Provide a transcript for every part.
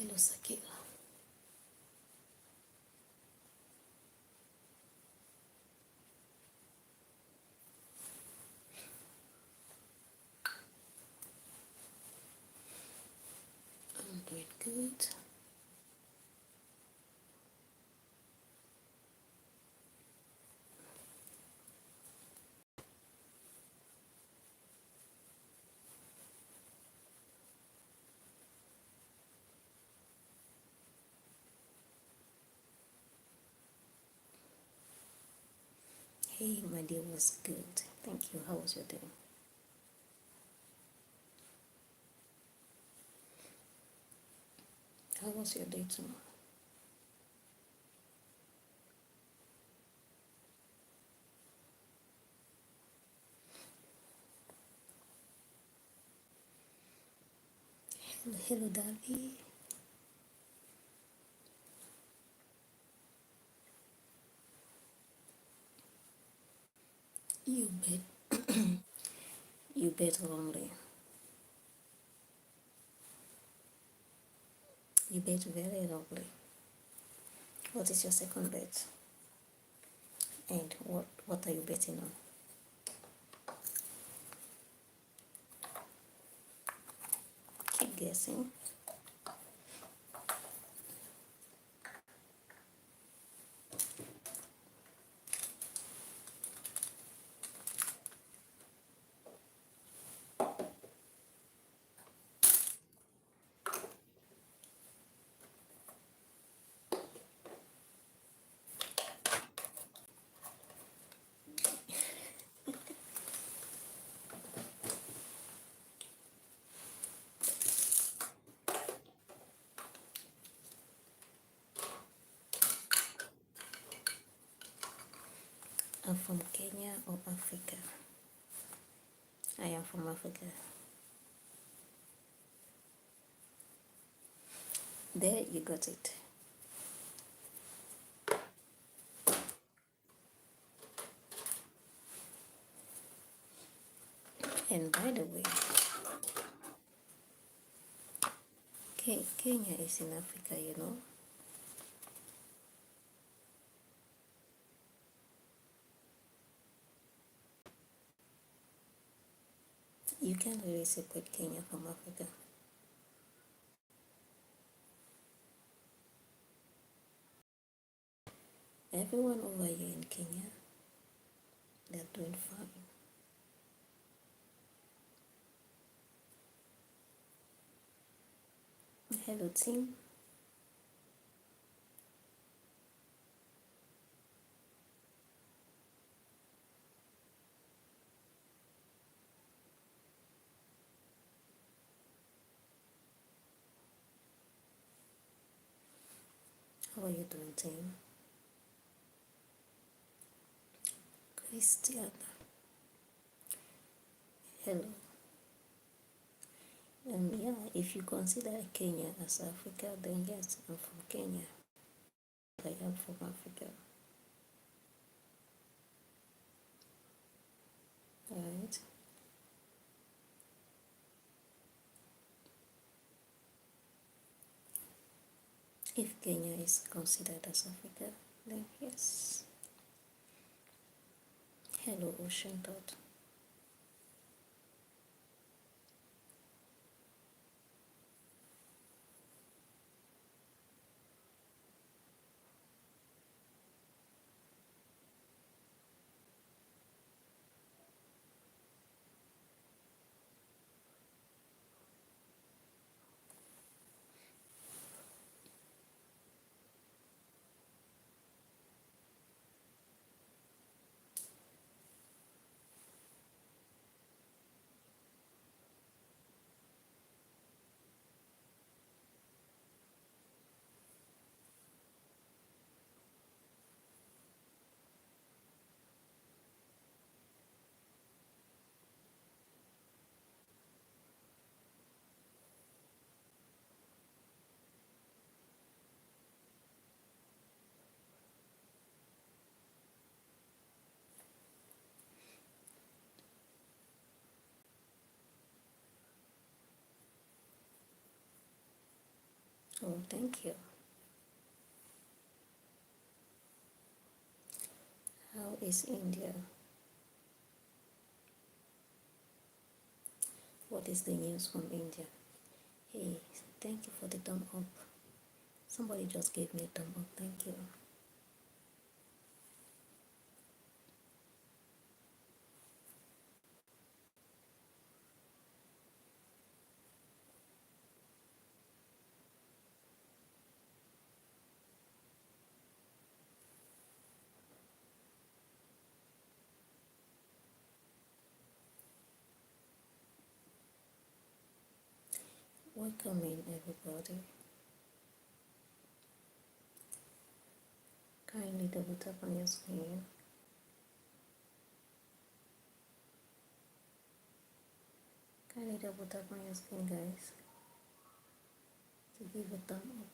Hello, Sakila. I'm doing good. Hey, my day was good. Thank you. How was your day? How was your day tomorrow? Hello, hello, Davy. You bet. You bet wrongly. You bet very wrongly. What is your second bet? And what are you betting on? Keep guessing. I'm from Kenya or Africa? I am from Africa. There, you got it. And by the way, Kenya is in Africa, you know. You can't really separate Kenya from Africa. Everyone over here in Kenya, they're doing fine. Hello, team. How are you doing, team? Christiana. Hello. Yeah, if you consider Kenya as Africa, then yes, I'm from Kenya. I am from Africa. Alright. If Kenya is considered as Africa, then yes. Hello, Ocean Thought. Oh, thank you. How is India? What is the news from India? Hey, thank you for the thumb up. Somebody just gave me a thumb up. Thank you. Welcome in, everybody. Kindly double tap on your screen. Kindly double tap on your screen, guys, to give a thumb up.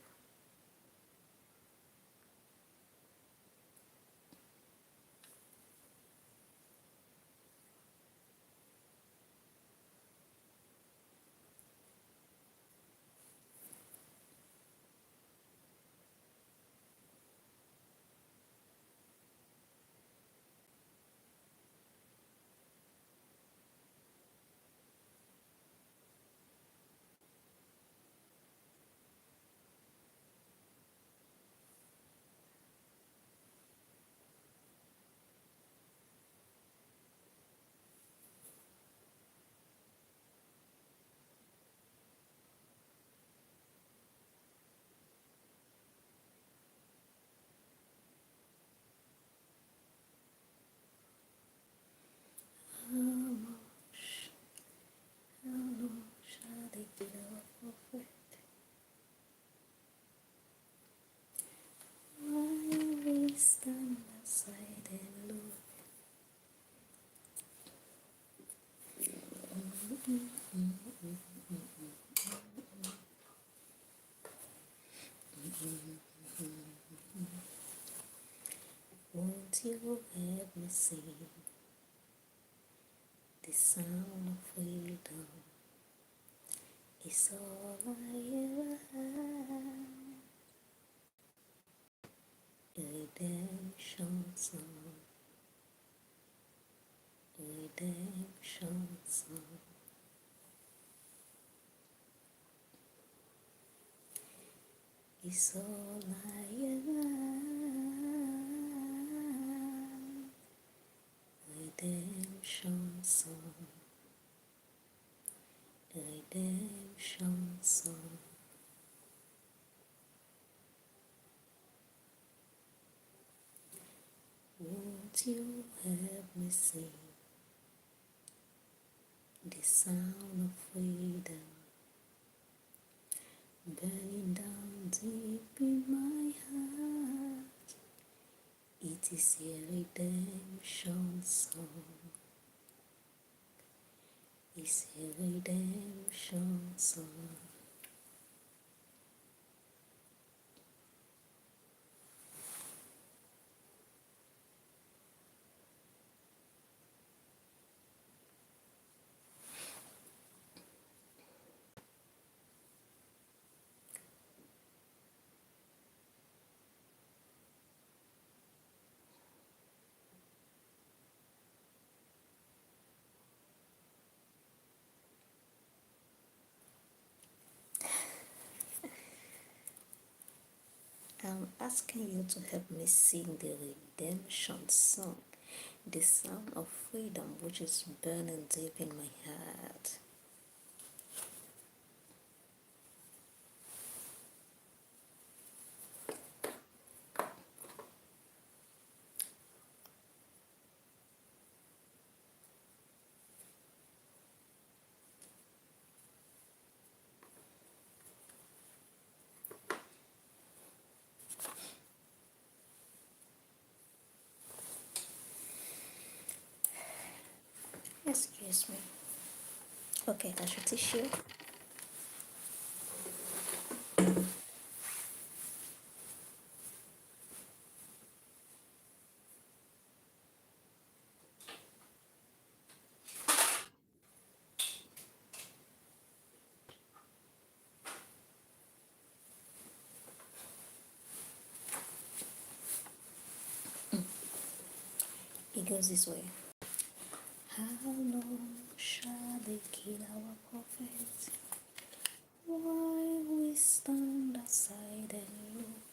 Shall they get off of it? Why we stand aside and look? Won't you help me sing the sound of freedom? It's all I ever had. A redemption song, a redemption song. It's all I ever had. Redemption song, a redemption song. Won't you help me sing the sound of freedom burning down deep in my heart? It is a redemption song. It's a redemption song. I'm asking you to help me sing the redemption song, the sound of freedom which is burning deep in my heart. Excuse me. Okay, I should teach you. It goes this way. How long shall they kill our prophets? Why we stand aside and look?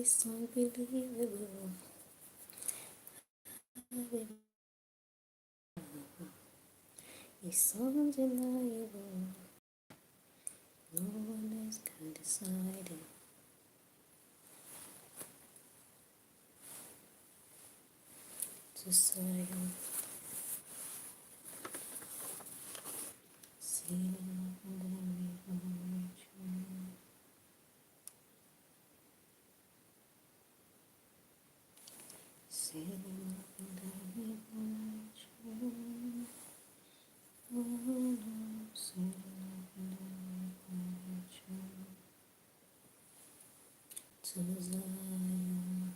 It's unbelievable. It's undeniable. No one else can decide it. Decide sailing up on the river, sailing up on the river, oh no, sailing up on the river to Zion.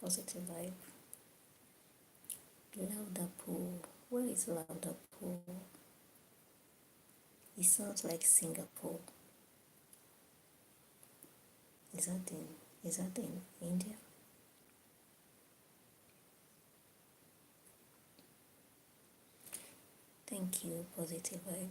positive vibe. Louder pool. Where is louder pool? It sounds like Singapore. Is that in India? Thank you, positive vibe.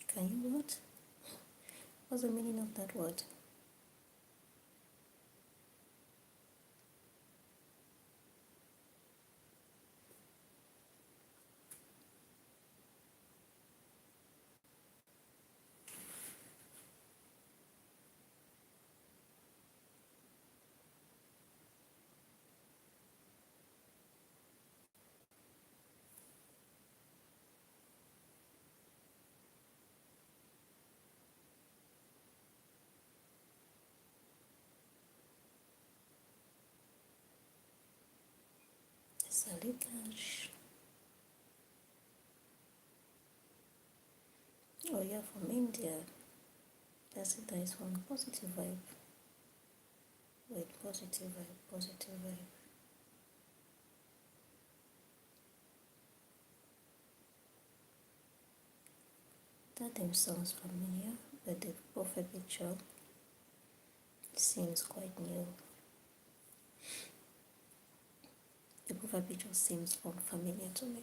Can you what? What's the meaning of that word? Salikash. Oh, you're from India. That's a nice one. Positive vibe. Wait, positive vibe, positive vibe. That name sounds familiar, but the profile picture seems quite new. The profile picture seems familiar to me.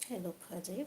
Hello, Pradeep.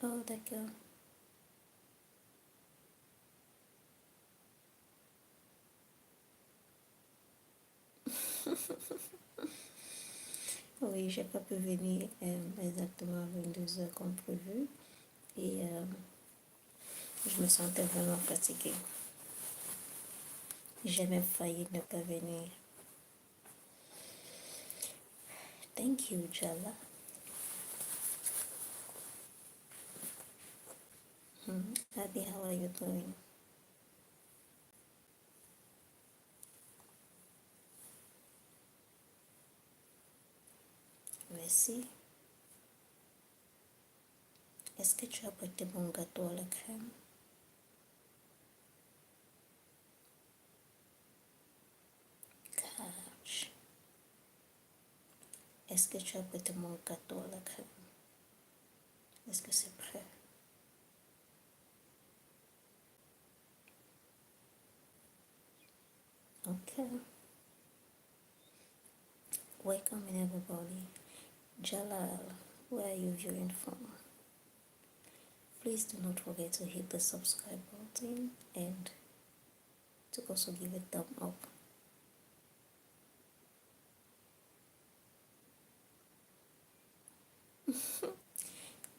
Oh, d'accord. Oui, j'ai pas pu venir exactement à 22 heures comme prévu. Et je me sentais vraiment fatiguée. J'ai même failli ne pas venir. Thank you, Jala. Abby, how are you doing? Merci. Est-ce que tu as apporté mon gâteau à la crème? Catch. Est-ce que tu as apporté mon gâteau à la crème? Est-ce que c'est prêt? Okay. Welcome everybody. Jalal, where are you viewing from? please do not forget to hit the subscribe button and to also give a thumb up.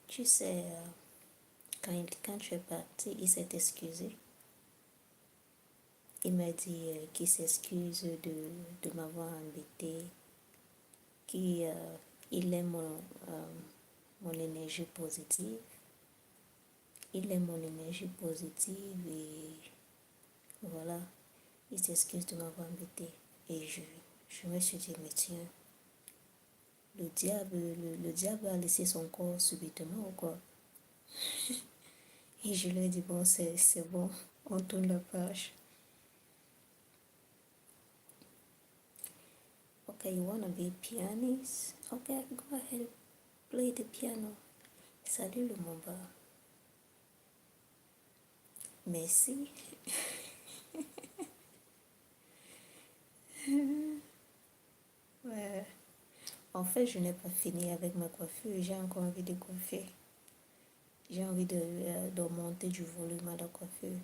Tu sais, quand tu es parti, il s'est excusé. Il m'a dit qu'il s'excuse de m'avoir embêté, qu'il aime mon énergie positive. Il aime mon énergie positive et voilà, il s'excuse de m'avoir embêté. Et je me suis dit, mais tiens, le diable a laissé son corps subitement ou quoi? Et je lui ai dit, bon, c'est bon, on tourne la page. Okay, you wanna be a pianist? Okay, go ahead, play the piano. Salut le Momba. Merci. Ouais. En fait, je n'ai pas fini avec ma coiffure. J'ai encore envie de coiffer. J'ai envie de monter du volume à la coiffure.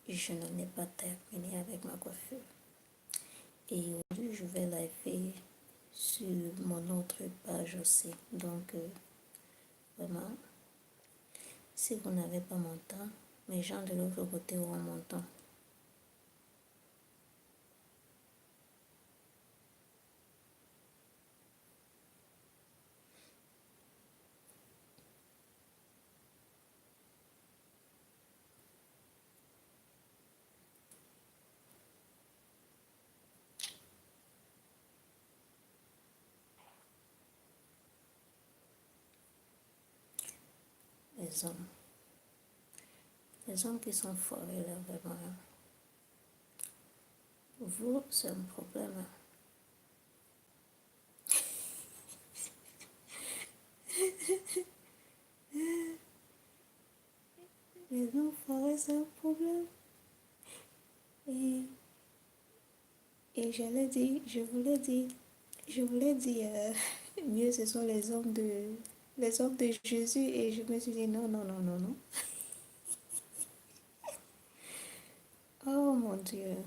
Je n'en ai pas terminé avec ma coiffure. Et aujourd'hui, je vais live sur mon autre page aussi. Donc, vraiment, si vous n'avez pas mon temps, mes gens de l'autre côté auront mon temps. Les hommes. Les hommes qui sont forts, là, vraiment. Vous, c'est un problème. Les hommes forts, c'est un problème. Et, et je voulais dire, mieux ce sont les hommes de Jésus. Et je me suis dit, non, non, non, non, non. Oh mon Dieu.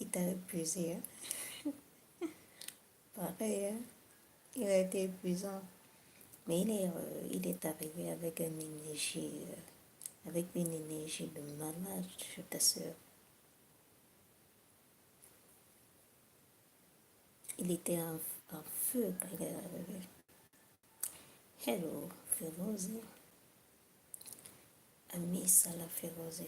Il t'a épuisé, hein? Pareil, hein? Il a été épuisant. Mais il est arrivé avec une énergie de malade, je t'assure. Il était en feu quand il est arrivé. Hello, Féroze. Ami Salah Féroze.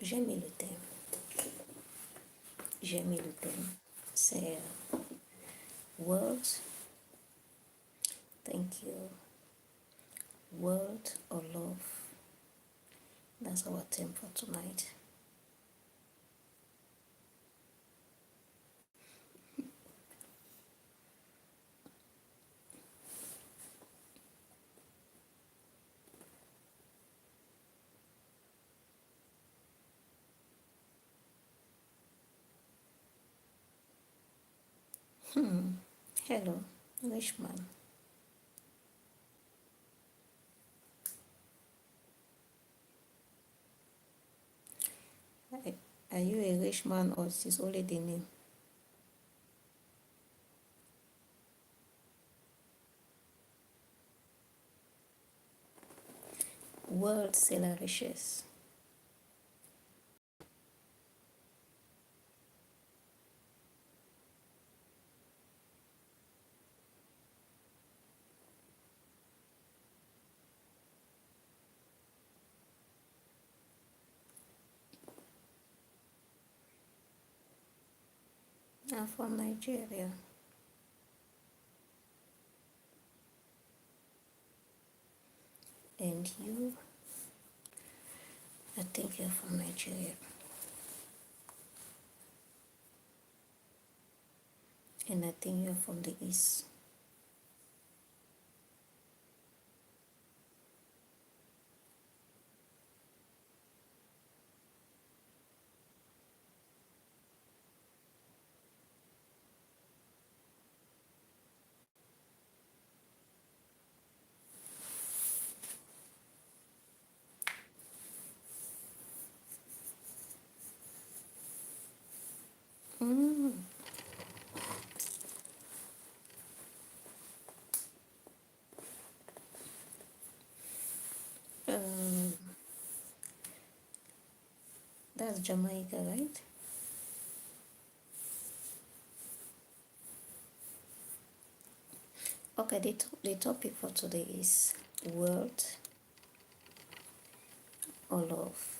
j'ai mis le thème. J'ai mis le thème. C'est World. Thank you. World or love. That's our theme for tonight. Hello, rich man. Are you a rich man or is this only the name? World, c'est la richesse. I'm from Nigeria. And you? I think you're from Nigeria. And I think you're from the East. Mm. Um, that's Jamaica, right? Okay, the topic for today is world or love.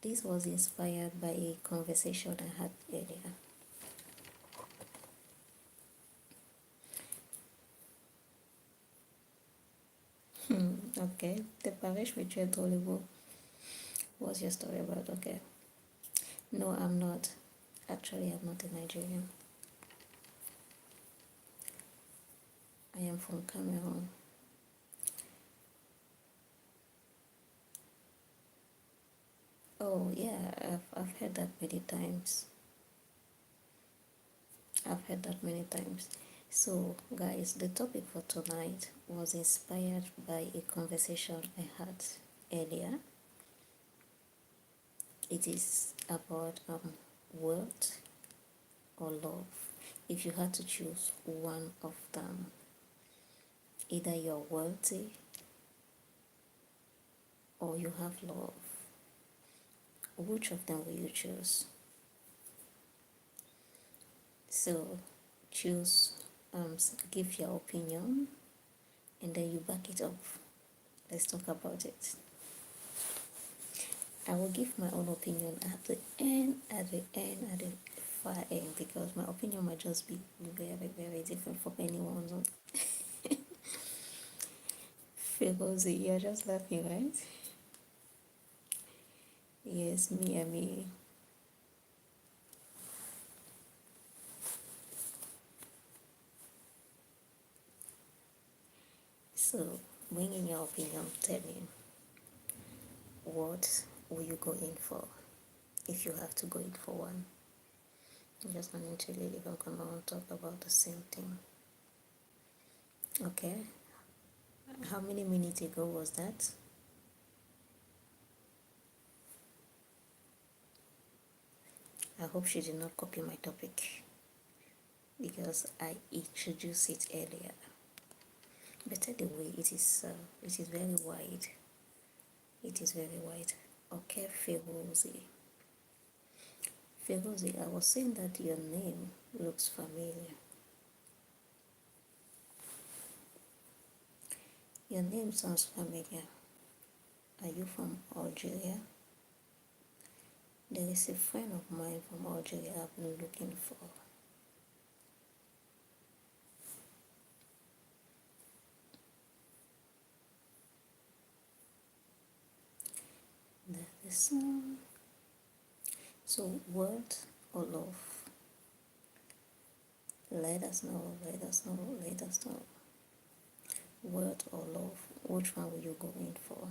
This was inspired by a conversation I had earlier. Okay, the parish ritual Hollywood. What's your story about? Okay. No, I'm not. Actually, I'm not a Nigerian. I am from Cameroon. Oh, yeah, I've heard that many times. I've heard that many times. So, guys, the topic for tonight was inspired by a conversation I had earlier. It is about world or love. If you had to choose one of them, either you're wealthy or you have love, which of them will you choose? So, choose, give your opinion, and then you back it up. Let's talk about it. I will give my own opinion at the end, at the far end, because my opinion might just be very, very different from anyone's. Figozi, you're just laughing, right? Yes, me. So, bring in your opinion, tell me, what will you go in for if you have to go in for one? I'm just going to leave and come on talk about the same thing. Okay, how many minutes ago was that? I hope she did not copy my topic because I introduced it earlier. But anyway, it is very wide. It is very wide. Okay, Ferozi. Ferozi, I was saying that your name looks familiar. Your name sounds familiar. Are you from Algeria? There is a friend of mine from Algeria I've been looking for. That is so word or love? Let us know, let us know, let us know. Word or love? Which one will you go in for?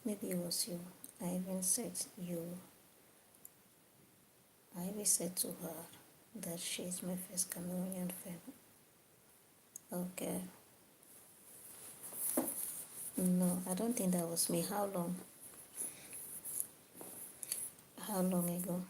Maybe it was you. I even said you. I even said to her that she is my first Cameroonian friend. Okay. No, I don't think that was me. How long? How long ago?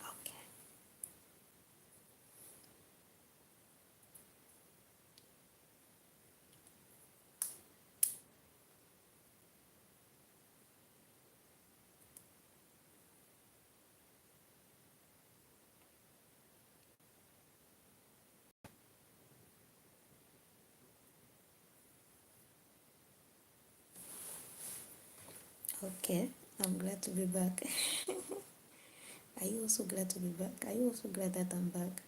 Okay. Okay. I'm glad to be back. Are you also glad to be back? Are you also glad that I'm back?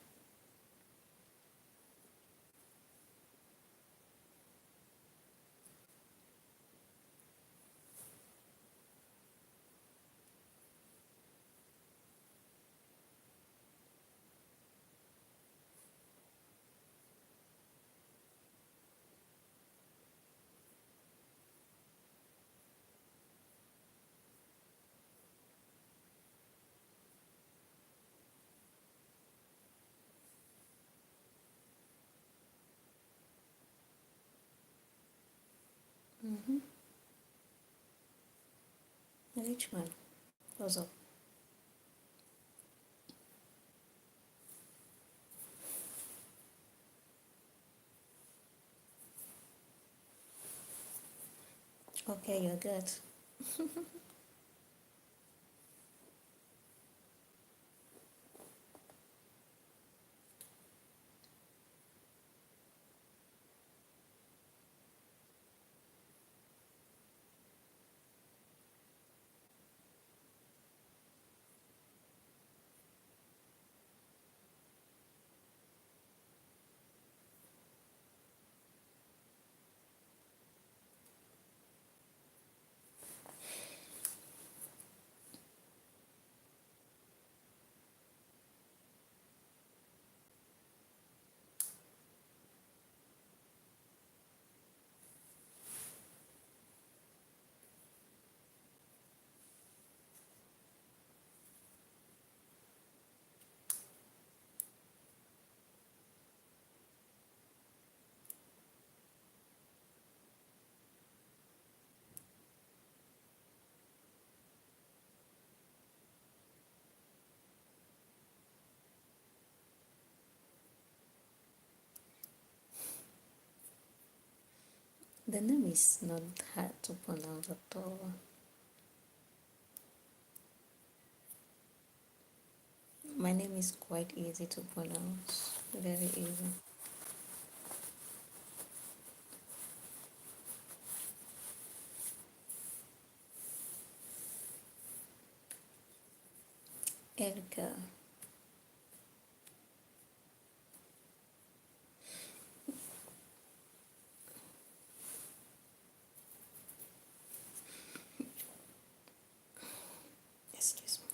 Mm-hmm. Which one? What's up? Okay, you're good. The name is not hard to pronounce at all. My name is quite easy to pronounce. Very easy. Elka. Excuse me.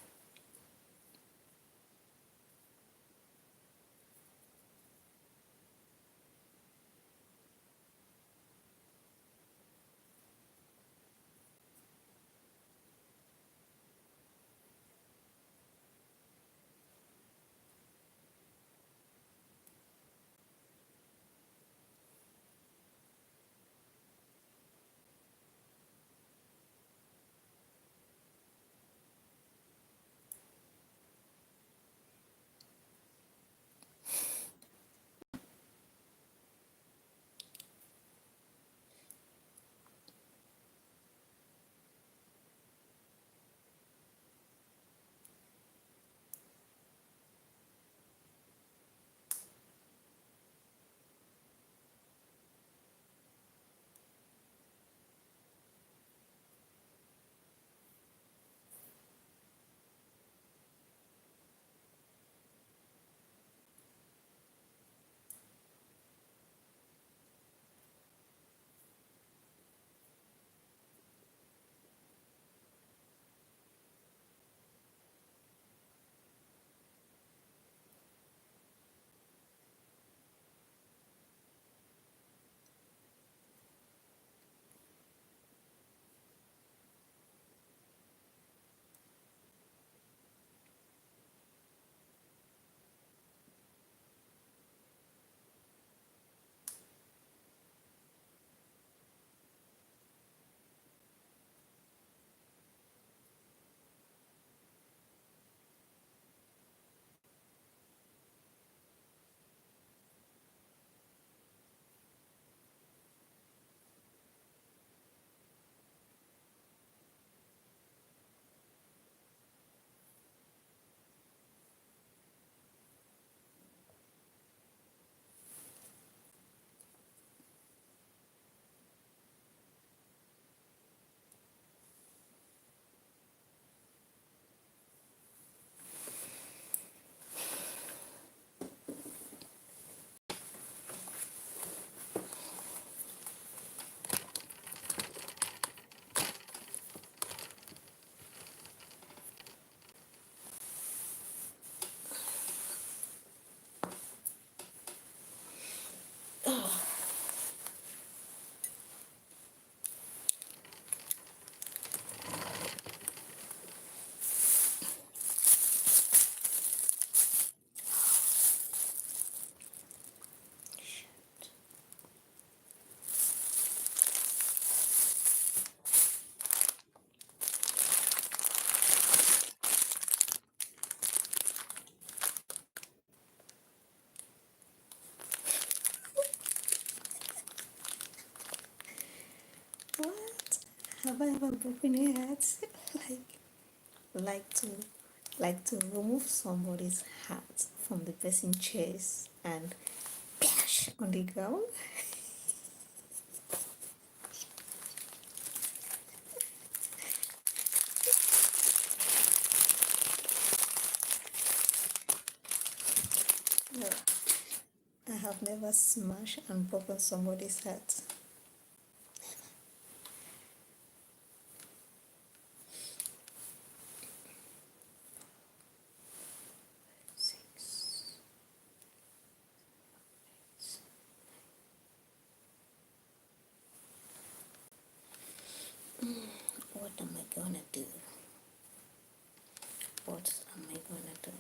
What? Have I ever broken your heart? like, like to, like to remove somebody's heart from the person's chest and bash on the ground? No, I have never smashed and broken somebody's heart. Six. What am I gonna do? What am I gonna do?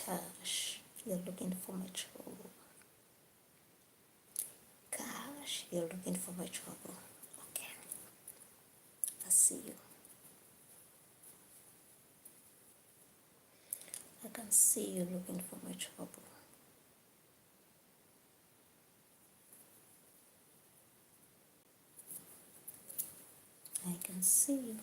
Gosh, you're looking for my trouble. Gosh, you're looking for my trouble. Okay, I see you. I can see you looking for my trouble. I can see you.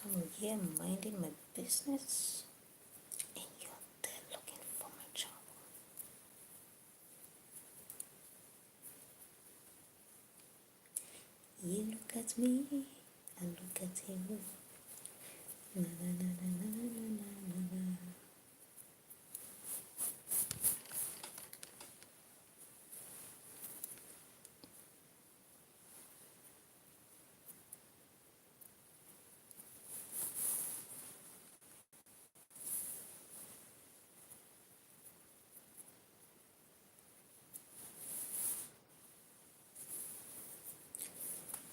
I'm here minding my business, and you're there looking for my trouble. look at me, I look at you. Na, na, na, na, na, na, na, na, na.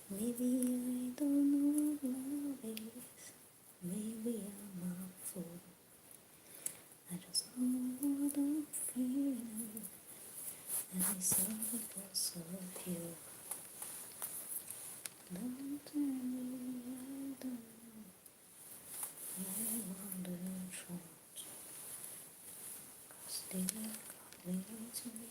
Maybe I don't know what love is. Maybe I'm a fool. I just know what I'm feeling. And it's all so pure. Don't tell me I don't know. I want the truth. 'Cause they got me to me.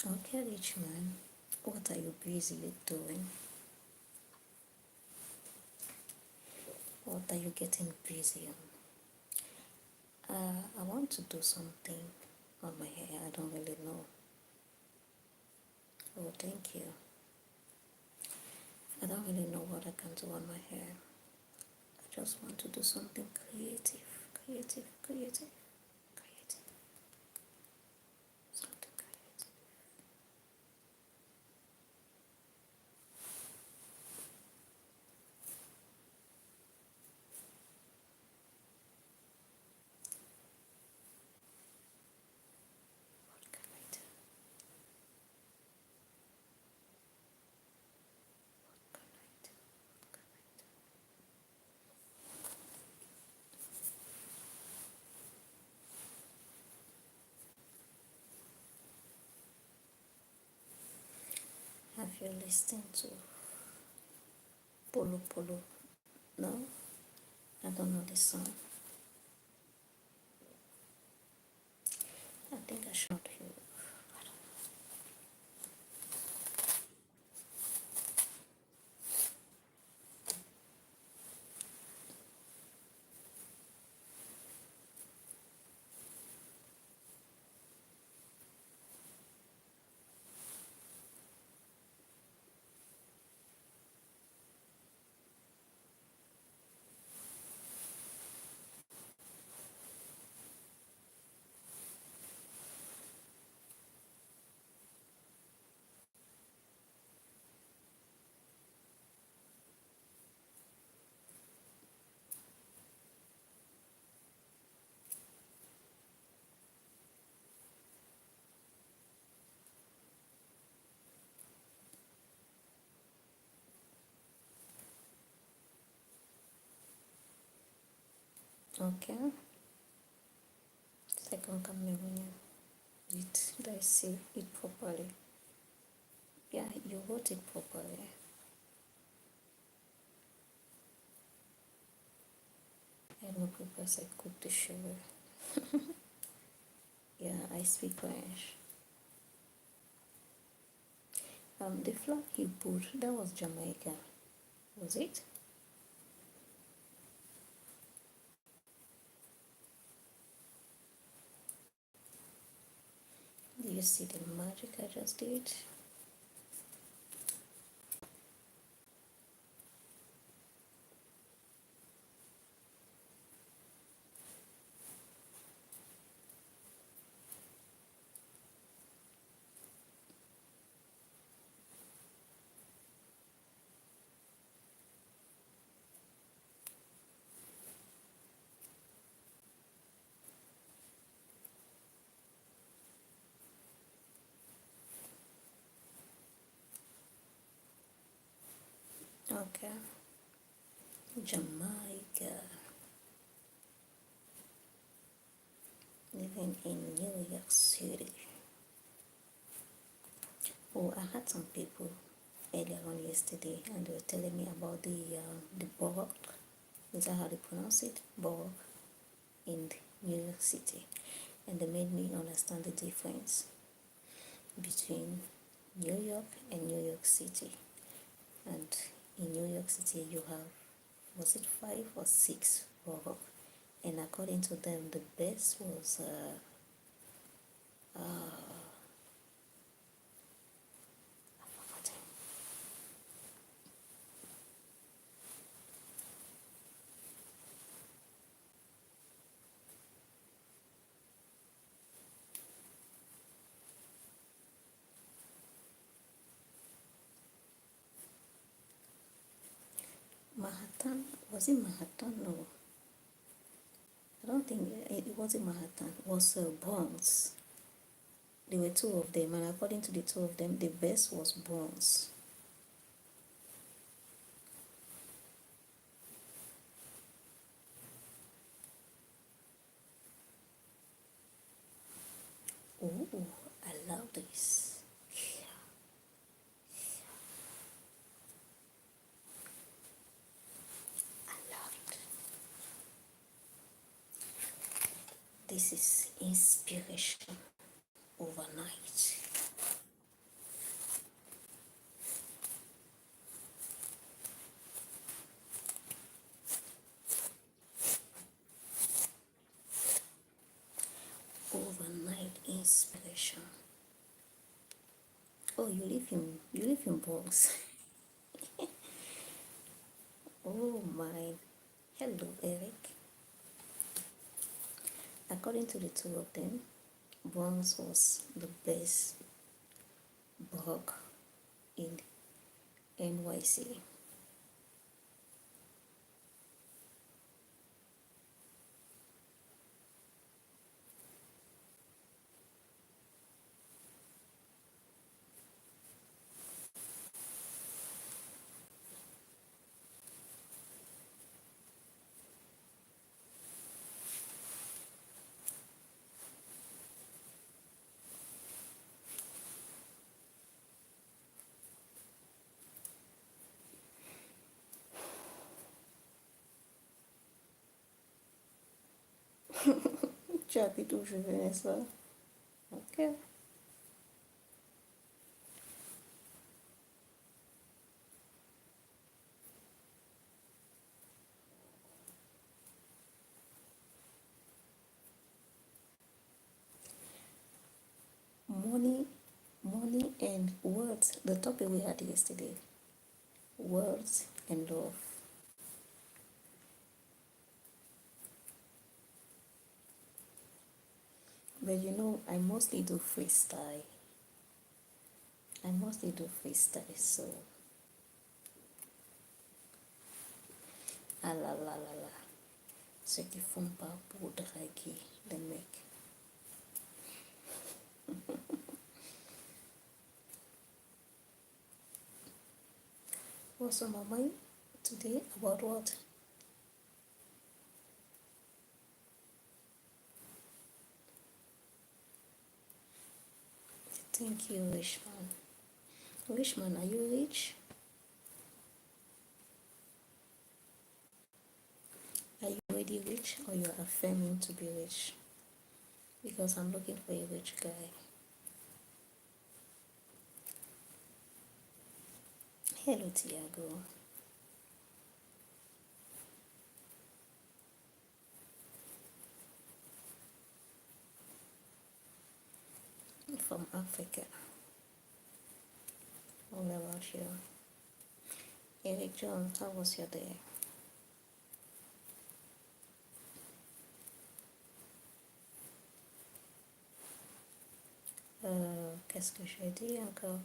Okay, rich man, what are you busy doing? What are you getting busy on? I want to do something on my hair. I don't really know. Oh, thank you. I don't really know what I can do on my hair. I just want to do something creative, creative, creative, creative. Something creative. What can I do? What can I do? What can I do? Have you listened to Polo Polo? No? I don't know this song. I think I should hear it. Okay. Second Cameroonian. Did I say it properly? Yeah, you wrote it properly. I know people say cook the sugar. Yeah, I speak French. The flag you put, that was Jamaica, was it? Do you see the magic I just did? Okay. Jamaica, living in New York City. Oh, I had some people earlier on yesterday, and they were telling me about the borough. Is that how they pronounce it? Borough in New York City, and they made me understand the difference between New York and New York City. And in New York City, you have, was it 5 or 6 boroughs? and according to them, the best was I forgot it. Manhattan, was it Manhattan? No, I don't think it wasn't Manhattan. It was Bronx. There were two of them, and according to the two of them, the best was Bronx. Oh, I love this. I love it. This is inspiration overnight. Overnight inspiration. Oh, you live in Bronx. Oh my. Hello, Eric. According to the two of them, Bronx was the best block in NYC. Tu habites où je veux, n'est-ce pas? Ok. Money, money and words. The topic we had yesterday. Words and love. But I mostly do freestyle. So ah là là là là. Ceux qui font pas pour draguer les mecs. What's on my mind today? About what? Thank you, Richman. Richman, are you rich? Are you already rich or you're affirming to be rich? Because I'm looking for a rich guy. Hello, Tiago. From Africa. All about you. Eric Jones, how was your day? Qu'est-ce que j'ai dit encore?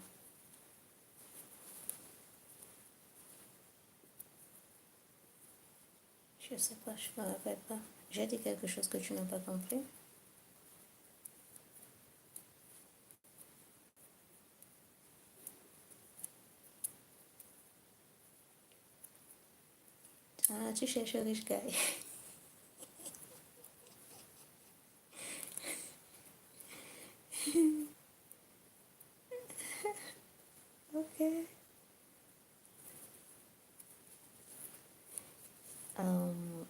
Je sais pas, je me rappelle pas. J'ai dit quelque chose que tu n'as pas compris. Ah, tu cherches un rich guy. Okay.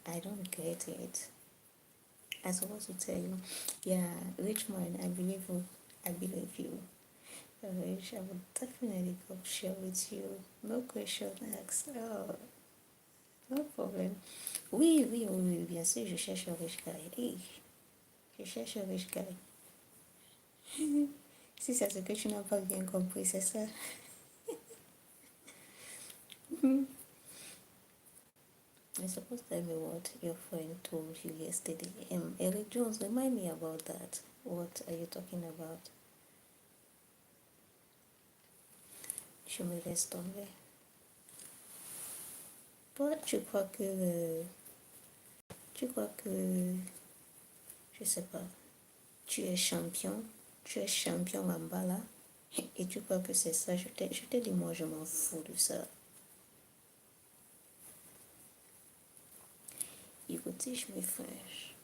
I don't get it. I supposed to tell you, yeah, Richmond, I believe you. I believe you. Rich, I would definitely go share with you. No question asked. Oh, No problème. Oui, oui, oui, oui, bien sûr, je cherche un rich guy. Hey, je cherche un rich guy. Si c'est ce que tu n'as pas bien compris, c'est ça. I suppose tell me what your friend told you yesterday. Eric Jones, remind me about that. What are you talking about? Je me laisse tomber. Toi, tu crois que, je sais pas, tu es champion en bas là, et tu crois que c'est ça, je t'ai dit, moi je m'en fous de ça. You could teach me French.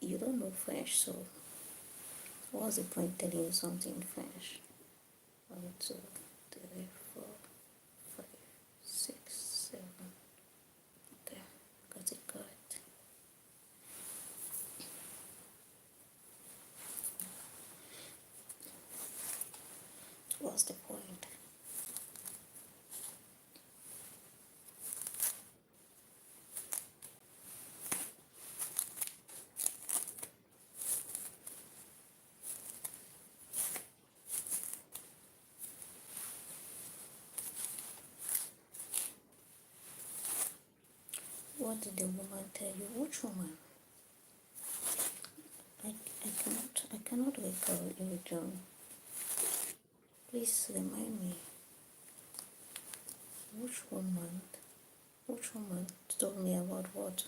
You don't know French, so what's the point telling you something in French? 1, 2, 3, 4, 5, 6, 7. Okay, got it correct. What's the point? What did the woman tell you? Which woman? I cannot recall you, John. Please remind me. Which woman? Which woman told me about what?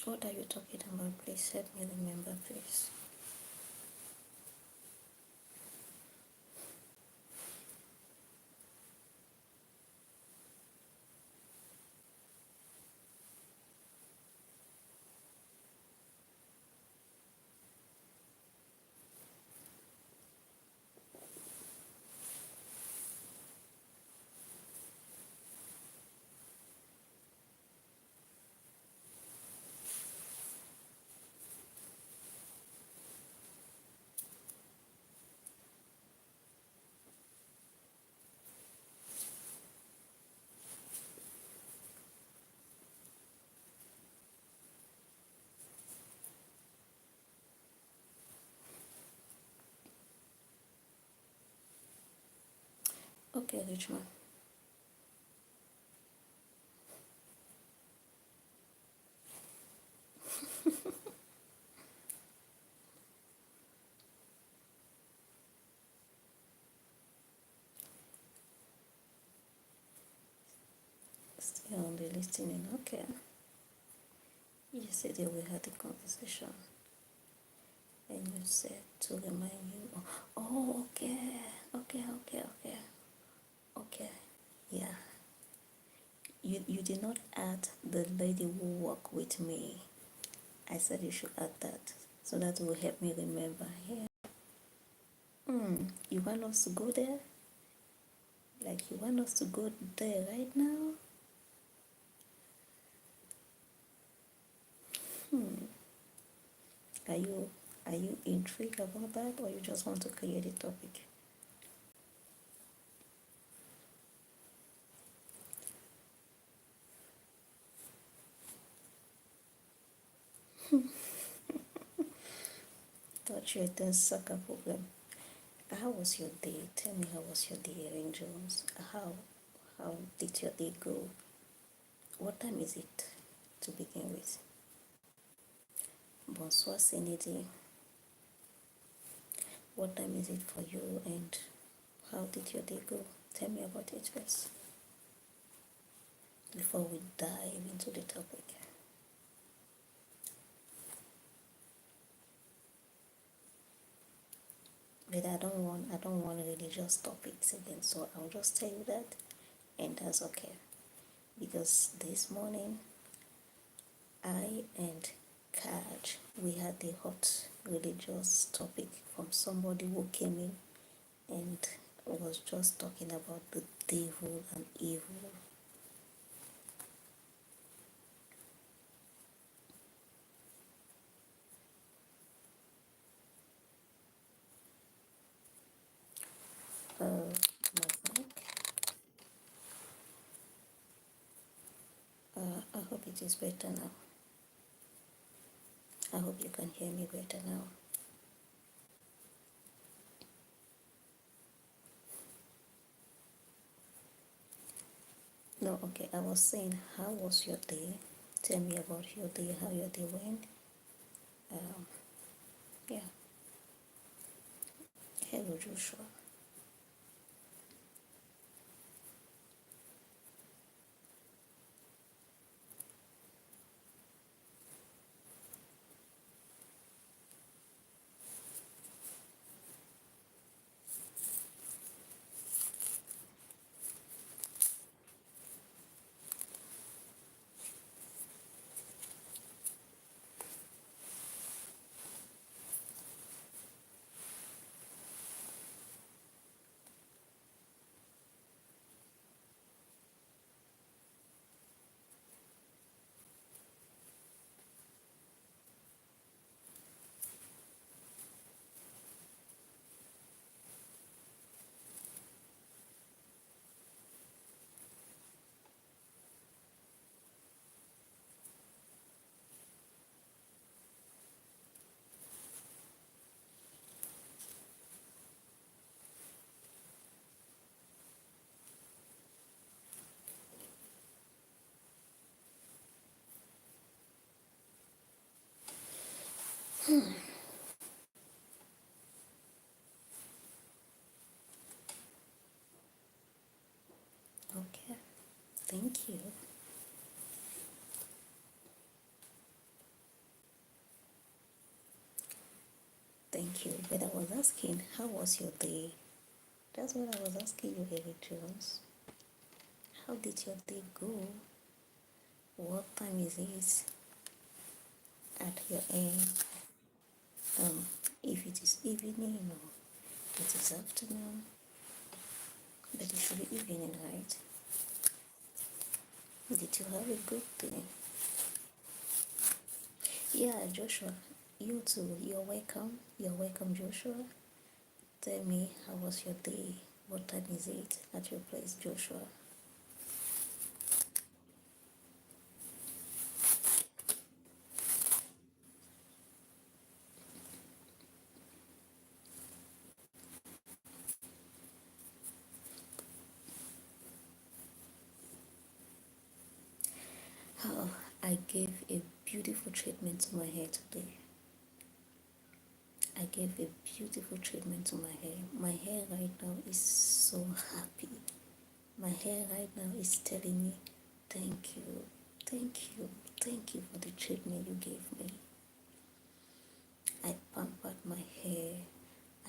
What are you talking about? Please help me remember, please. Okay, Richmond. Still on the listening. Okay. Yesterday we had a conversation, and you said to remind you. Oh, okay, okay. Yeah. You did not add the lady who worked with me. I said you should add that, so that will help me remember. Yeah. You want us to go there? Like you want us to go there right now? Are you intrigued about that, or you just want to create a topic? Thought you had a soccer program. How was your day? Tell me, how was your day, Erin Jones? How did your day go? What time is it to begin with? Bonsoir, Senedi. What time is it for you, and how did your day go? Tell me about it first, before we dive into the topic. But I don't want religious topics again, so I'll just tell you that, and that's okay. Because this morning, I and Kaj, we had a hot religious topic from somebody who came in, and was just talking about the devil and evil. My mic. I hope it is better now. I hope you can hear me better now. No, okay, I was saying, how was your day? Tell me about your day, how your day went. Yeah, hello Joshua. Okay, thank you. Thank you. But I was asking, how was your day? That's what I was asking you, Eric Jones. How did your day go? What time is it at your end? If it is evening or it is afternoon, but it should be evening, right? Did you have a good day? Yeah, Joshua, you too. You're welcome. You're welcome, Joshua. Tell me, how was your day? What time is it at your place, Joshua? Oh, I gave a beautiful treatment to my hair today. I gave a beautiful treatment to my hair. My hair right now is so happy. My hair right now is telling me, thank you, thank you, thank you for the treatment you gave me. I pampered my hair,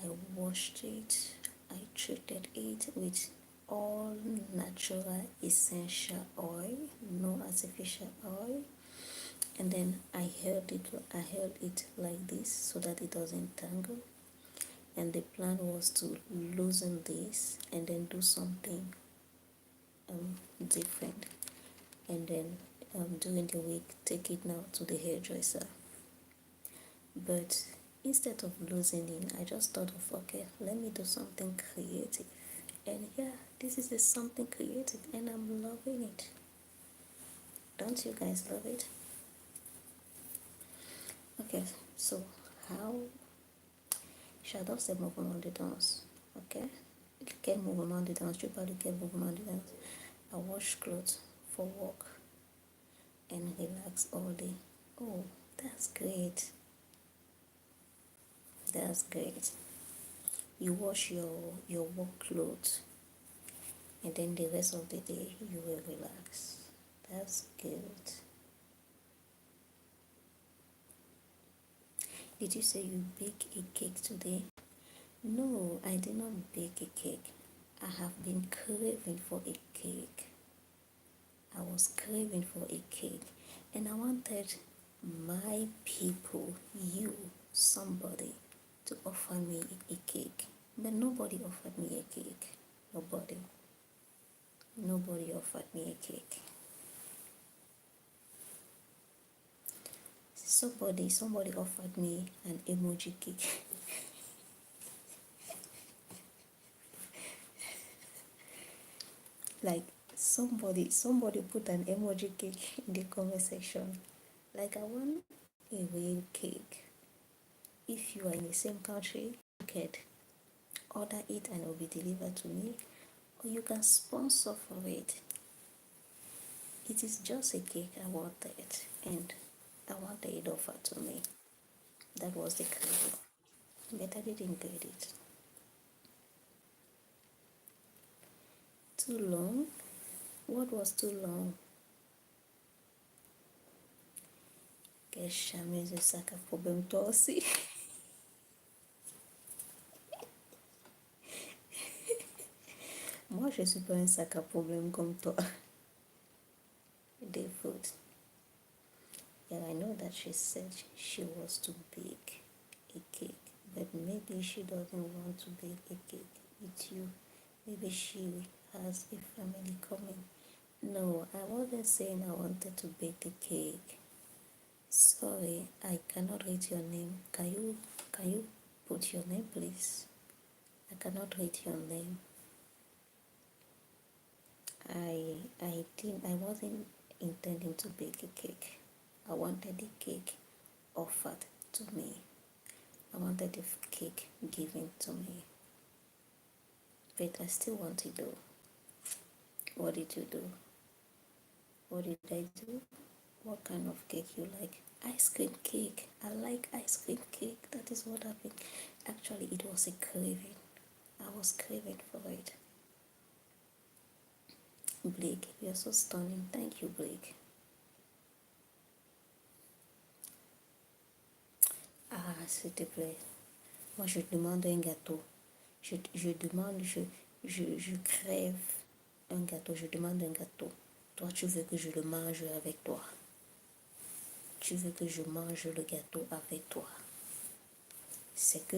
I washed it, I treated it with all natural essential oil, no artificial oil. And then I held it like this so that it doesn't tangle. And the plan was to loosen this and then do something different, and then during the week take it now to the hairdresser. But instead of loosening, I just thought of, okay, let me do something creative. And yeah, this is something creative and I'm loving it. Don't you guys love it? Okay, so how shadow say movement on the dance? Okay, get movement on the dance. You probably get movement on the dance. I wash clothes for work and relax all day. Oh, that's great. That's great. You wash your work clothes and then the rest of the day you will relax. That's good. Did you say you bake a cake today? No, I did not bake a cake. I have been craving for a cake. I was craving for a cake and I wanted my people, you, somebody, to offer me a cake. But nobody offered me a cake. Nobody. Nobody offered me a cake. Somebody offered me an emoji cake. Like somebody put an emoji cake in the comment section. Like, I want a real cake. If you are in the same country, you can order it and it will be delivered to me, or you can sponsor for it. It is just a cake I wanted, and I wanted it offered to me. That was the craving, but I didn't get it. Too long? What was too long? Quel jamais de sac à problème, toi aussi. Moi, je suis pas un sac à problème comme toi. The food. Yeah, I know that she said she was too big a cake, but maybe she doesn't want to bake a cake with you. Maybe she has a family coming. No, I wasn't saying I wanted to bake the cake. Sorry, I cannot read your name. Can you put your name, please? I cannot read your name. I wasn't intending to bake a cake. I wanted the cake offered to me. I wanted the cake given to me. But I still want it though. What did you do? What did I do? What kind of cake you like? Ice cream cake. I like ice cream cake. That is what I've been. Actually, it was a craving. I was craving for it. Blake, you're so stunning. Thank you, Blake. Ah, s'il te plaît. Moi, je demande un gâteau. Je crève un gâteau. Je demande un gâteau. Toi, tu veux que je le mange avec toi. Tu veux que je mange le gâteau avec toi. C'est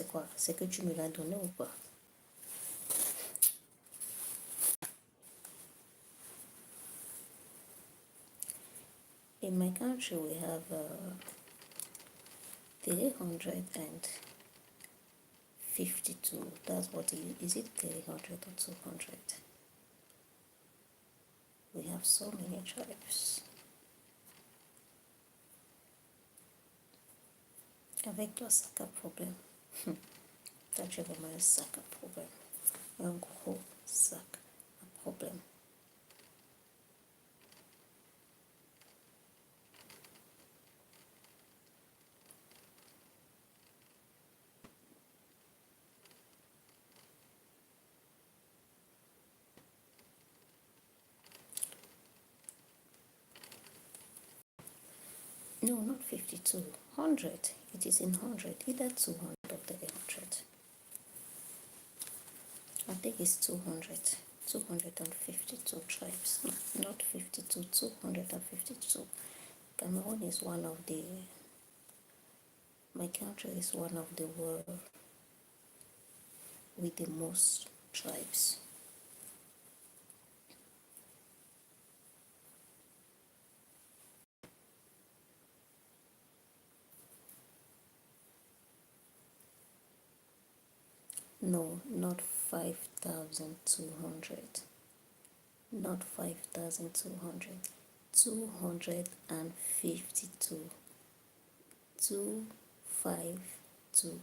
quoi? C'est que tu me l'as donné ou pas? In my country, we have 352. That's what is it 300 or 200? We have so many tribes. Avec toi, sac à problème. Toi, tu es vraiment un sac à problème. Un gros sac à problème. No, not 52. 100. It is in 100. Either 200 or 300. I think it's 200. 252 tribes. Not 52. 252. Cameroon is one of the... My country is one of the world with the most tribes. No, not 5,200. Not 5,200. 252. 252.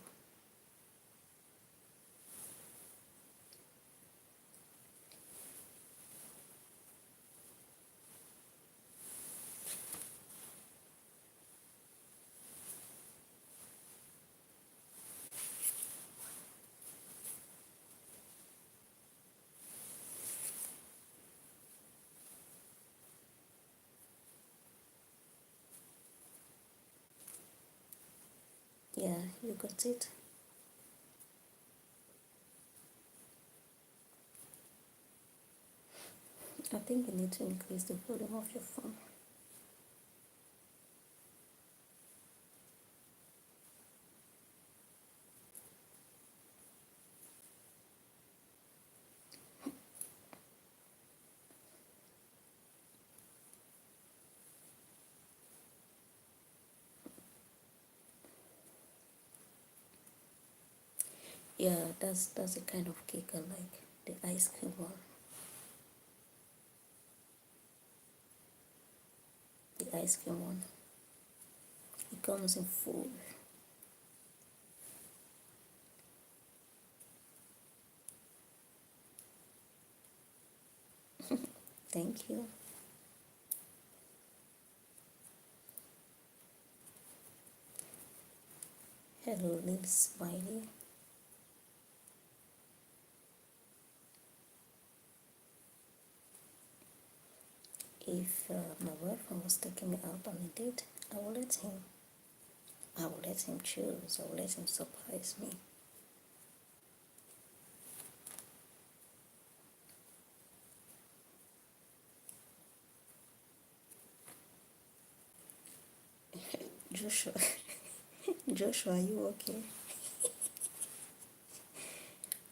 Yeah, you got it. I think you need to increase the volume of your phone. Yeah, that's the kind of cake I like, the ice cream one. The ice cream one. It comes in full. Thank you. Hello, little smiley. If my boyfriend was taking me out on a date, I will let him. I will let him choose. I will let him surprise me. Joshua, Joshua, are you okay?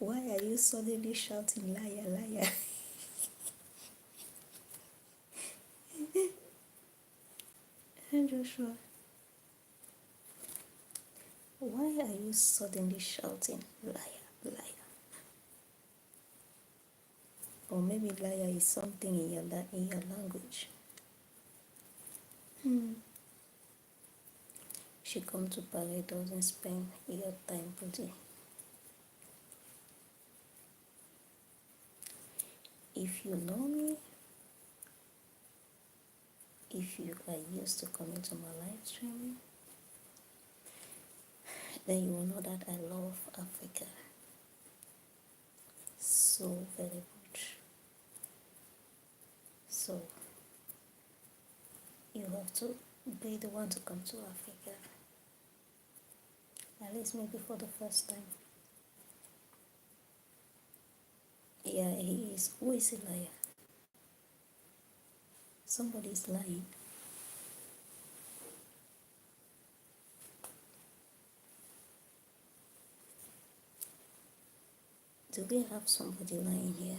Why are you suddenly shouting liar, liar? Joshua, why are you suddenly shouting liar, liar? Or maybe liar is something in your language. She come to Paris, doesn't spend your time pretty. If you know me, if you are used to coming to my live streaming, then you will know that I love Africa so very much. So you have to be the one to come to Africa. At least maybe for the first time. Yeah, he is. Who is a liar? Somebody is lying. Do we have somebody lying here?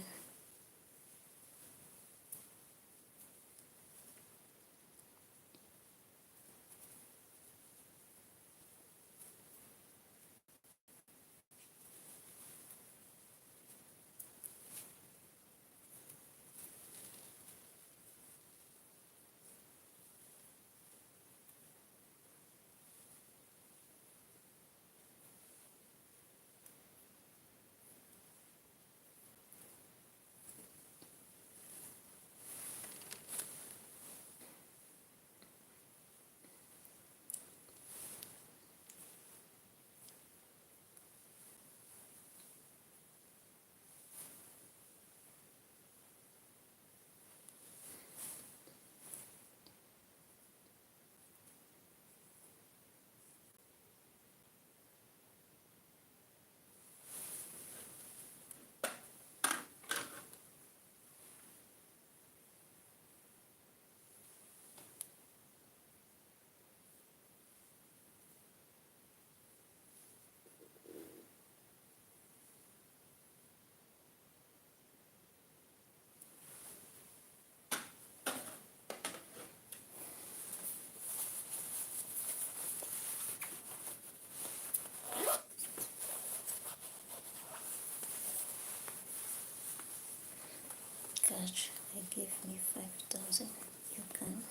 Catch, I give me 5,000. You can.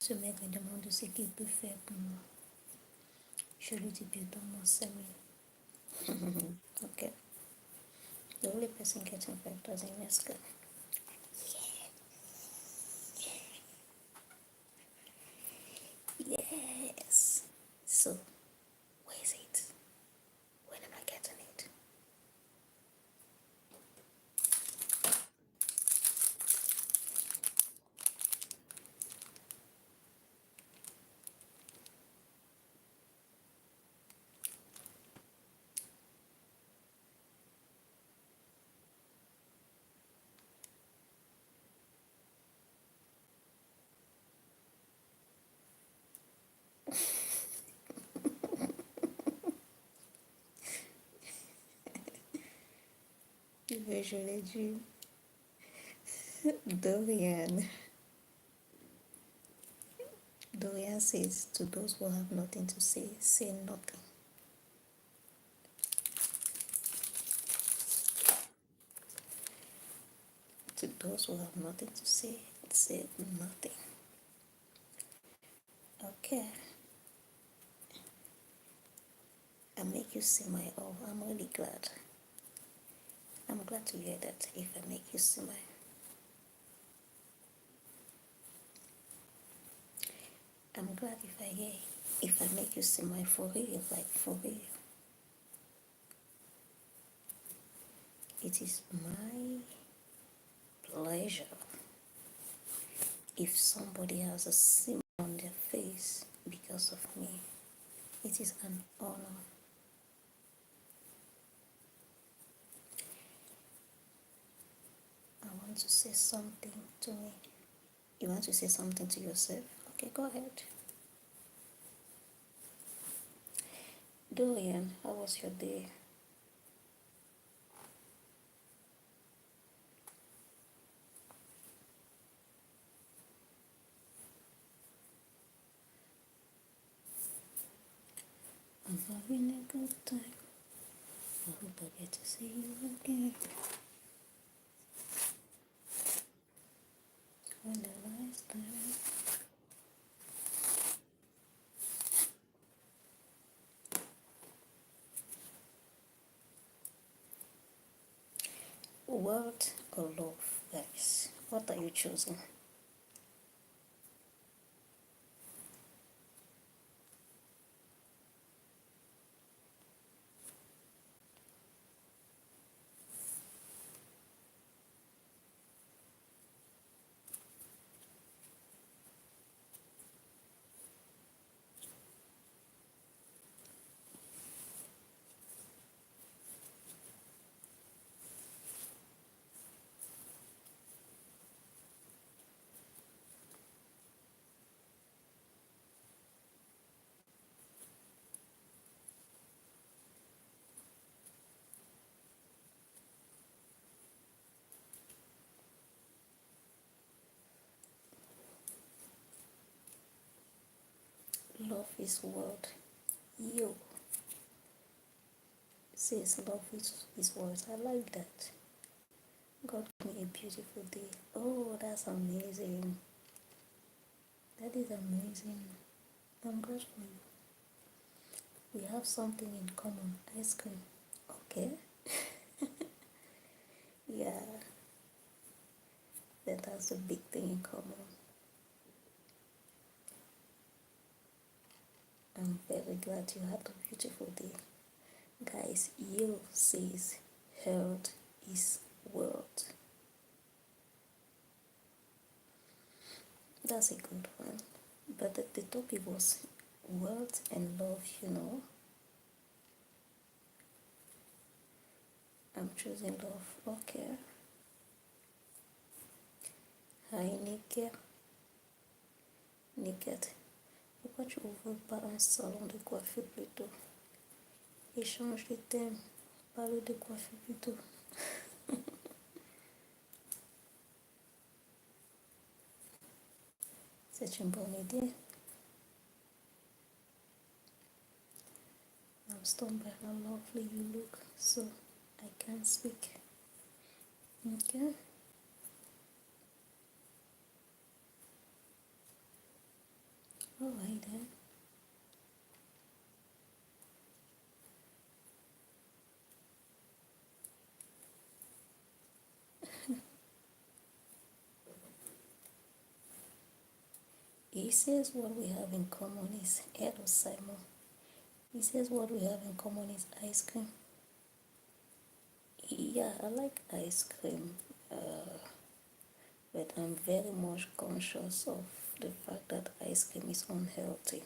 Ce mec me demande ce qu'il peut faire pour moi. Je lui dis bien dans mon 5 000. Ok. The only person getting $5,000 in Alaska. Yes. So, where is it? When am I getting it? Je l'ai dit. Dorian. Dorian says, to those who have nothing to say nothing. To those who have nothing to say nothing. Okay. I make you smile. Oh, I'm really glad. I'm glad to hear that if I make you smile. I'm glad if I make you smile for real, like for real. It is my pleasure if somebody has a smile on their face because of me. It is an honor. I want to say something to me. You want to say something to yourself? Okay, go ahead. Dorian, how was your day? I'm having a good time. I hope I get to see you again. When the lights down. World or love, guys? What are you choosing? Love is world. You says love is world. I like that. God gave me a beautiful day. Oh, that's amazing. That is amazing. I'm glad for you. We have something in common. Ice cream. Okay. Yeah. That's a big thing in common. I'm very glad you had a beautiful day. Guys, you says health is wealth. That's a good one. But the topic was wealth and love. I'm choosing love. Okay. Hi, Niket. Niket. Pourquoi tu ouvres pas un salon de coiffure plutôt? Échange de thème. Parle de coiffure plutôt. C'est une bonne idée. I'm stunned by how lovely you look, so I can't speak. Okay? Alright then. He says what we have in common is hello Simon. He says what we have in common is ice cream. Yeah, I like ice cream, but I'm very much conscious of the fact that ice cream is unhealthy.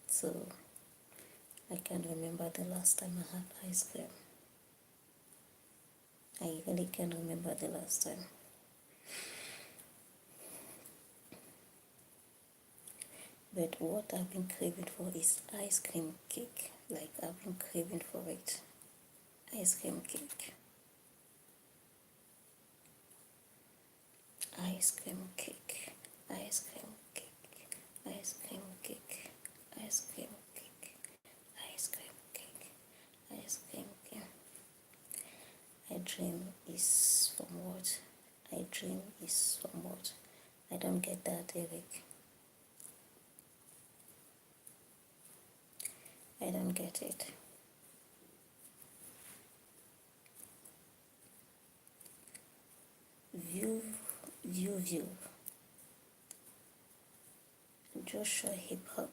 So I can't remember the last time I had ice cream. I really can't remember the last time. But what I've been craving for is ice cream cake. Like I've been craving for it. Ice cream cake. Ice cream cake. Ice cream cake. Ice cream cake. Ice cream cake. Ice cream cake. Ice cream cake. I dream is from what? I dream is from what? I don't get that, Eric. I don't get it. View, view. Joshua Hip Hop.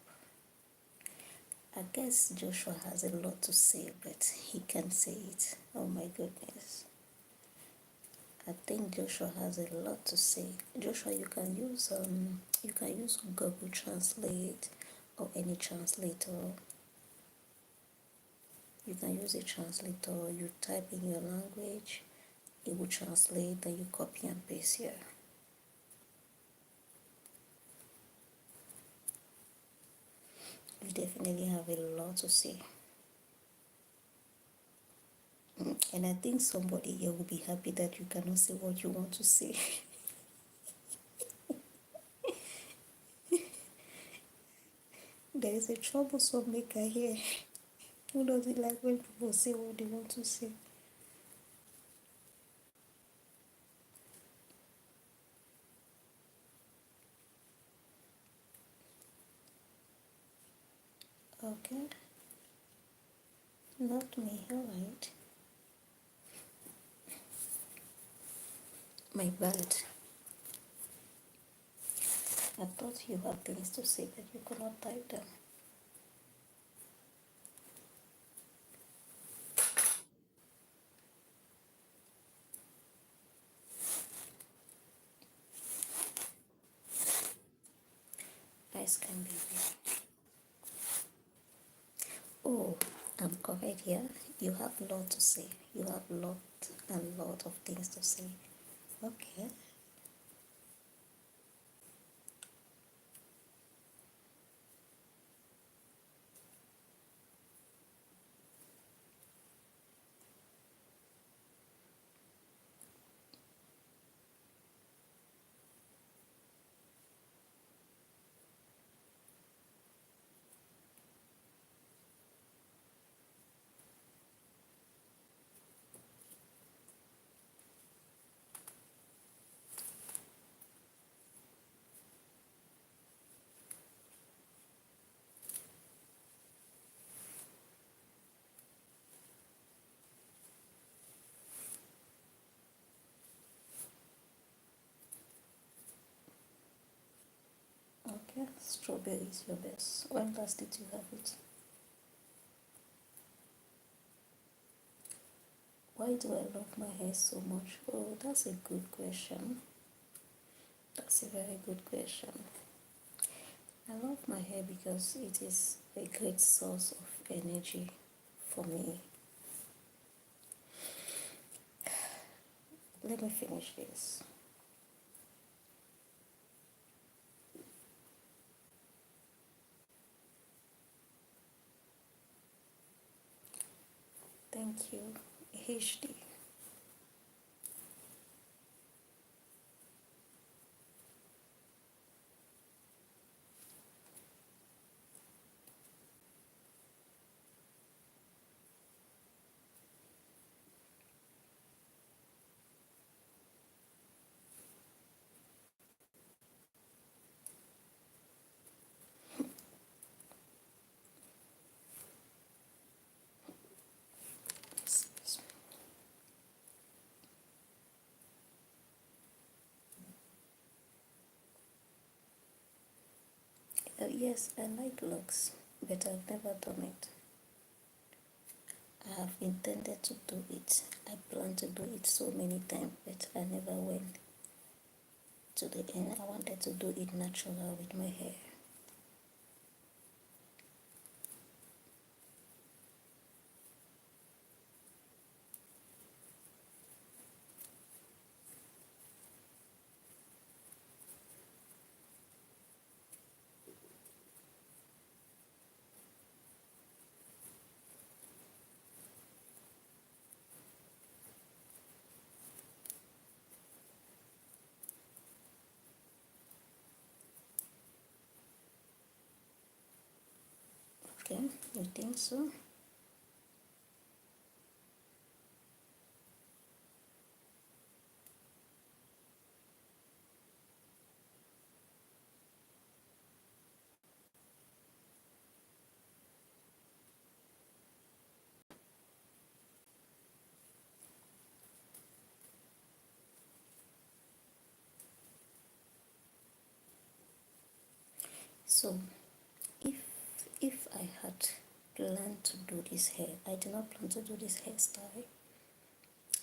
I guess Joshua has a lot to say, but he can't say it. Oh my goodness. I think Joshua has a lot to say. Joshua, you can use Google Translate or any translator. You can use a translator. You type in your language, it will translate, then you copy and paste here. You definitely have a lot to say. And I think somebody here will be happy that you cannot say what you want to say. There is a troublesome maker here who doesn't like when people say what they want to say. Okay, not me, alright. My bad. I thought you had things to say, but you could not type them. Ice cream baby. Oh, I'm correct here. You have a lot to say. You have a lot of things to say. Okay. Okay. Strawberry is your best. When last did you have it? Why do I love my hair so much? Oh, that's a good question. That's a very good question. I love my hair because it is a great source of energy for me. Let me finish this. Thank you, HD. Yes, I like locks, but I've never done it. I have intended to do it. I plan to do it so many times, but I never went to the end. I wanted to do it natural with my hair. Okay, you think so? So, if if I had planned to do this hair, I did not plan to do this hairstyle.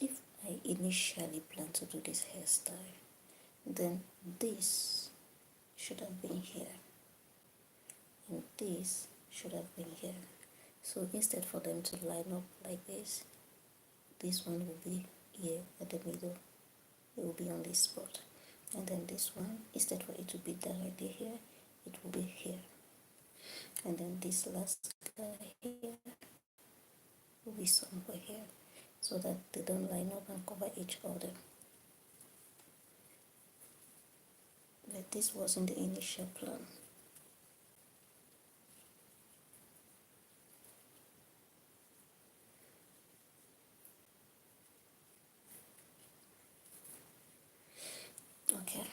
If I initially planned to do this hairstyle, then this should have been here, and this should have been here. So instead for them to line up like this one will be here at the middle. It will be on this spot, and then this one, instead for it to be directly here, it will be here, and then this last guy here will be somewhere here, so that they don't line up and cover each other. But this wasn't the initial plan. Okay,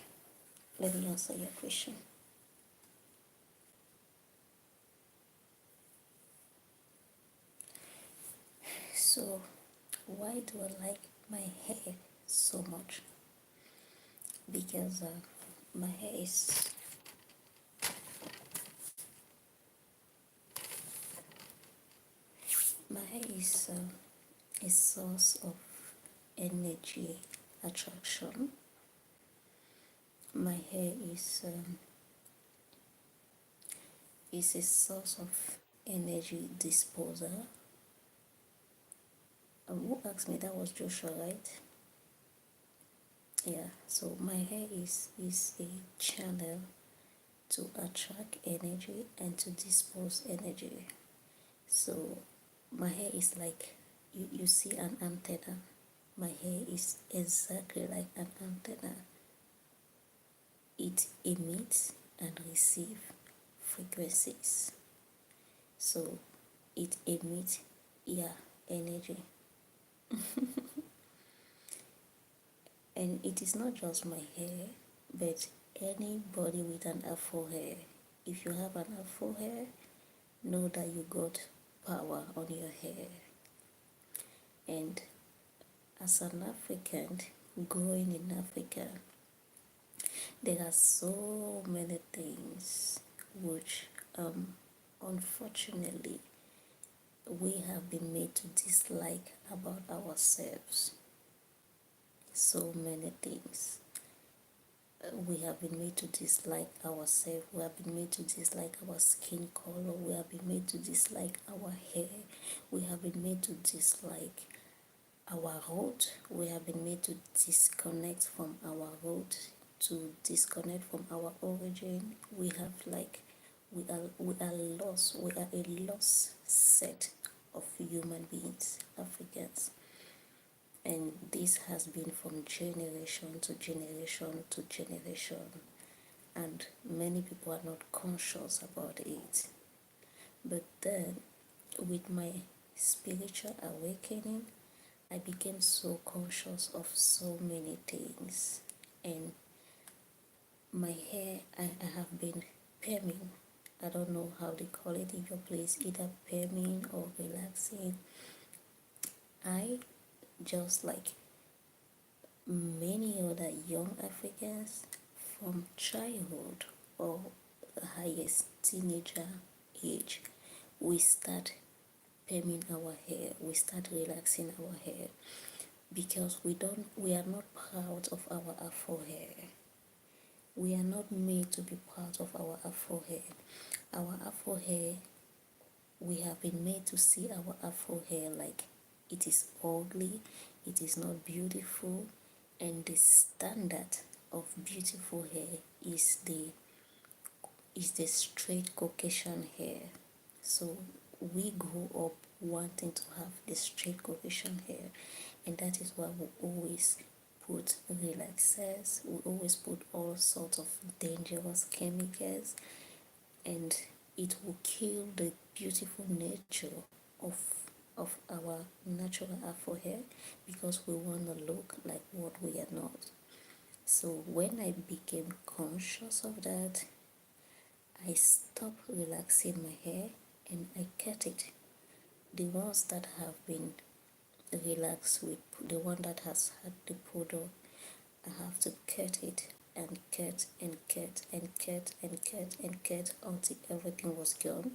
let me answer your question. So, why do I like my hair so much? Because my hair is my hair is a source of energy attraction. My hair is a source of energy disposal. Who asked me? That was Joshua, right? Yeah. So my hair is a channel to attract energy and to dispose energy. So my hair is like you see an antenna. My hair is exactly like an antenna. It emits and receives frequencies. So it emits, yeah, energy. And it is not just my hair, but anybody with an afro hair. If you have an afro hair, know that you got power on your hair. And as an African growing in Africa, there are so many things which unfortunately we have been made to dislike about ourselves. So many things. We have been made to dislike ourselves. We have been made to dislike our skin color. We have been made to dislike our hair. We have been made to dislike our root. We have been made to disconnect from our root, to disconnect from our origin. We are lost. We are a lost set of human beings, Africans. And this has been from generation to generation to generation, and many people are not conscious about it. But then, with my spiritual awakening, I became so conscious of so many things. And my hair, I have been perming. I don't know how they call it in your place, either perming or relaxing. I, just like many other young Africans, from childhood or highest teenager age, we start perming our hair, we start relaxing our hair, because we are not proud of our afro hair. We are not made to be proud of our afro hair. Our afro hair, we have been made to see our afro hair like it is ugly, it is not beautiful, and the standard of beautiful hair is the straight Caucasian hair. So we grew up wanting to have the straight Caucasian hair, and that is why we always put relaxers, we always put all sorts of dangerous chemicals, and it will kill the beautiful nature of our natural afro hair, because we want to look like what we are not. So when I became conscious of that, I stopped relaxing my hair and I cut it. The ones that have been relaxed with the one that has had the product, I have to cut it and cut and cut and cut and cut and cut until everything was gone.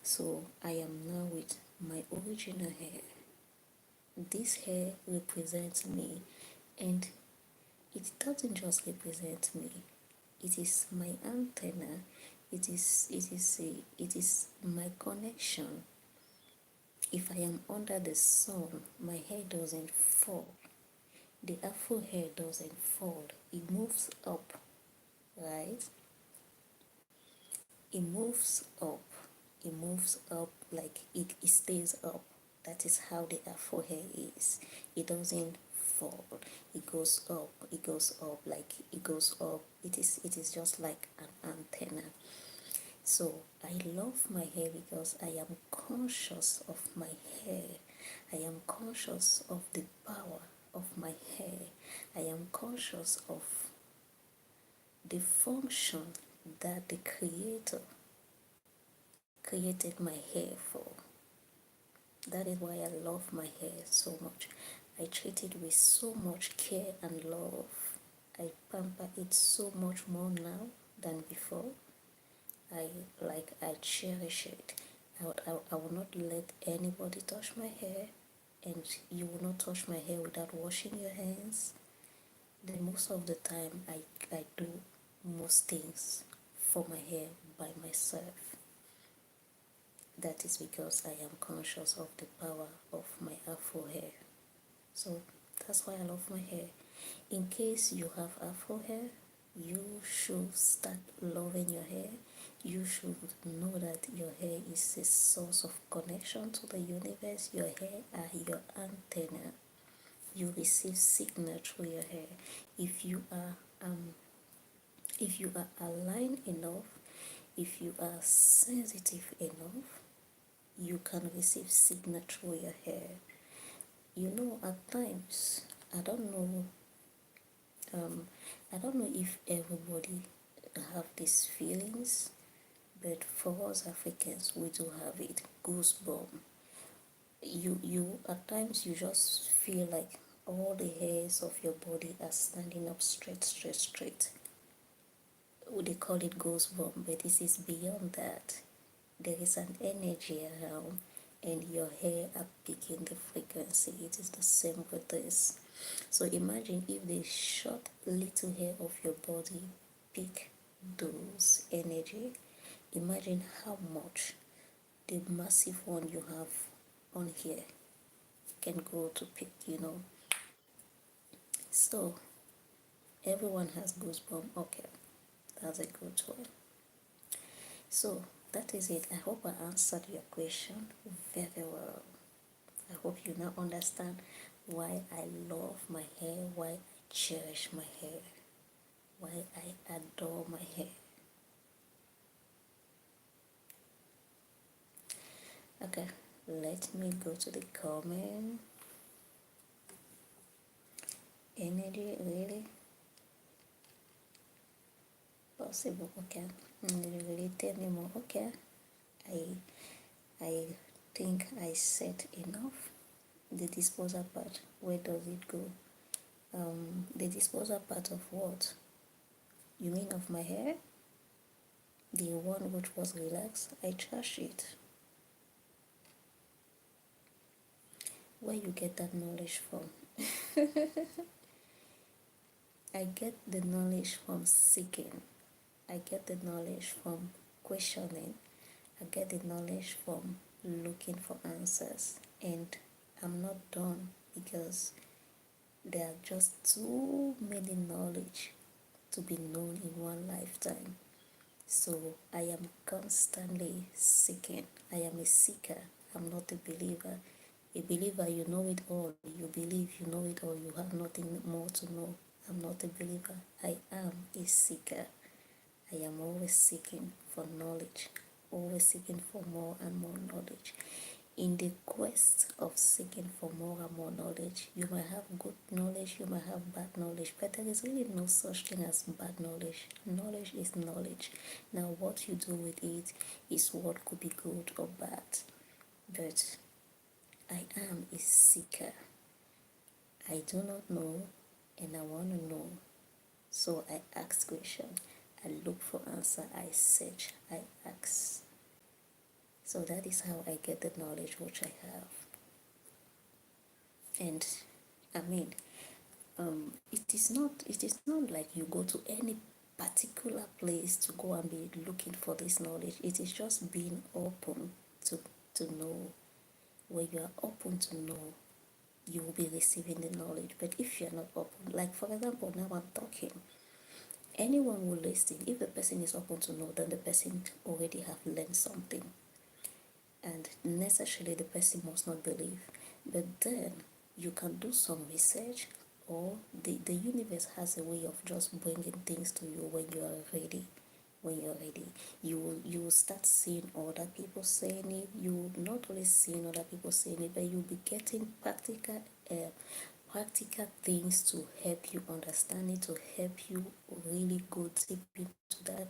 So I am now with my original hair. This hair represents me, and it doesn't just represent me. It is my antenna. It is my connection. If I am under the sun, my hair doesn't fall. The afro hair doesn't fall. It moves up, right? It moves up. It moves up like it stays up. That is how the afro hair is. It doesn't fall. It goes up. It goes up, like it goes up. It is just like an antenna. So I love my hair because I am conscious of my hair. I am conscious of the power of my hair. I am conscious of the function that the Creator created my hair for. That is why I love my hair so much. I treat it with so much care and love. I pamper it so much more now than before. I cherish it. I will not let anybody touch my hair, and you will not touch my hair without washing your hands. Then most of the time I do most things for my hair by myself. That is because I am conscious of the power of my afro hair. So that's why I love my hair. In case you have afro hair, you should start loving your hair. You should know that your hair is a source of connection to the universe. Your hair are your antenna. You receive signal through your hair. If you are aligned enough, if you are sensitive enough, you can receive signal through your hair. You know, at times, I don't know if everybody have these feelings, but for us Africans, we do have it. Goosebump. You at times you just feel like all the hairs of your body are standing up straight. They call it goosebump, but this is beyond that. There is an energy around, and your hair are picking the frequency. It is the same with this. So imagine if the short little hair of your body pick those energy. Imagine how much the massive one you have on here can go to pick, So everyone has goosebumps. Okay, that's a good one. So that is it. I hope I answered your question very well. I hope you now understand why I love my hair, why I cherish my hair, why I adore my hair. Okay, let me go to the comment. Energy, really? Possible, okay. Really tell me more, okay. I think I said enough. The disposal part, where does it go? The disposal part of what? You mean of my hair? The one which was relaxed, I trash it. Where you get that knowledge from? I get the knowledge from seeking. I get the knowledge from questioning. I get the knowledge from looking for answers. And I'm not done because there are just too many knowledge to be known in one lifetime. So I am constantly seeking. I am a seeker. I'm not a believer. A believer, you know it all. You believe you know it all. You have nothing more to know. I'm not a believer. I am a seeker. I am always seeking for knowledge, always seeking for more and more knowledge. In the quest of seeking for more and more knowledge, you might have good knowledge, you might have bad knowledge, but there is really no such thing as bad knowledge. Knowledge is knowledge. Now, what you do with it is what could be good or bad. But I am a seeker. I do not know, and I want to know. So I ask questions. I look for answer. I search. I ask. So that is how I get the knowledge which I have. And I mean, it is not like you go to any particular place to go and be looking for this knowledge. It is just being open to know. When you are open to know, you will be receiving the knowledge. But if you're not open, like for example, now I'm talking, anyone will listen. If the person is open to know, then the person already have learned something. And necessarily the person must not believe. But then you can do some research, or the universe has a way of just bringing things to you when you are ready. When you're ready, you will start seeing other people saying it. You will not only seeing other people saying it, but you'll be getting practical things to help you understand it, to help you really go deep into that.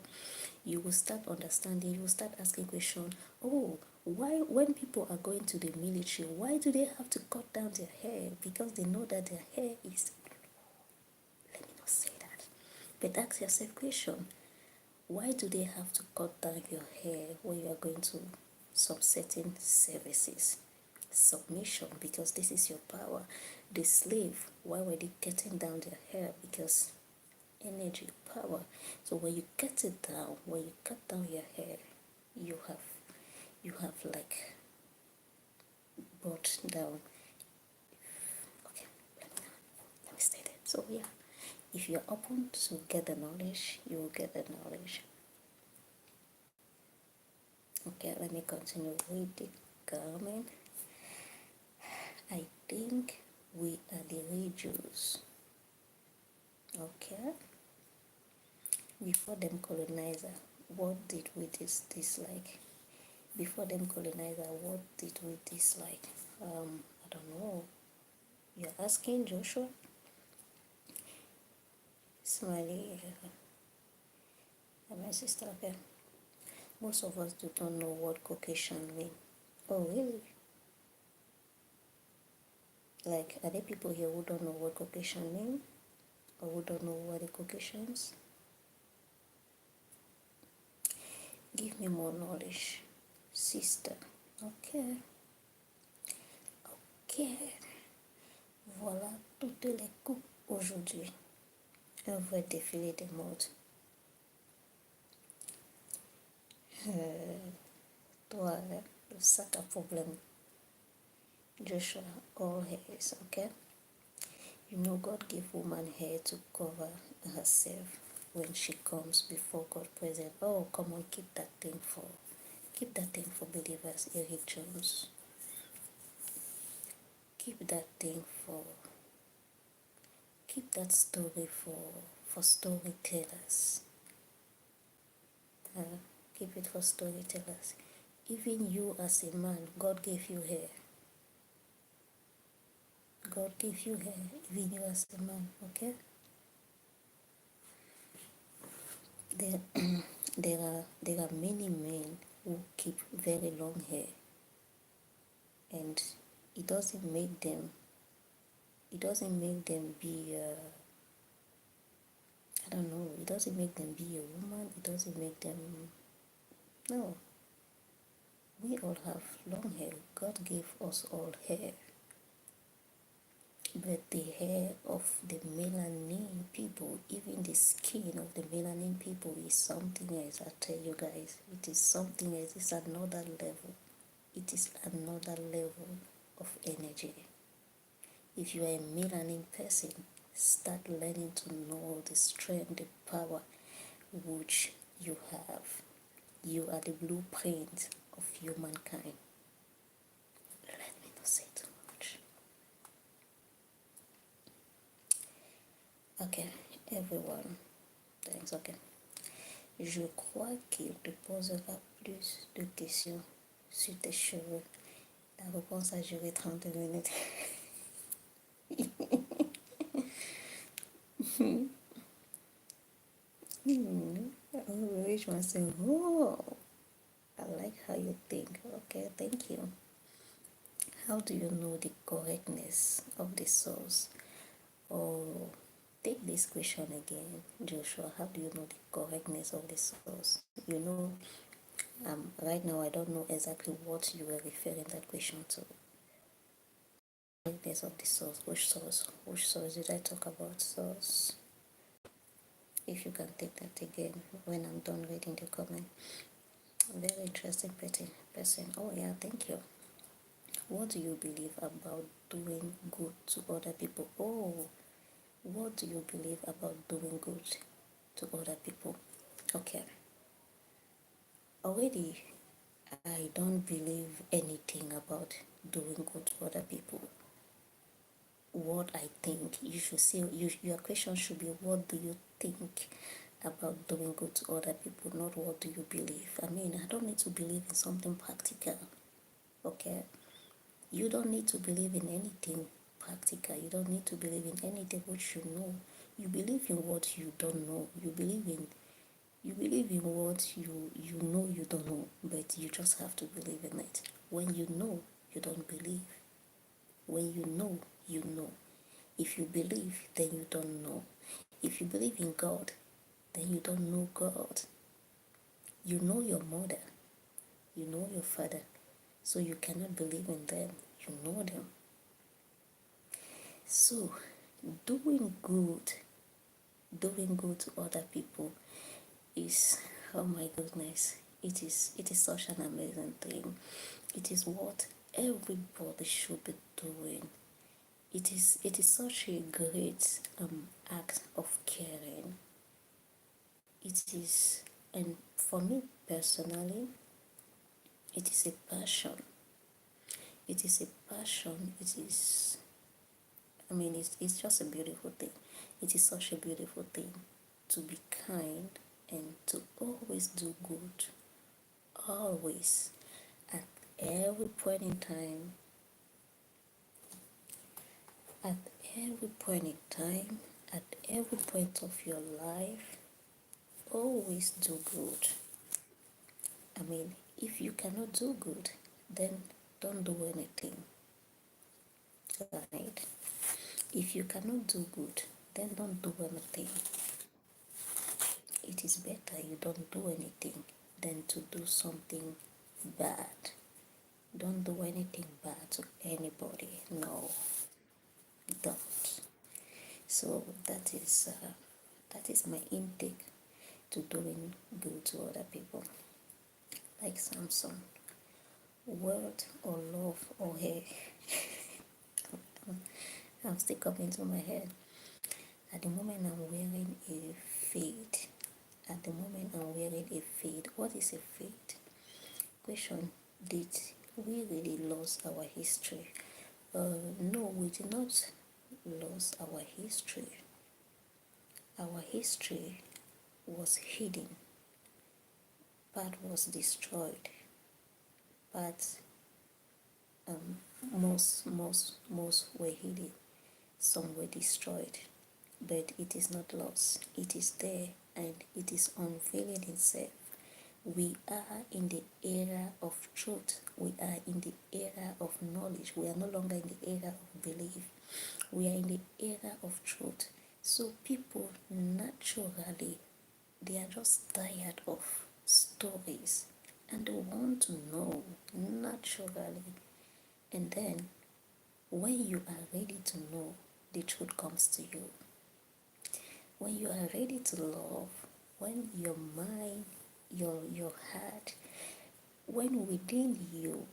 You will start understanding. You will start asking questions. Oh, why when people are going to the military, why do they have to cut down their hair? Because they know that their hair is, let me not say that, but ask yourself question. Why do they have to cut down your hair when you are going to some certain services? Submission, because this is your power. The slave, why were they cutting down their hair? Because energy, power. So when you cut it down, when you cut down your hair, you have like brought down. Okay, let me stay there. So yeah, if you're open to get the knowledge, you will get the knowledge. Okay, let me continue with the comment. I think we are the regions. Okay. Before them colonizer, what did we dislike? Before them colonizer, what did we dislike? I don't know. You're asking Joshua? Smiley, my sister. Okay. Most of us do not know what Caucasian mean. Oh really? Like, are there people here who don't know what Caucasian mean? Or who don't know what the Caucasians? Give me more knowledge, sister. Okay. Ok. Voilà toutes les coupes aujourd'hui. Un vrai défilé de mode. Toi, le sac à problème. Joshua, all hairs, okay? You know God gave woman hair to cover herself when she comes before God present. Oh, come on, keep that thing for believers, Eric Jones. Keep that story for storytellers. Keep it for storytellers. Even you as a man, God gave you hair. God gave you hair, even you as a man, okay? There, there are many men who keep very long hair, and it doesn't make them be I don't know, it doesn't make them be a woman, it doesn't make them No, we all have long hair. God gave us all hair. But the hair of the melanin people, even the skin of the melanin people, is something else. I tell you guys, it is something else. It's another level. It is another level of energy. If you are a melanin person, start learning to know the strength, the power which you have. You are the blueprint of humankind. Let me not say too much. Ok, everyone. Thanks, ok. Je crois qu'il te posera plus de questions sur tes cheveux. La réponse a duré 30 minutes. Which one say, oh, I like how you think. Okay, thank you. How do you know the correctness of the source? Or take this question again, Joshua. How do you know the correctness of the source? You know, right now I don't know exactly what you were referring that question to. Correctness of the source. Which source? Which source did I talk about? Source. If you can take that again when I'm done reading the comment. Very interesting person. Oh yeah, thank you. What do you believe about doing good to other people? Oh, what do you believe about doing good to other people? Okay. Already, I don't believe anything about doing good to other people. What I think, you should say, your question should be, what do you think about doing good to other people, not what do you believe. I mean, I don't need to believe in something practical. Okay, you don't need to believe in anything practical. You don't need to believe in anything which you know. You believe in what you don't know. You believe in what you know you don't know, but you just have to believe in it. When you know, you don't believe. When you know, you know. If you believe, then you don't know. If you believe in God, then you don't know God. You know your mother, you know your father, so you cannot believe in them. You know them. So, doing good to other people is, oh my goodness, it is such an amazing thing. It is what everybody should be doing. It is such a great act of caring. It is, and for me personally, it is a passion. It is a passion. It is, I mean, it's just a beautiful thing. It is such a beautiful thing to be kind and to always do good. Always. At every point in time. At every point in time. At every point of your life. Always do good. I mean, if you cannot do good, then don't do anything. Right? If you cannot do good, then don't do anything. It is better you don't do anything than to do something bad. Don't do anything bad to anybody. No, don't. So that is my intake to doing good to other people. Like Samson, word or love or hate. I'm still coming to my head. At the moment I'm wearing a fade. At the moment I'm wearing a fade. What is a fade? Question: did we really lose our history? No, we did not lose our history. Our history was hidden. Part was destroyed. Part most were hidden. Some were destroyed. But it is not lost. It is there and it is unveiling itself. We are in the era of truth. We are in the era of knowledge. We are no longer in the era of belief. We are in the era of truth. So people naturally, they are just tired of stories. and they want to know naturally. And then when you are ready to know, the truth comes to you. When you are ready to love, when your mind, your heart, when within you,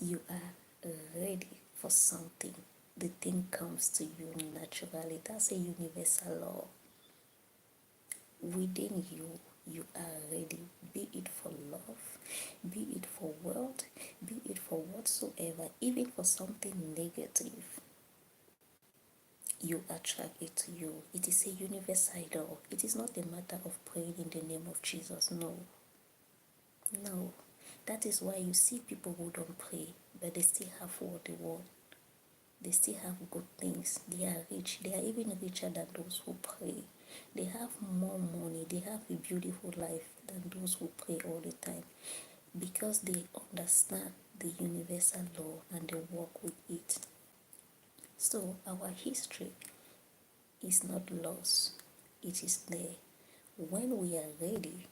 you are ready for something, the thing comes to you naturally. That's a universal law. Within you, you are ready, be it for love, be it for wealth, be it for whatsoever, even for something negative, you attract it to you. It is a universal law. It is not a matter of praying in the name of Jesus. No. No. That is why you see people who don't pray, but they still have what they want. They still have good things. They are rich. They are even richer than those who pray. They have more money. They have a beautiful life than those who pray all the time, because they understand the universal law and they work with it. So our history is not lost. It is there. When we are ready,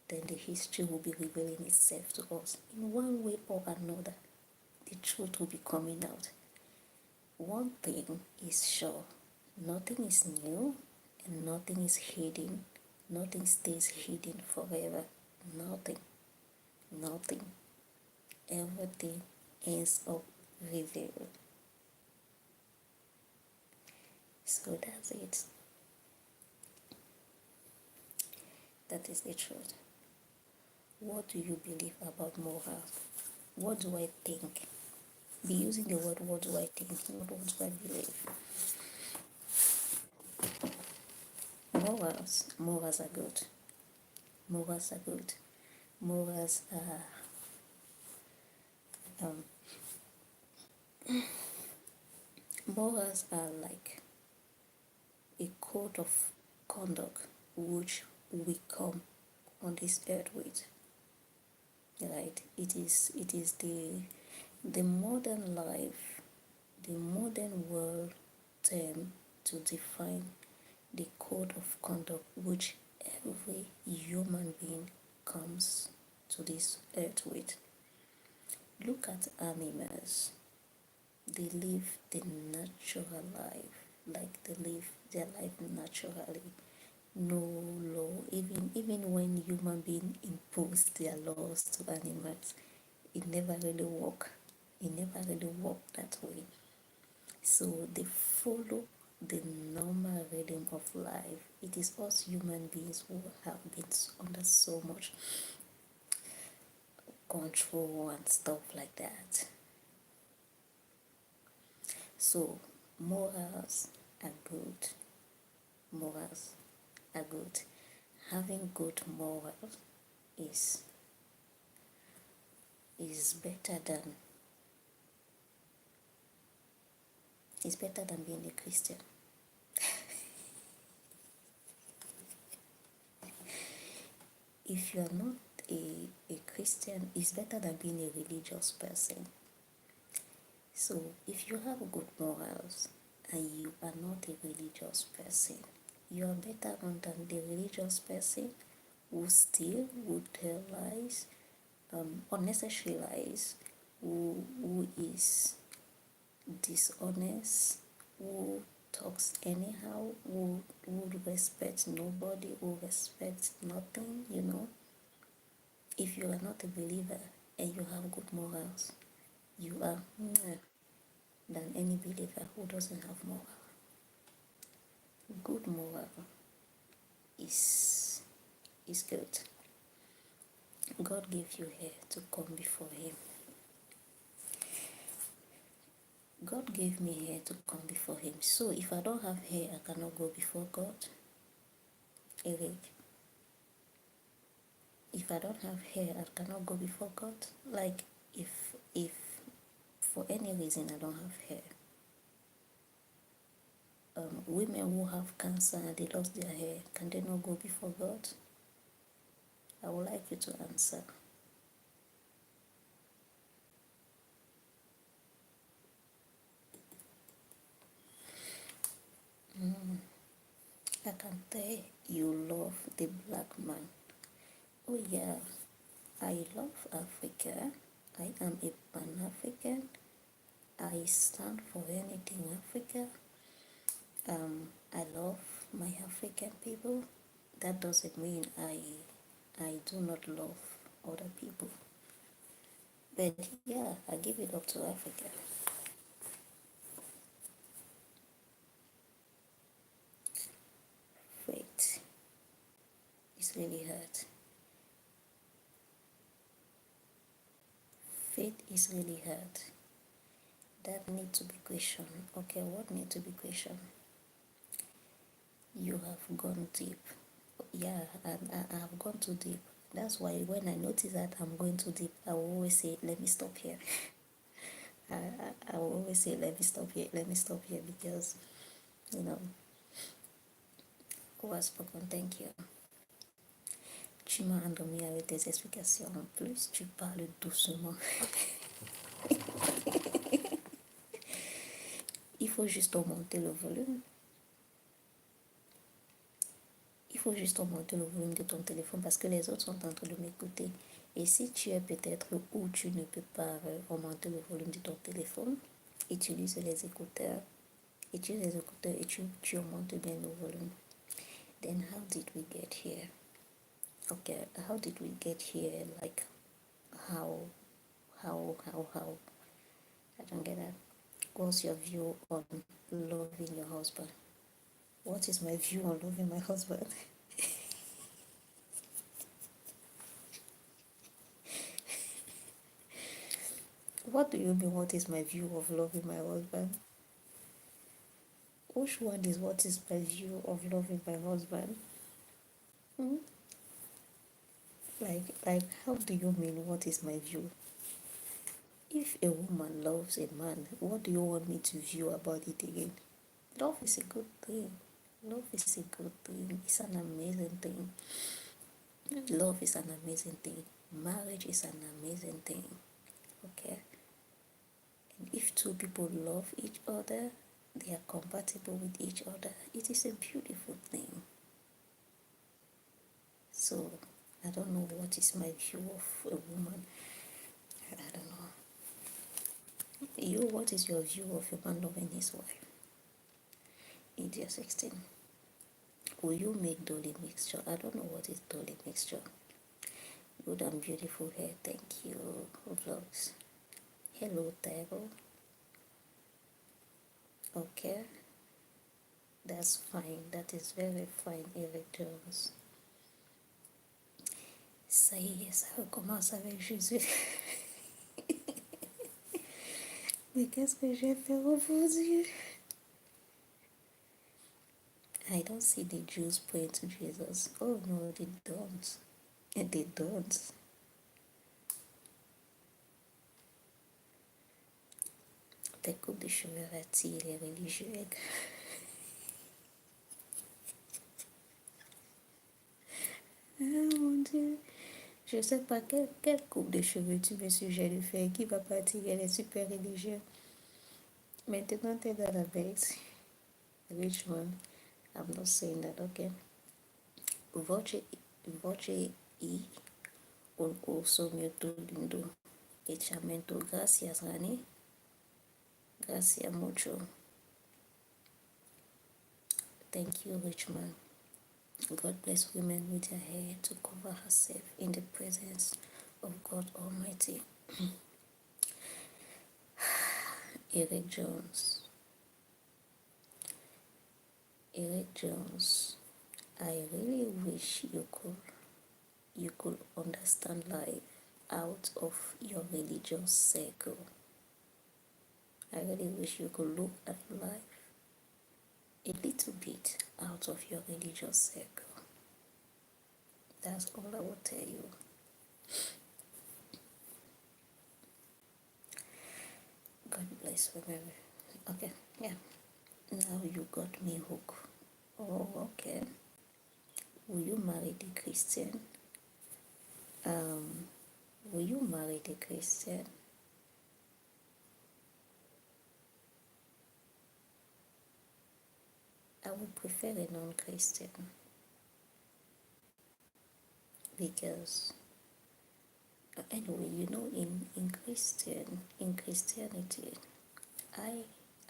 then the history will be revealing itself to us in one way or another. The truth will be coming out. One thing is sure, nothing is new and nothing is hidden. Nothing stays hidden forever. Nothing. Nothing. Everything ends up revealed. So that's it. That is the truth. What do you believe about moral? What do I think? Be using the word what do I think, not what do I believe. Morals are good. Morals are good. Morals are morals are like a code of conduct which we come on this earth with. Right? It is the modern life, the modern world term to define the code of conduct which every human being comes to this earth with. Look at animals. They live the natural life, like they live their life naturally. No law, even when human beings impose their laws to animals, it never really work. It never really work that way. So they follow the normal rhythm of life. It is us human beings who have been under so much control and stuff like that. So morals are good. Morals are good. Having good morals is better than being a Christian. If you are not a Christian, it's better than being a religious person. So if you have good morals and you are not a religious person, you are better on than the religious person who steal, who tell lies, unnecessary lies, who is dishonest, who talks anyhow, who respects nobody, who respects nothing, If you are not a believer and you have good morals, you are more than any believer who doesn't have moral. Good moral is good. God gave you hair to come before Him. God gave me hair to come before Him. So if I don't have hair, I cannot go before God. Eric, if I don't have hair, I cannot go before God. Like if for any reason I don't have hair, women who have cancer and they lost their hair, can they not go before God? I would like you to answer. I can tell you love the black man. Oh yeah, I love Africa. I am a Pan-African. I stand for anything Africa. I love my African people. That doesn't mean I do not love other people. But yeah, I give it up to Africa. Wait, it's really hard. Faith is really hard. That need to be questioned. Okay, what need to be questioned? You have gone deep. Yeah, I have gone too deep. That's why when I notice that I'm going too deep, I will always say, let me stop here. I will always say, let me stop here, because, you know, was spoken, thank you. Tu m'as endormi avec tes explications. En plus, tu parles doucement. Il faut juste augmenter le volume. Il faut juste augmenter le volume de ton téléphone parce que les autres sont en train de m'écouter. Et si tu es peut-être où tu ne peux pas augmenter le volume de ton téléphone, utilise les écouteurs. Utilise les écouteurs et tu augmentes bien le volume. Then how did we get here? Okay, how did we get here? Like, how? I don't get that. What's your view on loving your husband? What is my view on loving my husband? What do you mean, what is my view of loving my husband? Which one is what is my view of loving my husband? Like, how do you mean, what is my view? If a woman loves a man, what do you want me to view about it again? Love is a good thing. Love is a good thing. It's an amazing thing. Love is an amazing thing. Marriage is an amazing thing. Okay? And if two people love each other, they are compatible with each other, it is a beautiful thing. So, I don't know what is my view of a woman. I don't know. You, what is your view of a man loving his wife? India 16. Will you make dolly mixture? I don't know what is dolly mixture. Good and beautiful hair, thank you. Vlogs. Hello, Table. Okay. That's fine. That is very fine, Eric Jones. Ça y est, ça recommence avec Jésus. Mais qu'est-ce que j'ai fait aujourd'hui? I don't see the Jews praying to Jesus. Oh no, they don't. And they don't. Ta coupe de cheveux attire les religieux. Ah mon Dieu. Je ne sais pas quelle coupe de cheveux tu me suggères de faire qui va pas attirer les super religieux. Maintenant, t'es dans la base. Which one? I'm not saying that, okay? Voce y un curso muito lindo. Echamento. Gracias, Rani. Gracias mucho. Thank you, Richmond. God bless women with their hair to cover herself in the presence of God Almighty. Eric Jones. Eric Jones. I really wish you could understand life out of your religious circle. I really wish you could look at life a little bit out of your religious circle. That's all I will tell you. God bless women. Okay, yeah. Now you got me hooked. Oh, okay. Will you marry the Christian? Will you marry the Christian? I would prefer a non-Christian because Anyway, in Christianity, I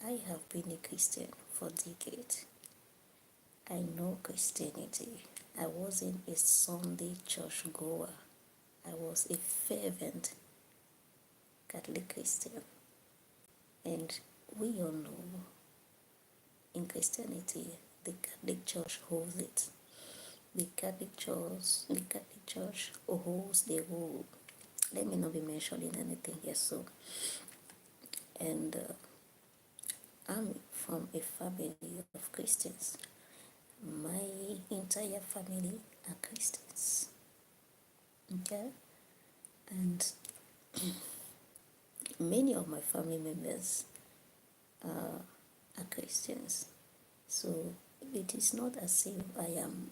I have been a Christian for decades. I know Christianity. I wasn't a Sunday church goer. I was a fervent Catholic Christian. And we all know in Christianity, the Catholic Church holds it. The Catholic Church holds the whole. Let me not be mentioning anything here. So, and I'm from a family of Christians. My entire family are Christians. Okay, and many of my family members are Christians. So it is not as if I am.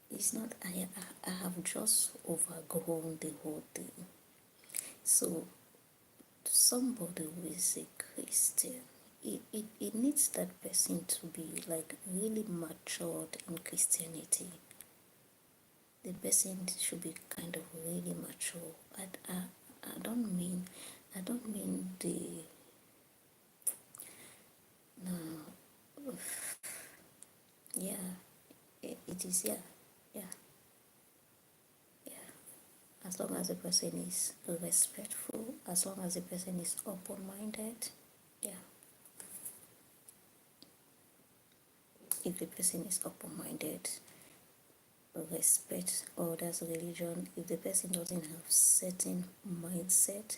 It's not. I have just overgrown the whole thing. So somebody who is a Christian, it needs that person to be like really matured in Christianity. The person should be kind of really mature. I don't mean the no, yeah, it is, yeah, yeah, yeah. As long as the person is respectful, as long as the person is open-minded, yeah. If the person is open-minded, respect others' religion, if the person doesn't have certain mindset,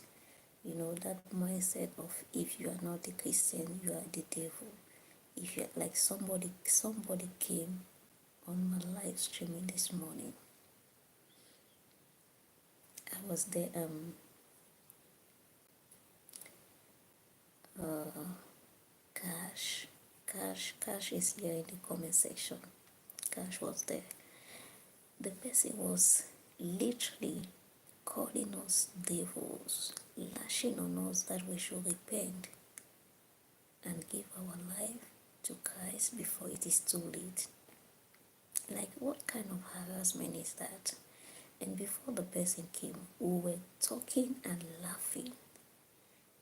that mindset of if you are not a Christian, you are the devil. If you're like somebody came on my live streaming this morning. I was there. Cash, Cash is here in the comment section. Cash was there. The person was literally calling us devils, lashing on us that we should repent and give our life to Christ before it is too late. Like, what kind of harassment is that? And before the person came, we were talking and laughing.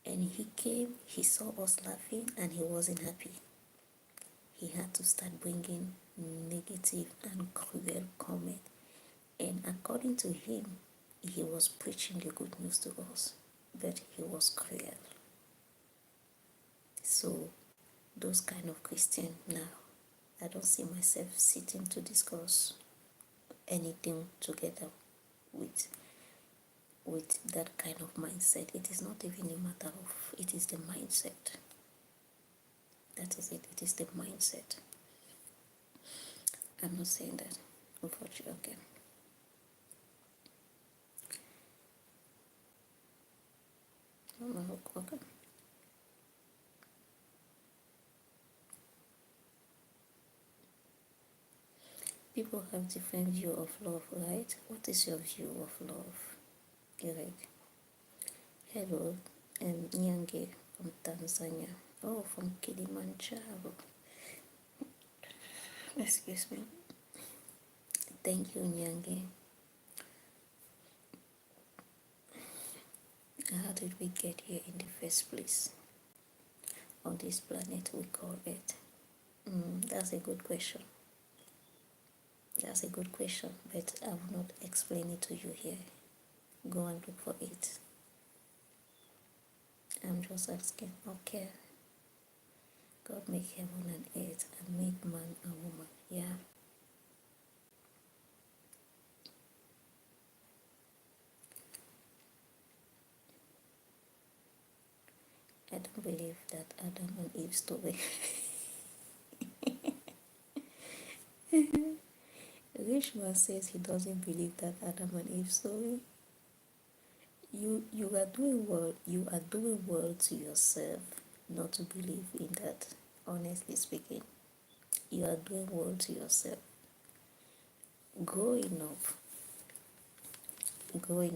And he came, he saw us laughing, and he wasn't happy. He had to start bringing negative and cruel comment. And according to him, he was preaching the good news to us, but he was cruel. So those kind of Christian now, I don't see myself sitting to discuss anything together with that kind of mindset. It is not even a matter of, it is the mindset. That is it. It is the mindset. I'm not saying that, unfortunately. Okay. People have different view of love, right? What is your view of love, Eric? Hello, Nyange from Tanzania. Oh, from Kilimanjaro. Excuse me. Thank you, Nyange. How did we get here in the first place? On this planet we call Earth? That's a good question. That's a good question, but I will not explain it to you here. Go and look for it. I'm just asking, okay. God make heaven and earth and make man and woman. Yeah. I don't believe that Adam and Eve story. Richman says he doesn't believe that Adam and Eve story. You are doing well. You are doing well to yourself not to believe in that. Honestly speaking, you are doing well to yourself. Growing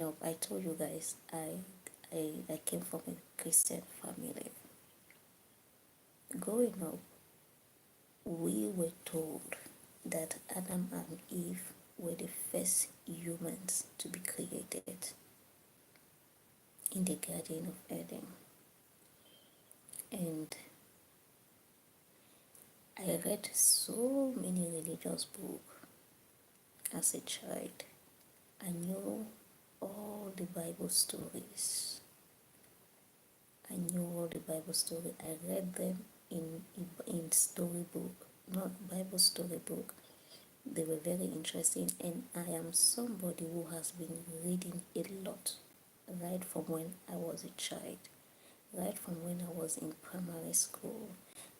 up, I told you guys I came from a Christian family. Growing up, we were told that Adam and Eve were the first humans to be created in the Garden of Eden. And I read so many religious books as a child. I knew all the Bible stories. I knew all the Bible stories. I read them in storybook, not Bible storybook. They were very interesting, and I am somebody who has been reading a lot right from when I was a child, right from when I was in primary school.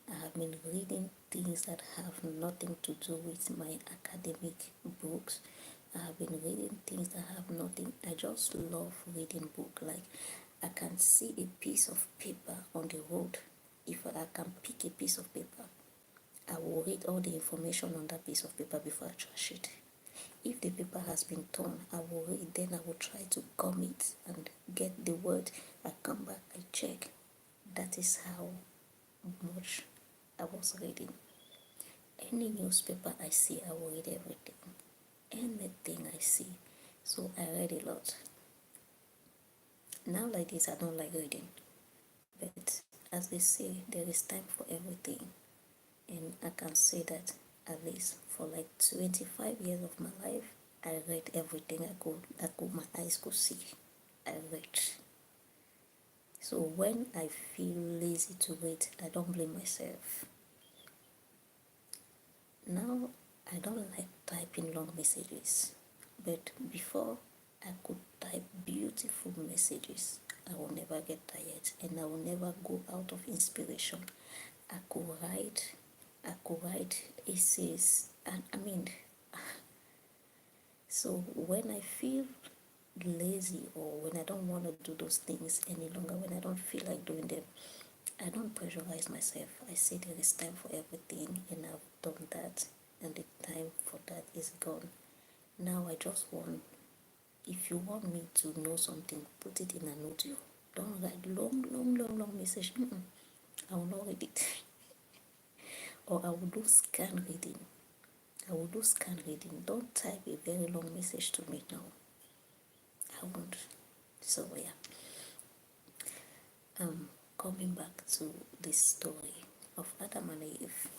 I have been reading things that have nothing to do with my academic books. I have been reading things that have nothing. I just love reading books. Like, I can see a piece of paper on the road. If I can pick a piece of paper, I will read all the information on that piece of paper before I trash it. If the paper has been torn, I will read, then I will try to gum it and get the word. I come back, I check. That is how much I was reading. Any newspaper I see, I will read everything. Anything I see. So I read a lot. Now like this, I don't like reading. But as they say, there is time for everything. And I can say that at least for like 25 years of my life, I read everything my eyes could see. I read. So when I feel lazy to read, I don't blame myself. Now I don't like typing long messages, but before I could type beautiful messages. I will never get tired, and I will never go out of inspiration. I could write essays, and so when I feel lazy, or when I don't want to do those things any longer, when I don't feel like doing them, I don't pressurize myself. I say there is time for everything, and I've done that, and the time for that is gone. Now I just want, if you want me to know something, put it in an audio. Don't write long message. I will not read it. Or I will do scan reading. Don't type a very long message to me now. I won't. So yeah. Coming back to this story of Adam and Eve.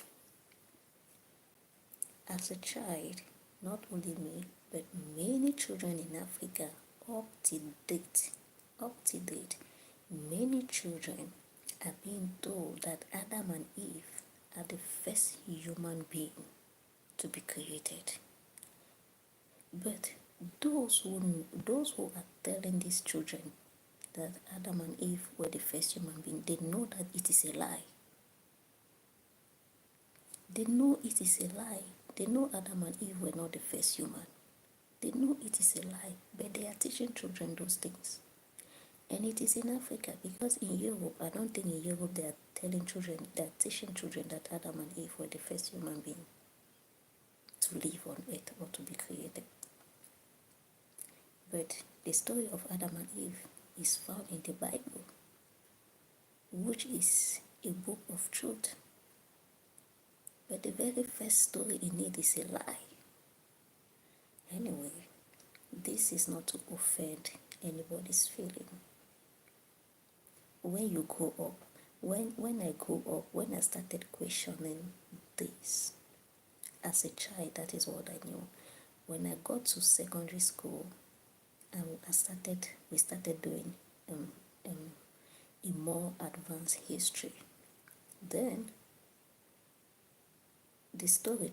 As a child, not only me, but many children in Africa up to date, many children are being told that Adam and Eve are the first human being to be created. But those who are telling these children that Adam and Eve were the first human being, they know that it is a lie. They know it is a lie. They know Adam and Eve were not the first human. They know it is a lie, but they are teaching children those things. And it is in Africa, because in Europe, I don't think in Europe they are teaching children that Adam and Eve were the first human being to live on earth or to be created. But the story of Adam and Eve is found in the Bible, which is a book of truth. But the very first story in it is a lie. Anyway, this is not to offend anybody's feeling. When you grow up, when I grew up, when I started questioning this as a child, that is what I knew. When I got to secondary school, we started doing a more advanced history. Then the story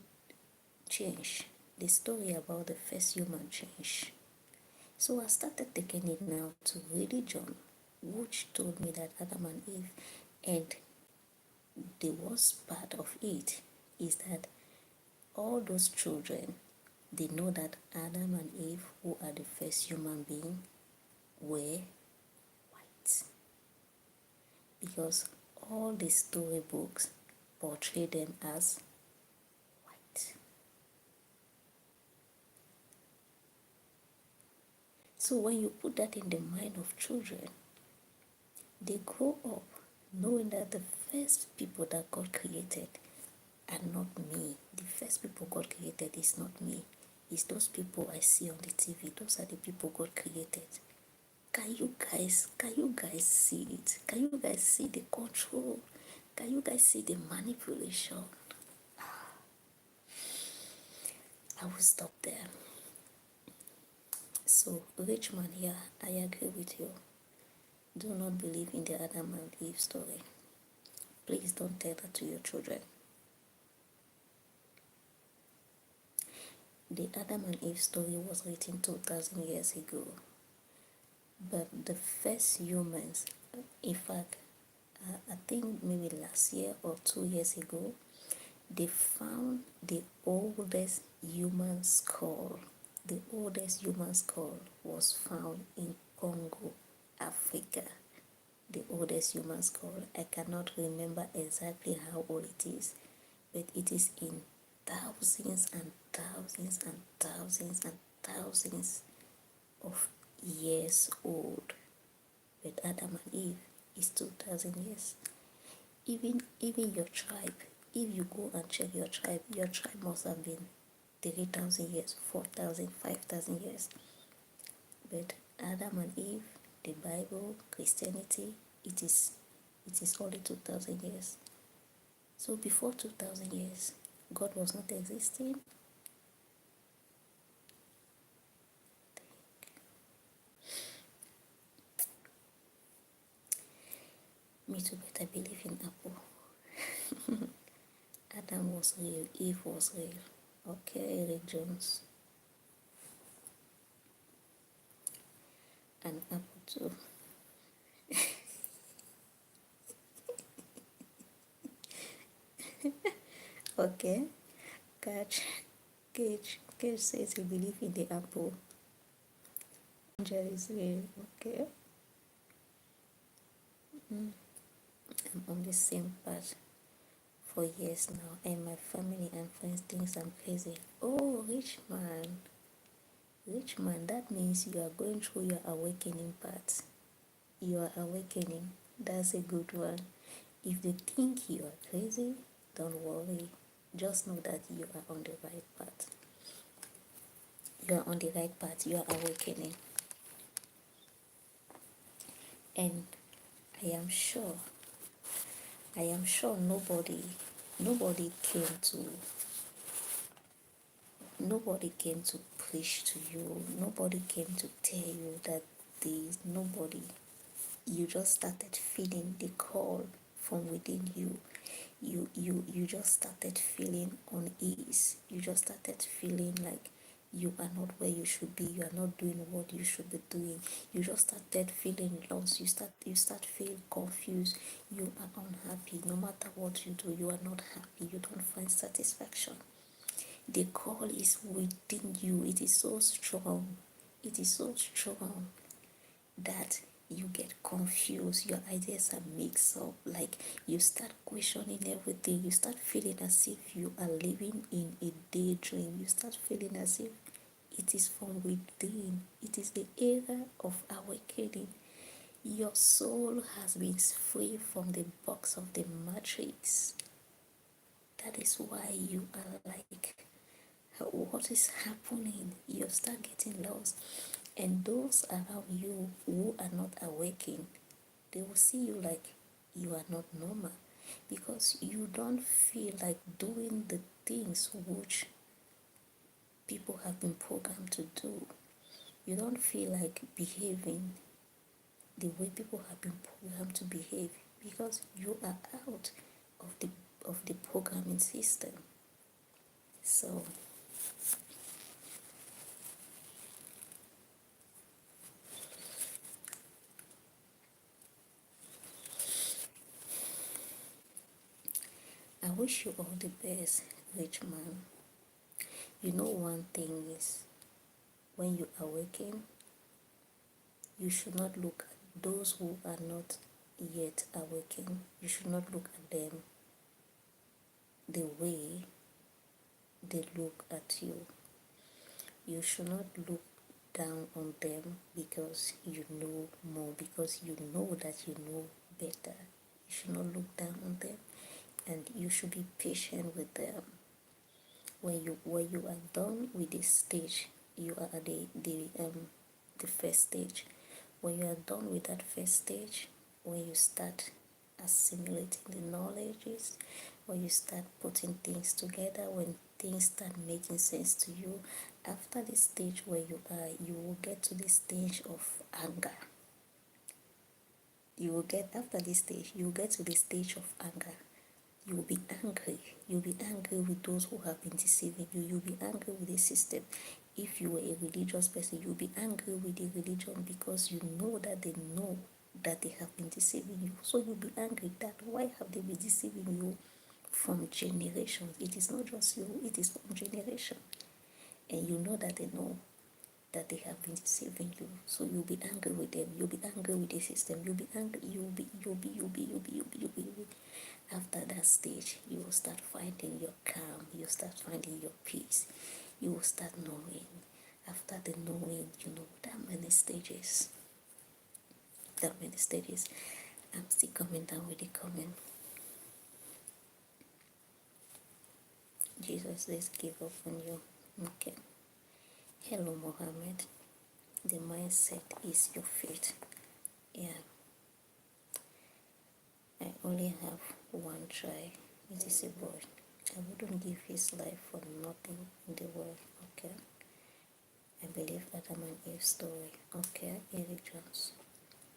changed. The story about the first human changed. So I started taking it now to religion, which told me that Adam and Eve, and the worst part of it is that all those children, they know that Adam and Eve, who are the first human being, were white. Because all the storybooks portray them as white. So when you put that in the mind of children, they grow up knowing that the first people that God created are not me. The first people God created is not me. It's those people I see on the TV. Those are the people God created. Can you guys see it? Can you guys see the control? Can you guys see the manipulation? I will stop there. So, rich man, yeah, I agree with you. Do not believe in the Adam and Eve story. Please don't tell that to your children. The Adam and Eve story was written 2000 years ago. But the first humans, in fact, I think maybe last year or 2 years ago, they found the oldest human skull. The oldest human skull was found in Congo, Africa. The oldest human skull. I cannot remember exactly how old it is, but it is in thousands and thousands and thousands and thousands of years old. But Adam and Eve is 2000 years. Even your tribe, if you go and check your tribe must have been 3,000 years, 4,000, 5,000 years. But Adam and Eve, the Bible, Christianity, it is only 2,000 years. So before 2,000 years, God was not existing. Me too, but I believe in Apple. Adam was real, Eve was real. Okay, Eric Jones. And Apple too. Okay. Cage says he believes in the apple. Angel is real. Okay. I'm on the same path for years now, and my family and friends think I'm crazy. Oh, rich man. Rich man, that means you are going through your awakening path. You are awakening. That's a good one. If they think you are crazy, don't worry. Just know that you are on the right path. You are on the right path. You are awakening. And I am sure nobody came to preach to you. Nobody came to tell you that there is nobody. You just started feeling the call from within you. You just started feeling unease. You just started feeling like you are not where you should be. You are not doing what you should be doing. You just started feeling lost. You start feeling confused. You are unhappy. No matter what you do, you are not happy. You don't find satisfaction. The call is within you. It is so strong. It is so strong that you get confused. Your ideas are mixed up. Like you start questioning everything. You start feeling as if you are living in a daydream. You start feeling as if it is from within. It is the era of awakening. Your soul has been free from the box of the matrix. That is why you are like, what is happening? You start getting lost. And those around you who are not awakened, they will see you like you are not normal, because you don't feel like doing the things which people have been programmed to do. You don't feel like behaving the way people have been programmed to behave, because you are out of the programming system. So I wish you all the best, rich man. You know, one thing is, when you awaken, you should not look at those who are not yet awakened. You should not look at them the way they look at you. You should not look down on them because you know more, because you know that you know better. You should not look down on them, and you should be patient with them. when you are done with this stage, you are at the first stage. When you are done with that first stage, when you start assimilating the knowledges, when you start putting things together, when things start making sense to you, after the stage where you are, you will get to the stage of anger. You will get after this stage, you will get to the stage of anger. You will be angry. You'll be angry with those who have been deceiving you. You'll be angry with the system. If you were a religious person, you'll be angry with the religion because you know that they know that they have been deceiving you. So you'll be angry that why have they been deceiving you from generations? It is not just you, it is from generation. And you know that they know that they have been deceiving you. So you'll be angry with them. You'll be angry with the system. You'll be angry. You'll be. After that stage, you will start finding your calm. You'll start finding your peace. You will start knowing. After the knowing, that many stages. That many stages. I'm still coming down with the comment. Jesus, let's give up on you. Okay. Hello, Mohammed. The mindset is your faith. Yeah. I only have one try. It is a boy. I wouldn't give his life for nothing in the world. Okay. I believe Adam and Eve's story. Okay. Eric Jones.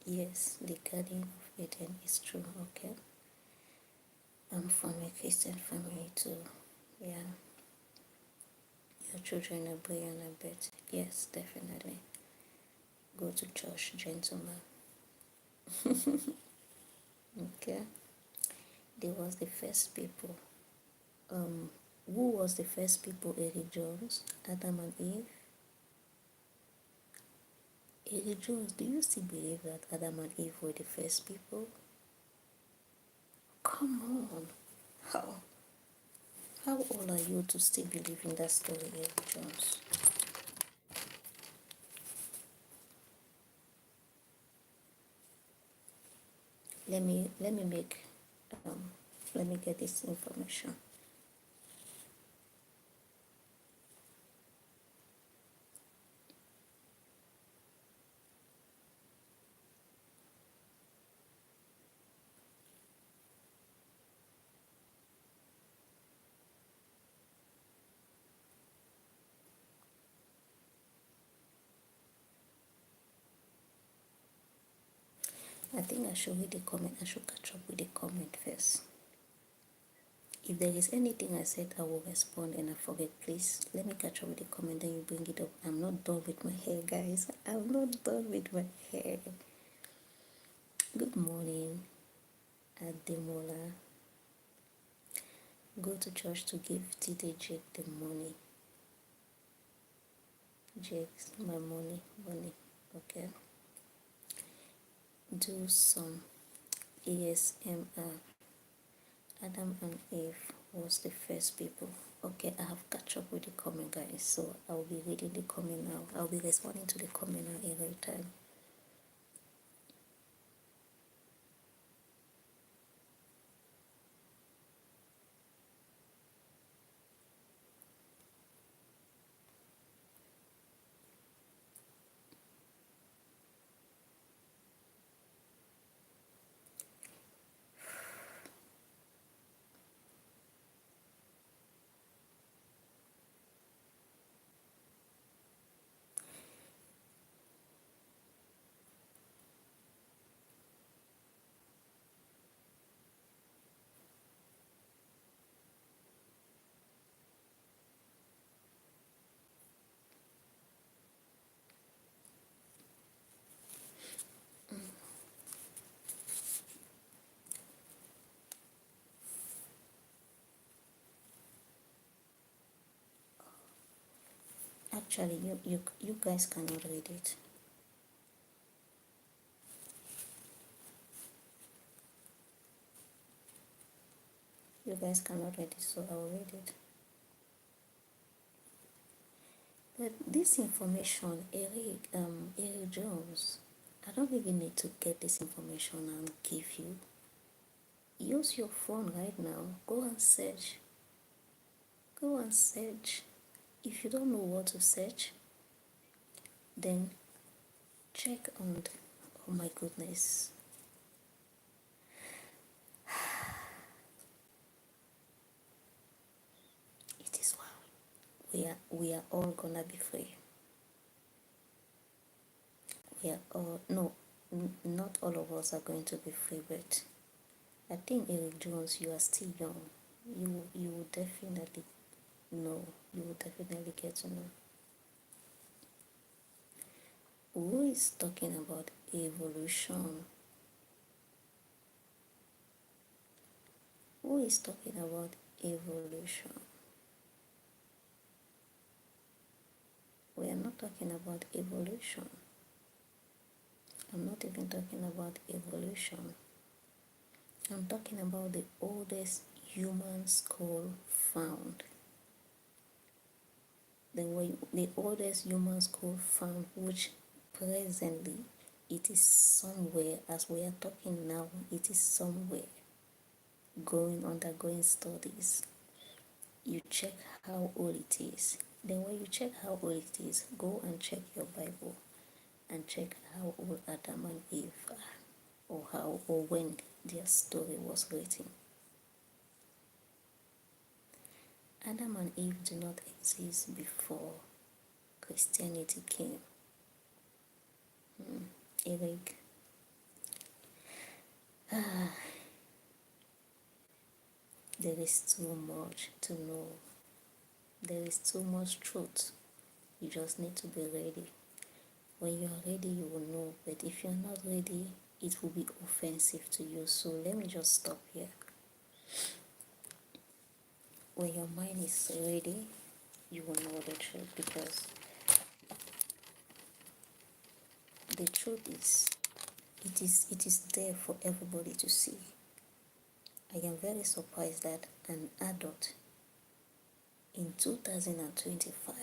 Yes, the Garden of Eden is true. Okay. I'm from a Christian family too. Yeah. Your children are brilliant, I bet. Yes, definitely. Go to church, gentlemen. Okay. They was the first people. Who was the first people? Eric Jones, Adam and Eve. Eric Jones, do you still believe that Adam and Eve were the first people? Come on. How old are you to still believe in that story, Eric Jones? Let me make let me get this information. I think I should read the comment. I should catch up with the comment first. If there is anything I said, I will respond, and I forget, please let me catch up with the comment, then you bring it up. I'm not done with my hair, guys. I'm not done with my hair. Good morning, Ademola. Go to church to give TD Jake the money. Jake's my money. Okay. Do some ASMR. Adam and Eve was the first people. Okay, I have catch up with the comment, guys. So I'll be reading the comment now. I'll be responding to the comment now every time. Actually, you guys cannot read it. You guys cannot read it, so I'll read it. But this information, Eric Jones, I don't even need to get this information and give you. Use your phone right now. Go and search. Go and search. If you don't know what to search, then check on, oh my goodness. It is well. We are all gonna be free. We are all, no, not all of us are going to be free, but I think Eric Jones, you are still young. You will definitely know. You will definitely get to know. Who is talking about evolution? Who is talking about evolution? We are not talking about evolution. I'm not even talking about evolution. I'm talking about the oldest human skull found. The oldest human skull found, which presently it is somewhere, as we are talking now, it is somewhere undergoing studies. You check how old it is. Then when you check how old it is, go and check your Bible and check how old Adam and Eve are, or when their story was written. Adam and Eve do not exist before Christianity came. Eric, there is too much to know. There is too much truth. You just need to be ready. When you are ready, you will know. But if you are not ready, it will be offensive to you. So let me just stop here. When your mind is ready, you will know the truth, because the truth is, it is there for everybody to see. I am very surprised that an adult in 2025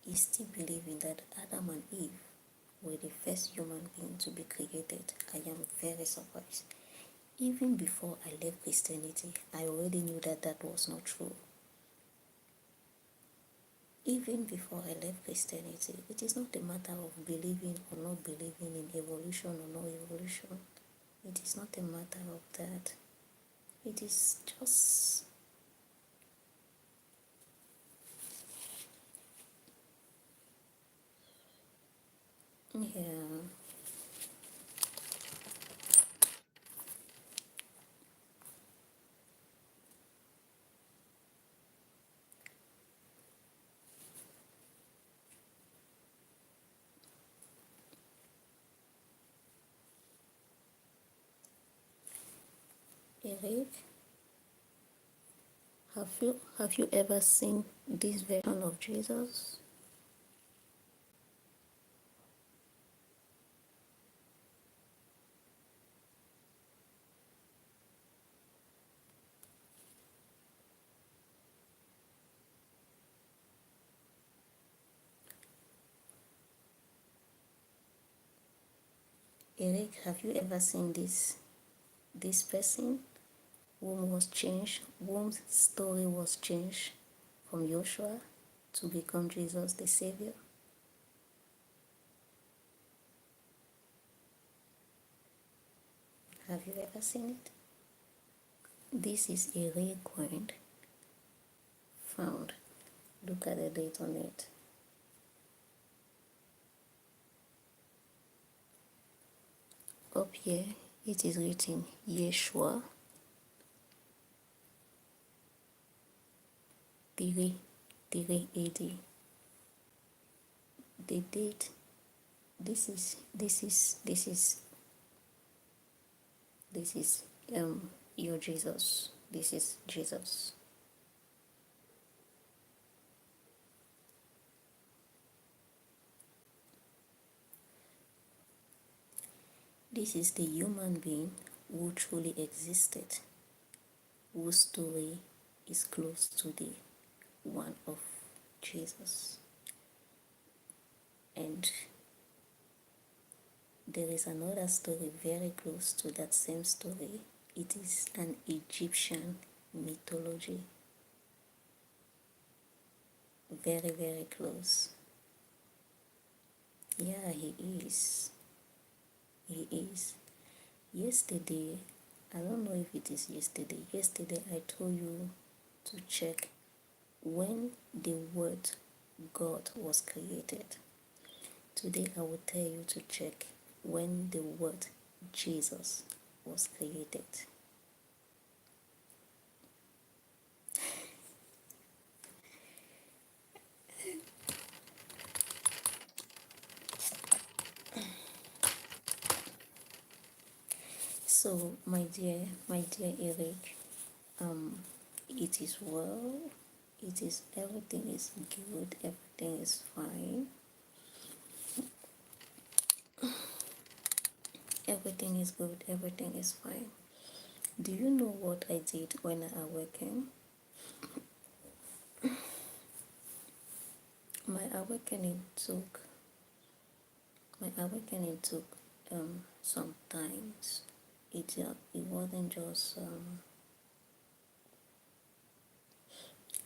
is still believing that Adam and Eve were the first human being to be created. I am very surprised. Even before I left Christianity, I already knew that that was not true. Even before I left Christianity, it is not a matter of believing or not believing in evolution or no evolution. It is not a matter of that. It is just, yeah. Eric, have you ever seen this version of Jesus? Eric, have you ever seen this person whom was changed, whose story was changed from Joshua to become Jesus the Savior? Have you ever seen it? This is a rare coin found. Look at the date on it. Up here, it is written Yeshua 3 AD. The date. This is your Jesus. This is Jesus. This is the human being who truly existed, whose story is close to the one of Jesus. And there is another story very close to that same story. It is an Egyptian mythology. very, very close. Yeah, he is. He is. Yesterday, I don't know if it is yesterday. Yesterday, I told you to check when the word God was created. Today, I will tell you to check when the word Jesus was created. So, my dear Eric, it is well. It is, everything is good. Everything is fine. Everything is good. Everything is fine. Do you know what I did when I awakened? My awakening took my awakening took some times. It wasn't just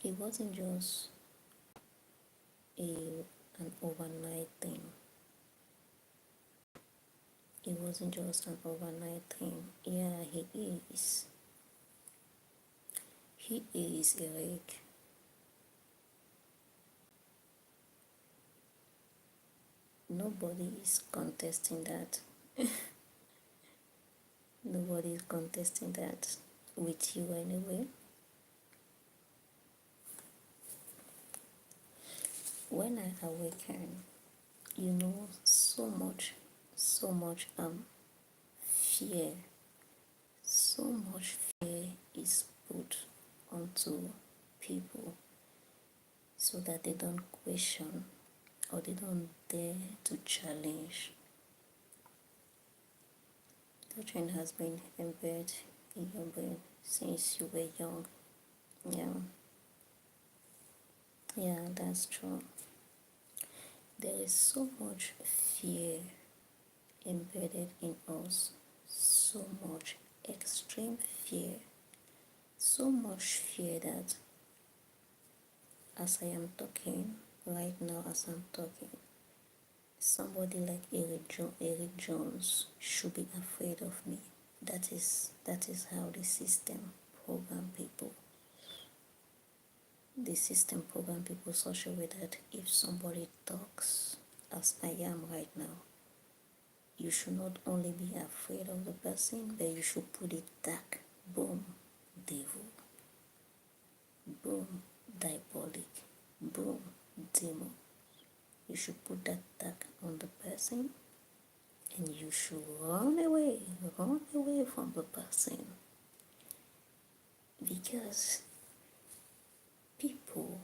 it wasn't just a an overnight thing. It wasn't just an overnight thing. Yeah, he is. He is Eric. Nobody is contesting that. Nobody is contesting that with you anyway. When I awaken, so much fear, so much fear is put onto people so that they don't question or they don't dare to challenge. Doctrine has been embedded in your brain since you were young. Yeah, yeah, that's true. There is so much fear embedded in us, so much extreme fear, so much fear that as I am talking, right now as I'm talking, somebody like Eric Jones should be afraid of me. That is how the system program people. The system program people such a way that if somebody talks as I am right now, you should not only be afraid of the person, but you should put it back. Boom, devil. Boom, diabolic. Boom, demon. You should put that tag on the person and you should run away from the person. Because people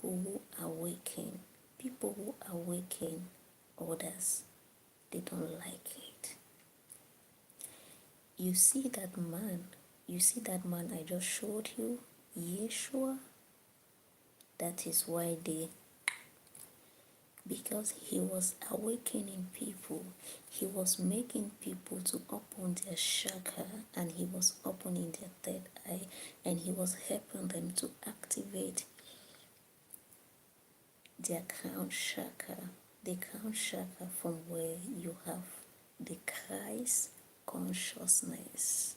who awaken others, they don't like it. You see that man I just showed you, Yeshua, that is why because he was awakening people, he was making people to open their chakra, and he was opening their third eye, and he was helping them to activate their crown chakra, the crown chakra from where you have the Christ consciousness.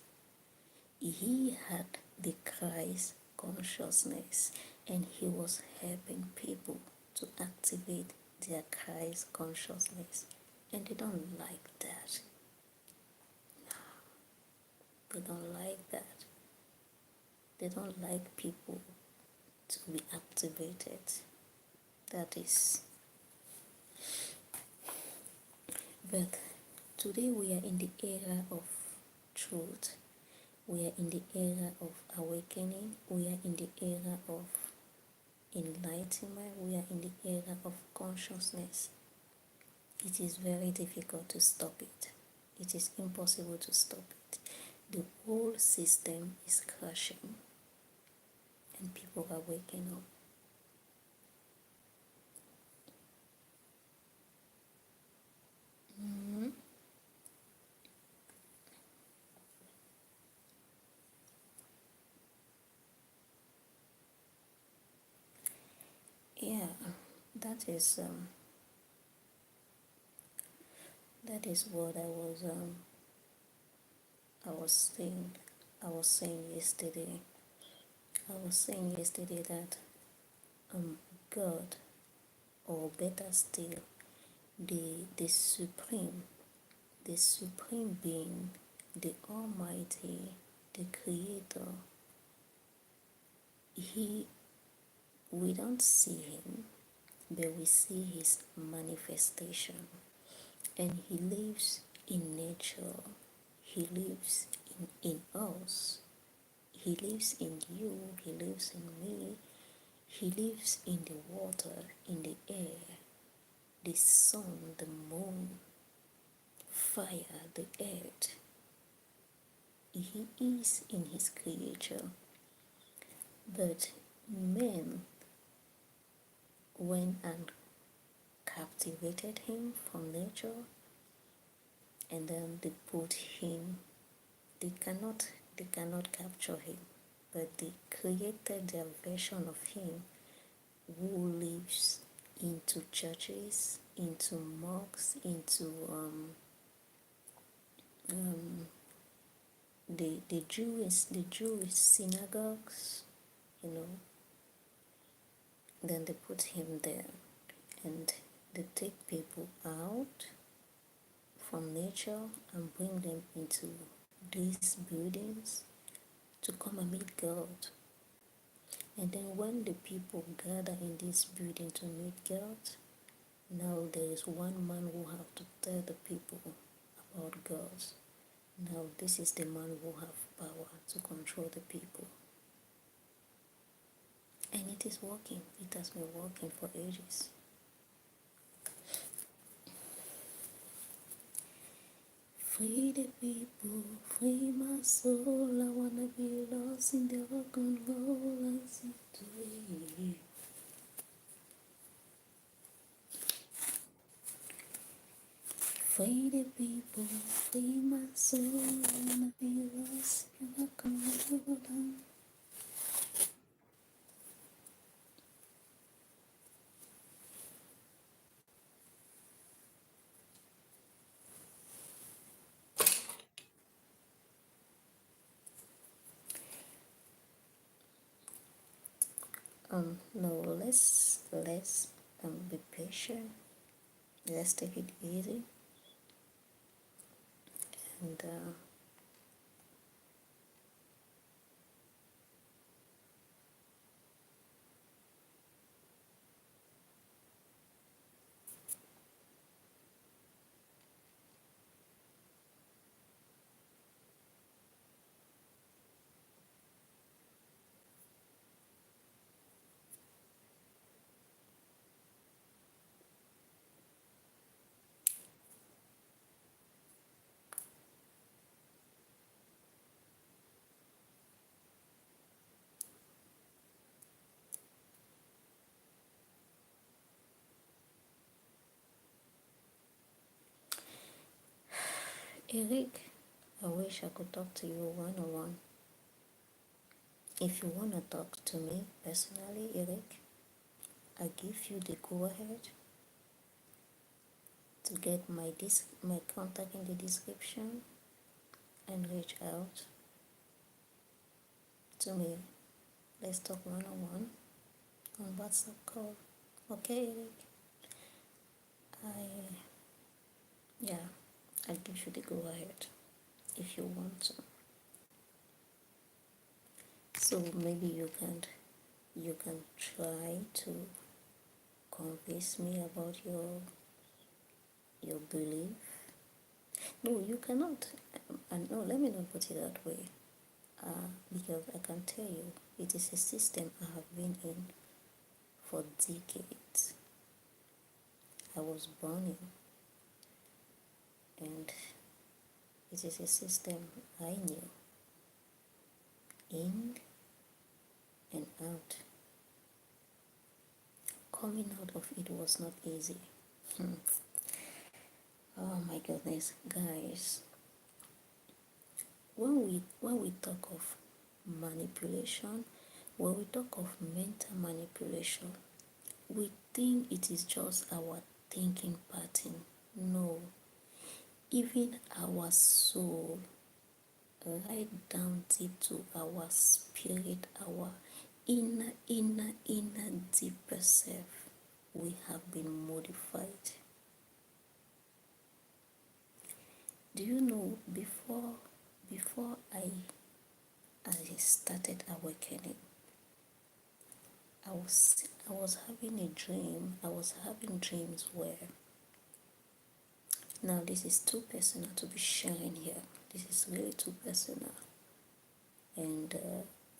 He had the Christ consciousness, and he was helping people to activate their Christ consciousness, and they don't like that. They don't like that. They don't like people to be activated. That is. But today we are in the era of truth. We are in the era of awakening. We are in the era of enlightenment. We are in the era of consciousness. It is very difficult to stop it. It is impossible to stop it. The whole system is crashing and people are waking up. that is what I was saying. I was saying yesterday. I was saying yesterday that God, or better still, the supreme being, the Almighty, the Creator, He, we don't see Him, but we see His manifestation, and He lives in nature. He lives in us. He lives in you. He lives in me. He lives in the water, in the air, the sun, the moon, fire, the earth. He is in His creature. But men went and captivated Him from nature, and then they put Him, they cannot capture Him, but they created their version of Him, who lives into churches, into mosques, into the Jewish synagogues, you know. Then they put Him there, and they take people out from nature and bring them into these buildings to come and meet God. And then when the people gather in this building to meet God, now there is one man who have to tell the people about God. Now this is the man who have power to control the people. And it is working. It has been working for ages. Free the people, free my soul. I wanna be lost in the rock and roll and sing to you. Free the people, free my soul. I wanna be lost in the rock and roll and no, let's be patient. Let's take it easy, and Eric, I wish I could talk to you one-on-one. If you want to talk to me personally, Eric, I give you the go-ahead to get my contact in the description and reach out to me. Let's talk one-on-one on WhatsApp call. Okay, Eric? I yeah, I'll give you the go-ahead if you want to. So maybe you can try to convince me about your belief. No, you cannot. No, let me not put it that way. Because I can tell you, it is a system I have been in for decades. I was born in, and it is a system I knew in and out. Coming out of it was not easy. Oh my goodness, guys. When we talk of manipulation, when we talk of mental manipulation, we think it is just our thinking pattern. No, even our soul, right down deep to our spirit, our inner deeper self, we have been modified. Do you know, before I started awakening, I was having a dream. I was having dreams where, now this is too personal to be sharing here. This is really too personal, and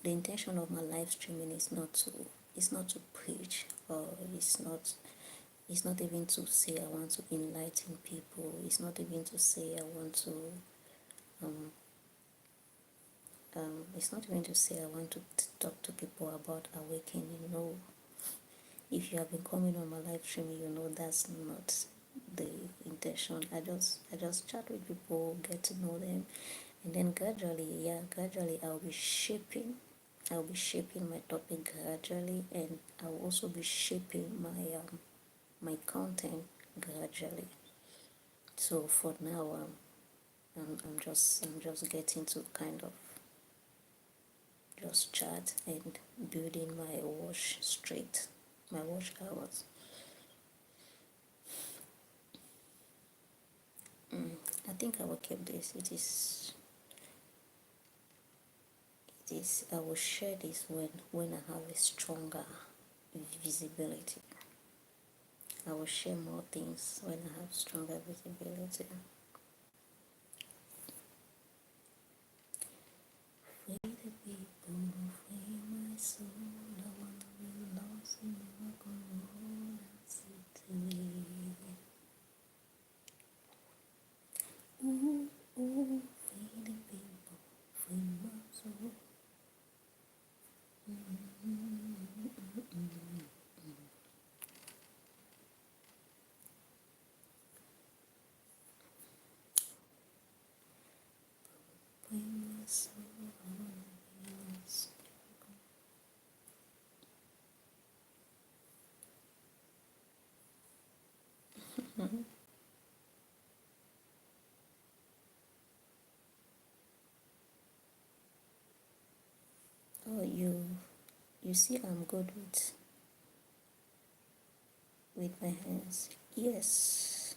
the intention of my live streaming is not to preach, or it's not even to say I want to enlighten people. It's not even to say I want to it's not even to say I want to talk to people about awakening. No, if you have been coming on my live stream, you know that's not the intention. I just chat with people, get to know them, and then gradually I'll be shaping my topic gradually, and I'll also be shaping my content gradually. So for now, I'm just getting to kind of just chat and building my watch hours. I think I will keep this. I will share this when I have a stronger visibility. I will share more things when I have stronger visibility. Free the people, free my soul. I wanna be lost in the rock and roll city. Ooh, ooh, free the people, free my soul. Free my soul. I wanna be lost. Oh, you see, I'm good with my hands. Yes,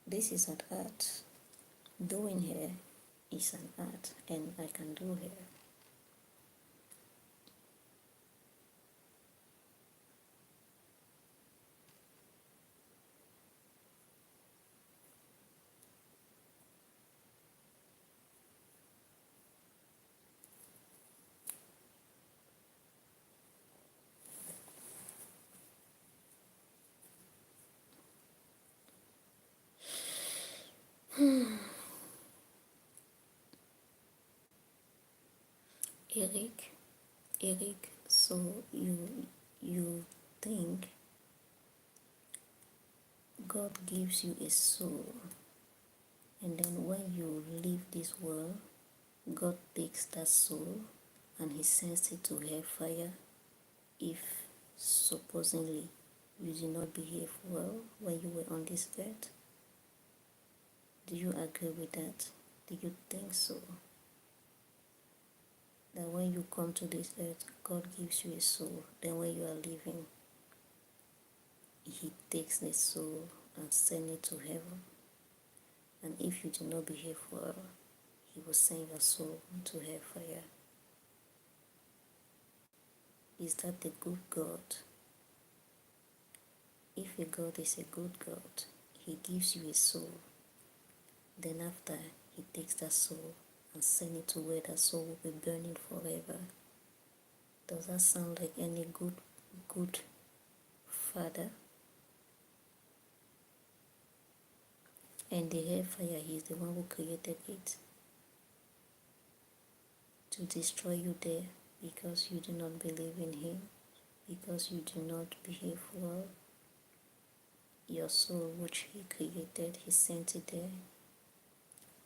this is an art. Doing hair is an art, and I can do hair. Eric, so you think God gives you a soul, and then when you leave this world, God takes that soul and He sends it to hellfire if supposedly you did not behave well when you were on this earth? Do you agree with that? Do you think so? That when you come to this earth, God gives you a soul, then when you are leaving, He takes the soul and sends it to heaven. And if you do not behave well, He will send your soul to hellfire. Is that a good God? If a God is a good God, He gives you a soul. Then after, He takes that soul and sends it to where that soul will be burning forever. Does that sound like any good Father? And the hellfire, He is the one who created it to destroy you there because you do not believe in Him, because you do not behave well. Your soul, which He created, He sent it there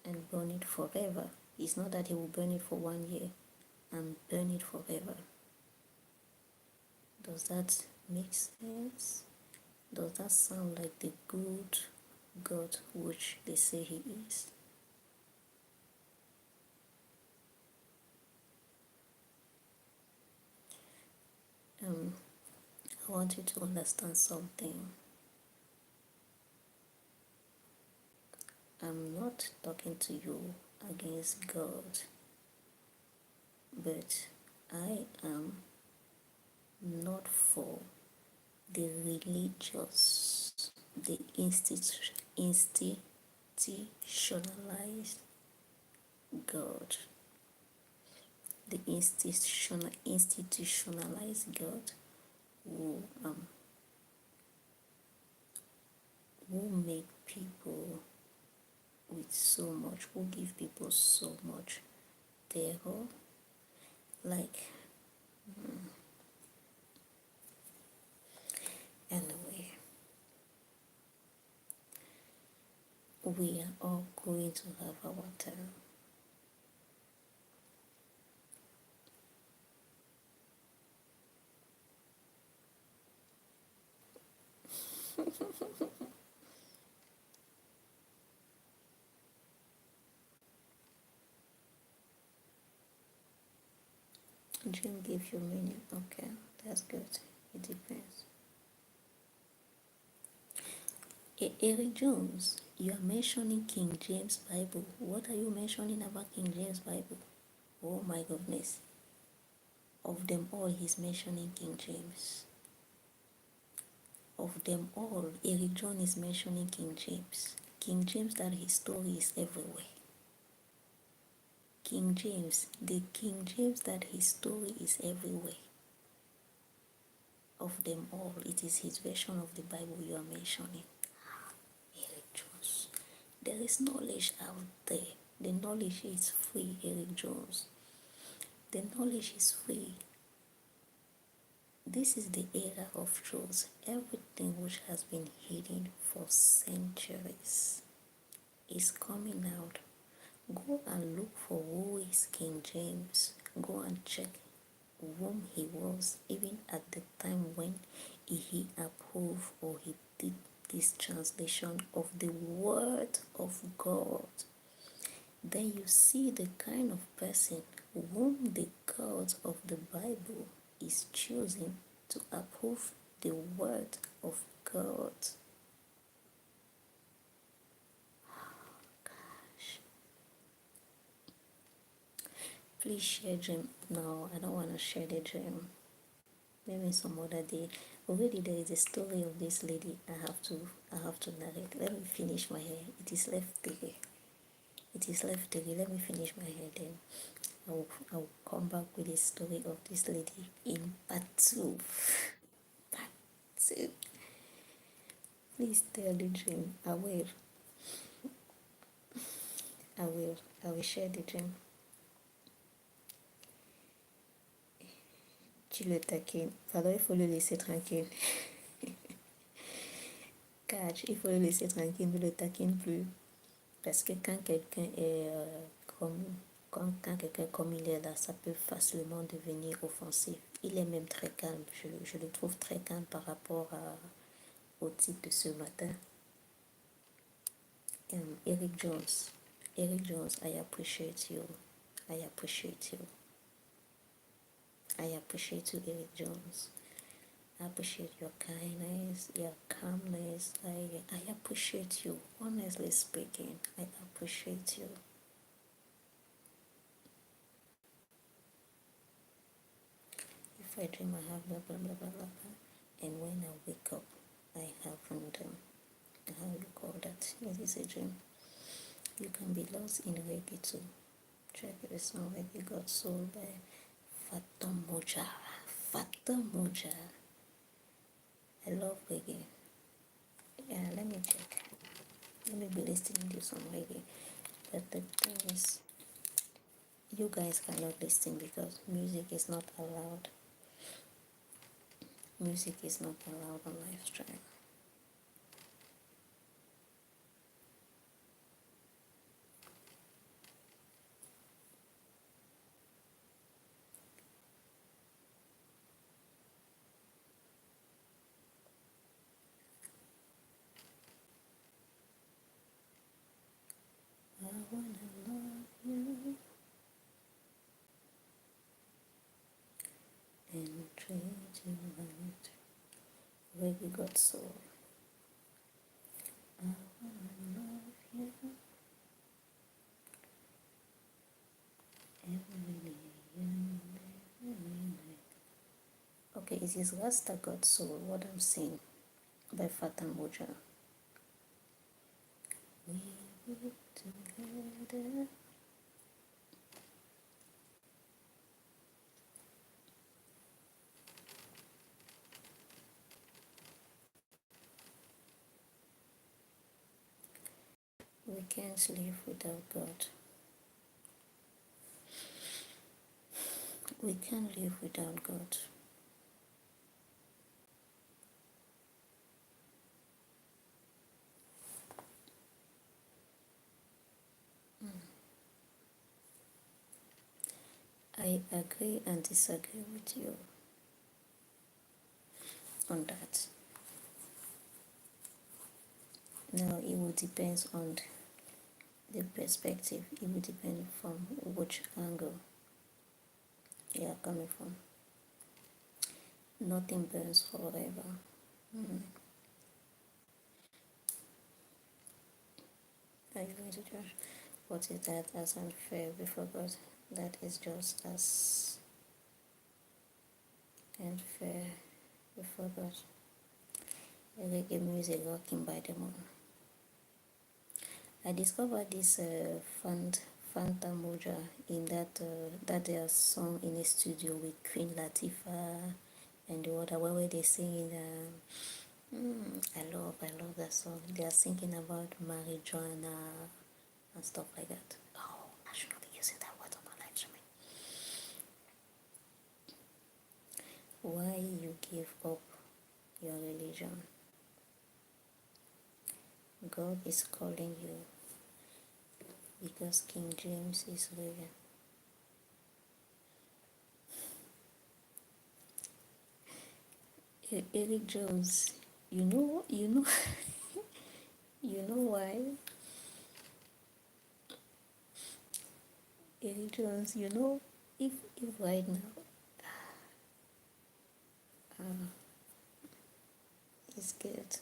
and burn it forever. It's not that He will burn it for 1 year and burn it forever. Does that Makes sense? Does that sound like the good God which they say he is? I want you to understand something. I'm not talking to you against God, but I am not for the religious, the institutionalized God, the institutionalized God who who make people with so much, who give people so much terror, like anyway, we are all going to have our turn. Dream give you meaning. Okay, that's good. It depends. Eric Jones, you are mentioning King James Bible. What are you mentioning about King James Bible? Oh my goodness. Of them all, he's mentioning King James. Of them all, Eric Jones is mentioning King James. King James, that his story is everywhere. King James, the King James, that his story is everywhere. Of them all, it is his version of the Bible you are mentioning. Eric Jones. There is knowledge out there. The knowledge is free, Eric Jones. The knowledge is free. This is the era of truth. Everything which has been hidden for centuries is coming out. Go and look for who is King James. Go and check whom he was, even at the time when he approved or he did this translation of the Word of God. Then you see the kind of person whom the God of the Bible is choosing to approve the Word of God. Gosh. Please share dream. No, I don't want to share the dream. Maybe some other day. Already there is a story of this lady. I have to narrate. Let me finish my hair. It is left there. It is left there. Let me finish my hair then. I'll come back with a story of this lady in part 2. Part 2. Please tell the dream. I will share the dream. Tu le taquines. Alors il faut le laisser tranquille. Catch, il faut le laisser tranquille, ne le taquine plus. Parce que quand quelqu'un est quand quelqu'un comme il est là, ça peut facilement devenir offensif. Il est même très calme. Je le trouve très calme par rapport au titre de ce matin. Eric Jones. Eric Jones, I appreciate you. I appreciate you. I appreciate you, Eric Jones. I appreciate your kindness, your calmness. I appreciate you. Honestly speaking, I appreciate you. If I dream, I have blah blah blah blah blah, and when I wake up, I have random. How you call that? It is a dream. You can be lost in reggae too. Check the song Reggae Got Soul by Fatou Moja. Fatou Moja. I love reggae. Yeah, let me check. Let me be listening to some reggae. But the thing is, you guys cannot listen because music is not allowed. Music is not allowed on live stream. you got soul. I wanna love you every day and every night. Okay, it is Rasta got soul, what I'm saying by Fata Moja. We were together. We can't live without God. We can't live without God. I agree and disagree with you on that. Now, it will depend on the perspective. It will depend from which angle you are coming from. Nothing burns forever. Are you going to judge? What is that as unfair before God? That is just as unfair before God. Reggae music rocking by the moon. I discovered this Fanta Moja in that their song in a studio with Queen Latifah and the other one where they singing. I love that song. They are singing about marijuana and stuff like that. Oh, I should not be using that word on my live streaming. Why you give up your religion? God is calling you because King James is real. Eric Jones, you know, you know why? Eric Jones, you know, if right now, it's good.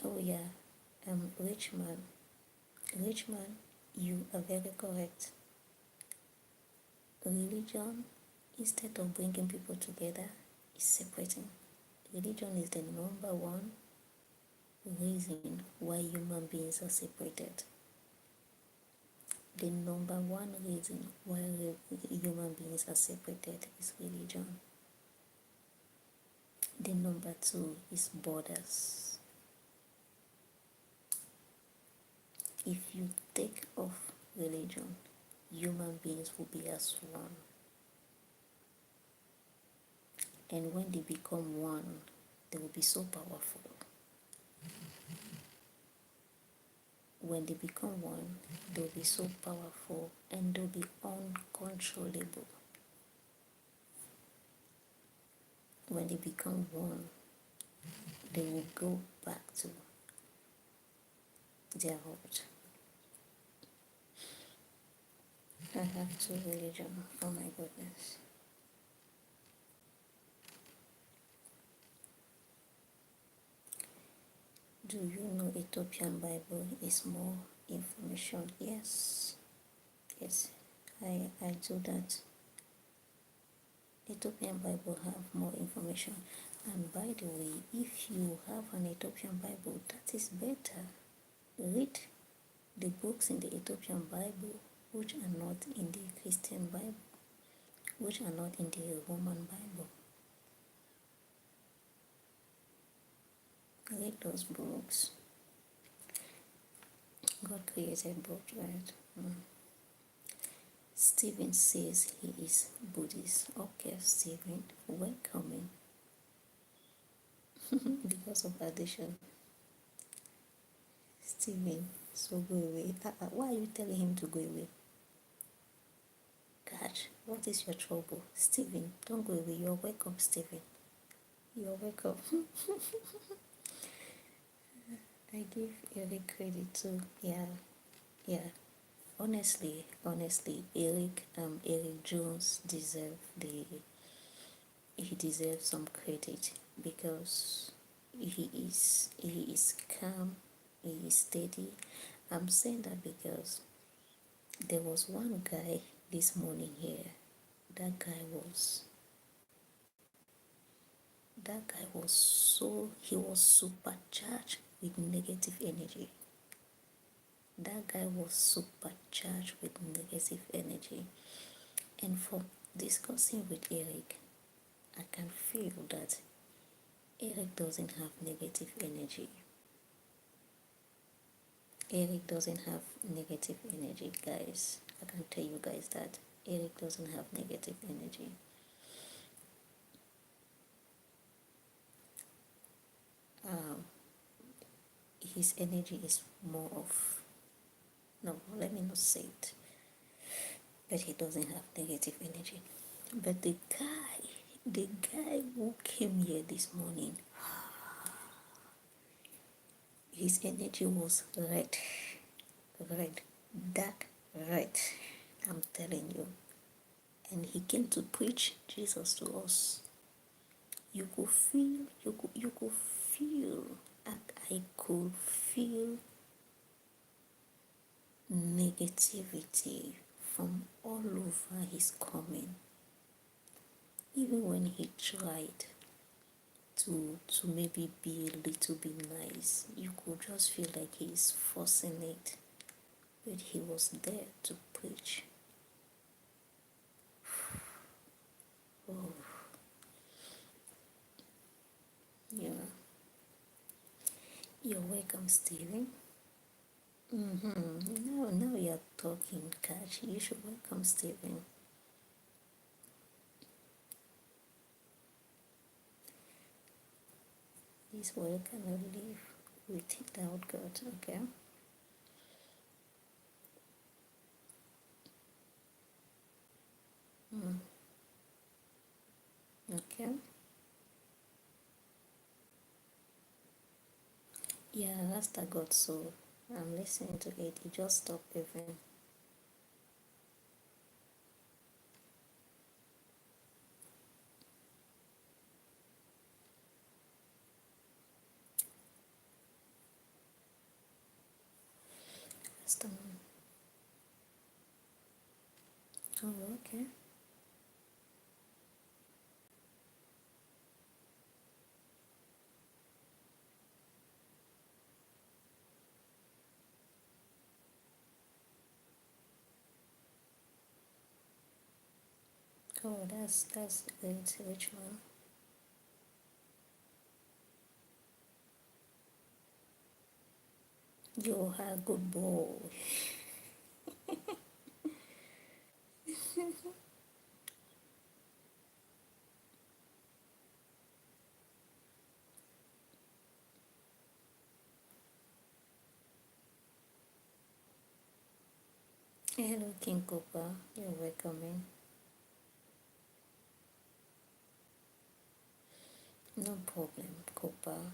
Oh yeah, rich man, you are very correct. Religion, instead of bringing people together, is separating. Religion is the number one reason why human beings are separated. The number one reason why human beings are separated is religion. The number two is borders. If you take off religion, human beings will be as one. And when they become one, they will be so powerful. When they become one, they'll be so powerful and they'll be uncontrollable. When they become one, they will go back to their root. I have two religions, oh my goodness. Do you know Ethiopian Bible is more information? Yes, I do that. Ethiopian Bible have more information. And by the way, if you have an Ethiopian Bible, that is better. Read the books in the Ethiopian Bible which are not in the Christian Bible, which are not in the Roman Bible. Read those books. God created both, right? Stephen says he is Buddhist. Okay, Stephen, welcome because of addition. Stephen, so go away. Why are you telling him to go away? Gosh, what is your trouble? Stephen, don't go away. You're welcome, Stephen. You're welcome. I give Eric credit too. Yeah, yeah. Honestly, Eric Jones he deserves some credit because he is calm, he is steady. I'm saying that because there was one guy this morning here. That guy was he was supercharged with negative energy. That guy was supercharged with negative energy. And from discussing with Eric, I can feel that Eric doesn't have negative energy. Eric doesn't have negative energy, guys. I can tell you guys that Eric doesn't have negative energy. His energy is more of, no, let me not say it, but he doesn't have negative energy. But the guy who came here this morning, his energy was red, dark red. I'm telling you. And he came to preach Jesus to us. You could feel, I could feel negativity from all over his coming. Even when he tried to maybe be a little bit nice, you could just feel like he's forcing it. But he was there to preach. Oh, yeah. You're welcome, Steven. Now you're talking, Catch. You should welcome Steven. This world cannot live without God, okay? Okay? Yeah, that's the God soul. I'm listening to it. It just stopped even. That's the one. Oh, okay. Oh, that's good. Which one? You're a good boy. Hello, King Cooper. You're welcome in. No problem, Cooper.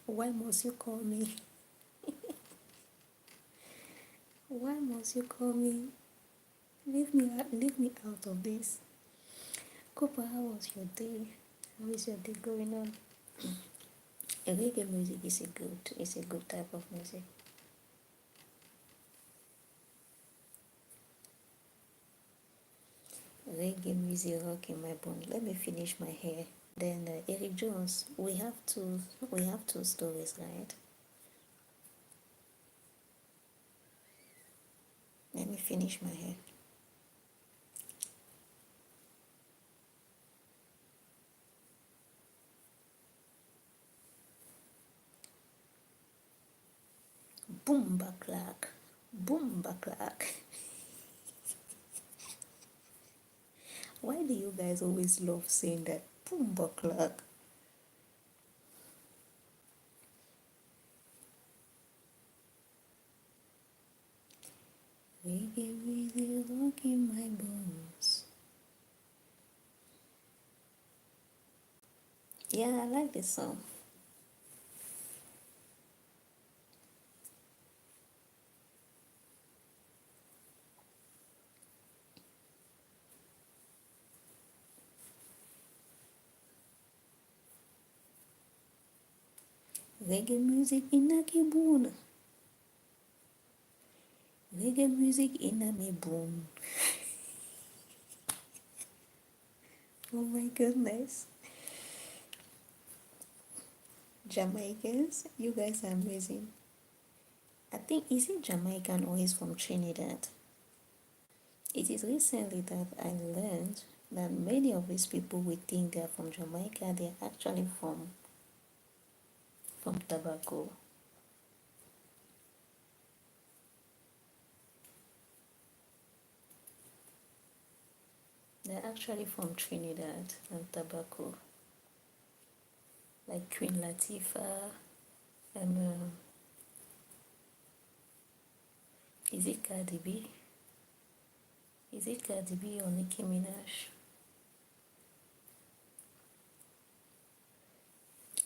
Why must you call me? Why must you call me? Leave me out of this. Cooper, how was your day? How is your day going on? Reggae music is a good type of music. Reggae music rock in my bone. Let me finish my hair. Then Eric Jones, we have two stories, right? Let me finish my hair. boom backlack. Why do you guys always love saying that? Boom backlack. Reggae music lock in my bones. Yeah, I like this song. Reggae music in a kibuna. Reggae music in a me boom. Oh my goodness. Jamaicans, you guys are amazing. I think, is it Jamaican or is from Trinidad? It is recently that I learned that many of these people we think they are from Jamaica, they are actually from Tobago. They're actually from Trinidad and Tobago, like Queen Latifah, and is it Cardi B? Is it Cardi B or Nicki Minaj?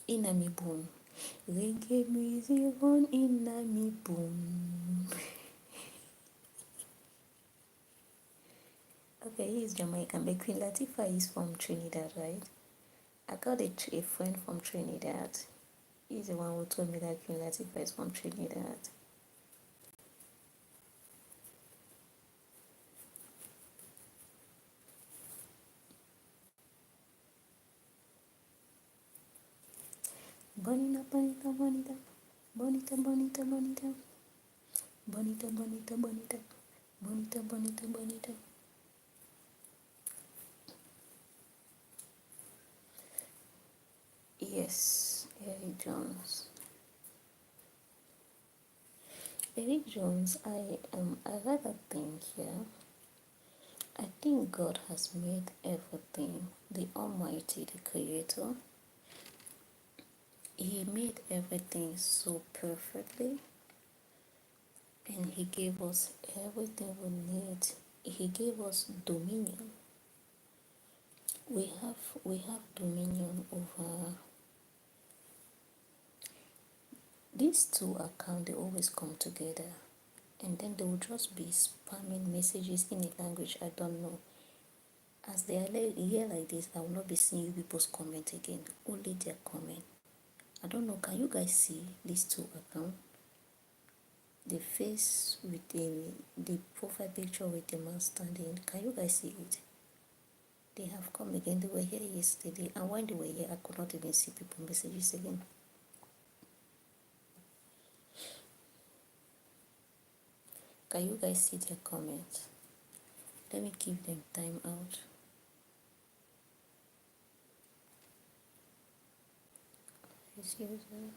Inami boom. Reggae music on Inami boom. Okay, he's Jamaican, but Queen Latifah is from Trinidad, right? I got a friend from Trinidad. He's the one who told me that Queen Latifah is from Trinidad. Bonita, bonita, bonita. Bonita, bonita, bonita. Bonita, bonita, bonita. Bonita, bonita, bonita. Yes, Eric Jones. Eric Jones, I rather think here. I think God has made everything, the Almighty, the Creator. He made everything so perfectly, and He gave us everything we need. He gave us dominion. We have dominion over these two accounts. They always come together, and then they will just be spamming messages in a language I don't know. As they are here like this, I will not be seeing you people's comment again. Only their comment. I don't know. Can you guys see these two accounts? The face with the profile picture with the man standing. Can you guys see it? They have come again. They were here yesterday, and when they were here, I could not even see people messages again. Can you guys see their comments? Let me give them time out. This user,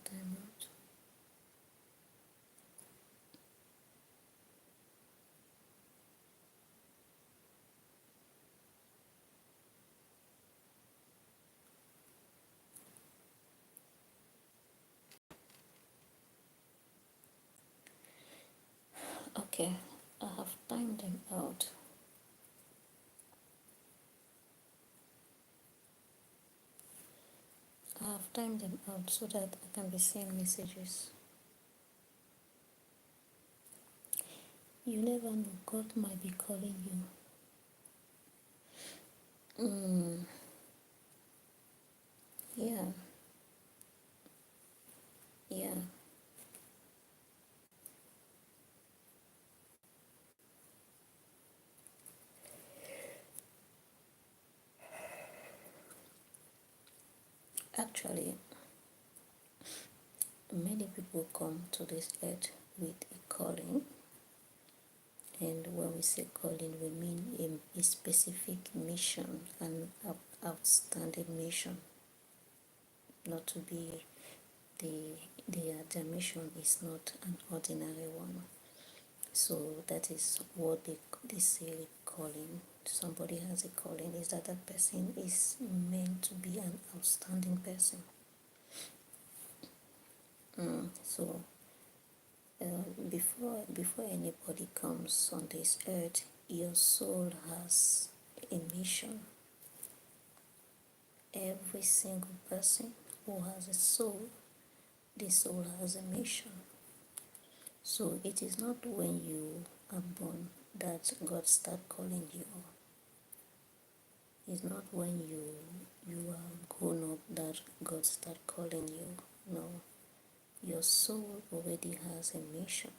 time out. Okay, I have timed them out. I have timed them out so that I can be seeing messages. You never know, God might be calling you. Yeah, yeah. Actually, many people come to this earth with a calling, and when we say calling, we mean a specific mission, an outstanding mission. Not to be their mission is not an ordinary one. So that is what they say calling. Somebody has a calling, is that that person is meant to be an outstanding person. So before anybody comes on this earth, your soul has a mission. Every single person who has a soul, the soul has a mission. So it is not when you are born that God start calling you. It's not when you are grown up that God start calling you. No, your soul already has a mission.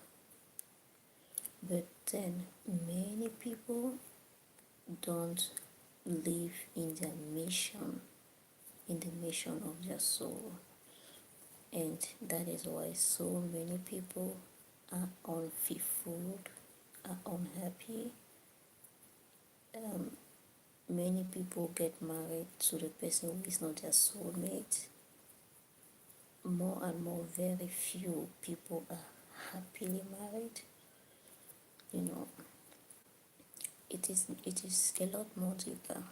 But then many people don't live in their mission, in the mission of their soul. And that is why so many people are unfulfilled, are unhappy. Many people get married to the person who is not their soulmate. More and more, very few people are happily married. You know, it is a lot more deeper.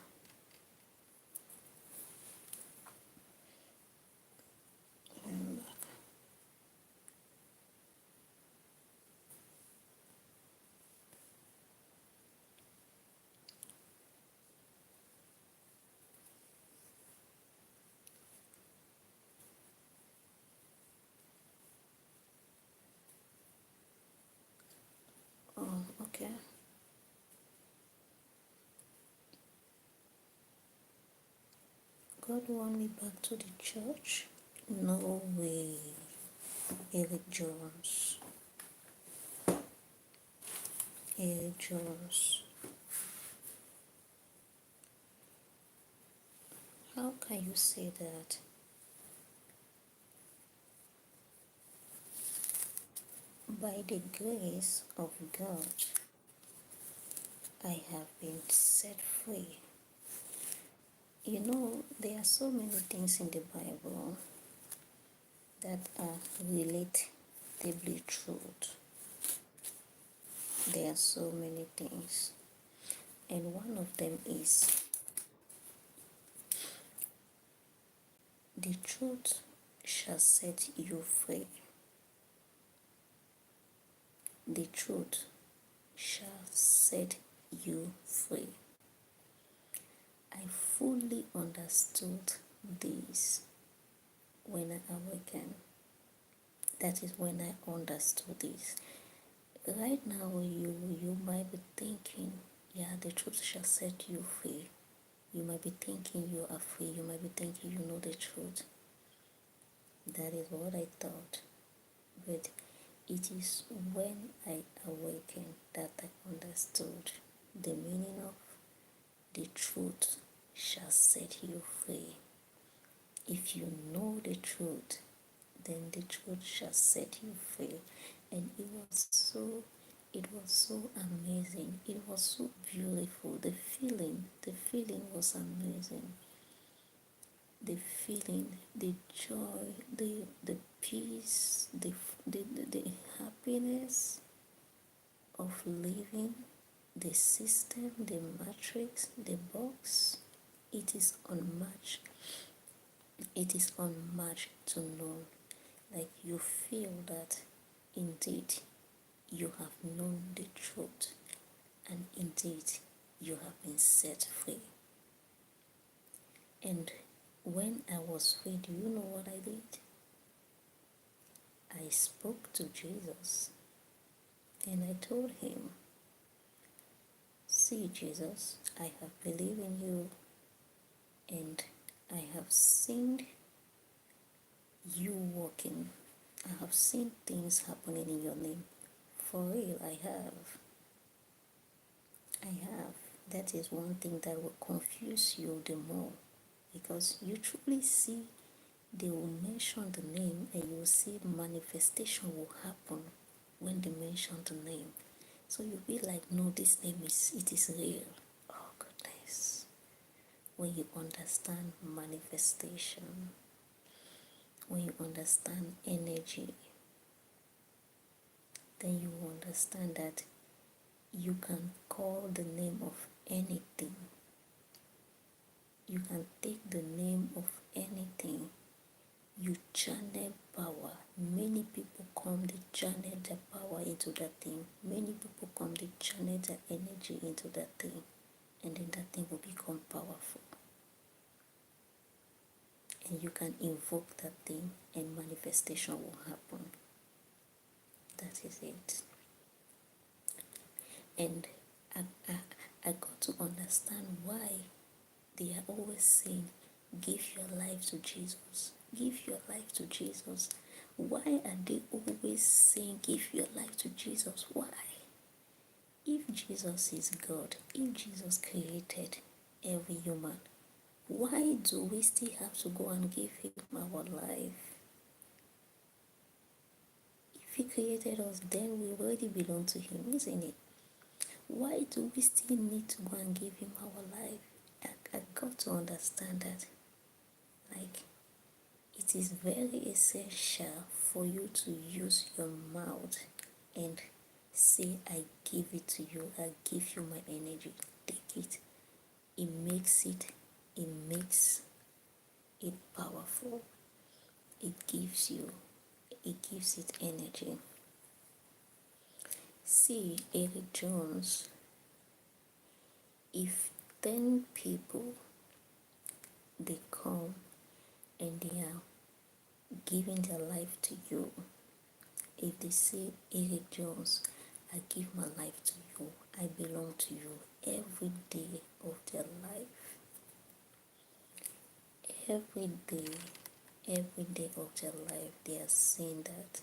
Oh, okay. God want me back to the church? No way, Eric Jones. Eric Jones. How can you say that? By the grace of God, I have been set free. You know, there are so many things in the Bible that are relatively truth. There are so many things. And one of them is the truth shall set you free. The truth shall set you free. I fully understood this when I awakened. That is when I understood this. Right now, you might be thinking, yeah, the truth shall set you free. You might be thinking you are free. You might be thinking you know the truth. That is what I thought. But it is when I awakened that I understood the meaning of the truth shall set you free. If you know the truth, then the truth shall set you free. And it was so amazing. It was so beautiful. The feeling was amazing. The feeling, the joy, the peace, the happiness of living, the system, the matrix, the box, it is unmatched. It is unmatched to know. Like you feel that indeed you have known the truth and indeed you have been set free. And when I was free, do you know what I did? I spoke to Jesus and I told him, see, Jesus, I have believed in you and I have seen you working. I have seen things happening in your name. For real, I have. That is one thing that will confuse you the more, because you truly see they will mention the name and you will see manifestation will happen when they mention the name. So you'll be like, no, this name is real. Oh goodness. When you understand manifestation, when you understand energy, then you will understand that you can call the name of anything. You can take the name of anything. You channel power. Many people come, they channel their power into that thing. Many people come, they channel their energy into that thing. And then that thing will become powerful. And you can invoke that thing and manifestation will happen. That is it. And I got to understand why they are always saying, give your life to Jesus. Give your life to Jesus. Why are they always saying, give your life to Jesus? Why? If Jesus is God, if Jesus created every human, why do we still have to go and give him our life? If he created us, then we already belong to him, isn't it? Why do we still need to go and give him our life? I got to understand that. Like, it is very essential for you to use your mouth and say, I give it to you. I give you my energy. Take it. It makes it powerful. It gives it energy. See, Eric Jones, if 10 people, they come and they are giving their life to you, if they say, Eric Jones, I give my life to you, I belong to you, every day of their life, every day of their life, they are saying that,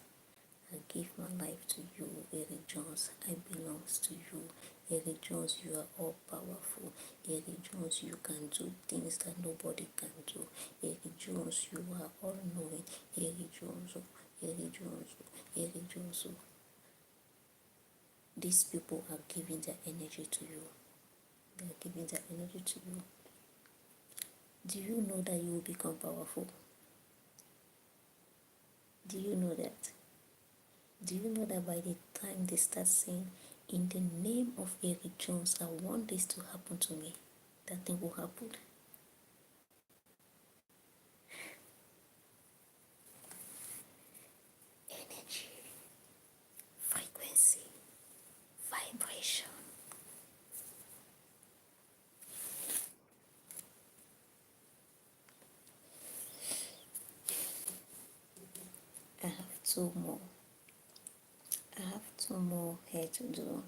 I give my life to you, Eric Jones, I belong to you, Eric Jones, you are all powerful, Eric Jones, you can do things that nobody can do, Eric Jones, you are all knowing, Eric Jones, Eric Jones, Eric Jones. These people are giving their energy to you. They are giving their energy to you. Do you know that you will become powerful? Do you know that? Do you know that by the time they start saying, in the name of Eric Jones, I want this to happen to me, that thing will happen? Energy, frequency, vibration. I have two more. I have two more here to do.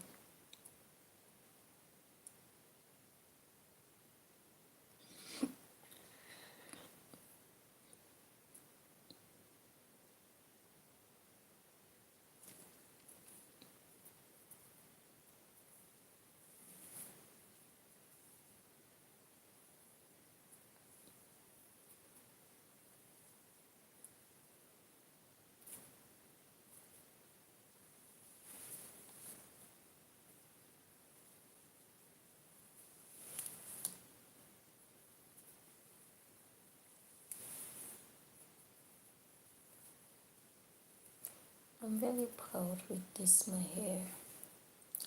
I'm very proud with this, my hair.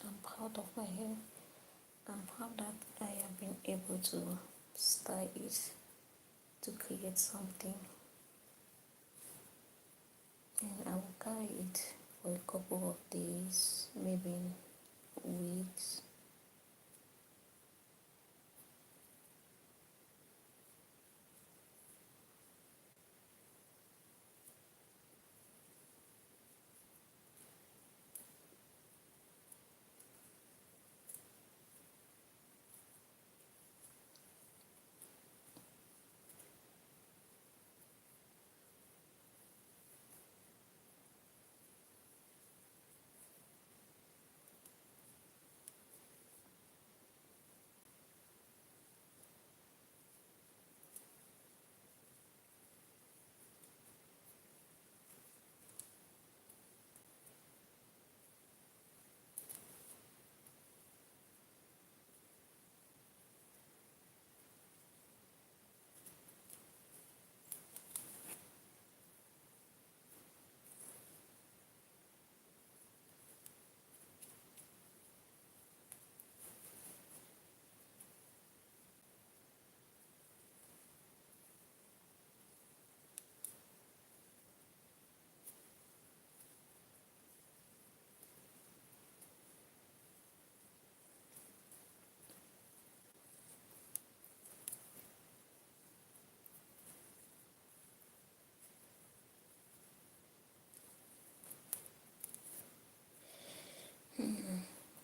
I'm proud of my hair. I'm proud that I have been able to style it to create something, and I will carry it for a couple of days, maybe weeks.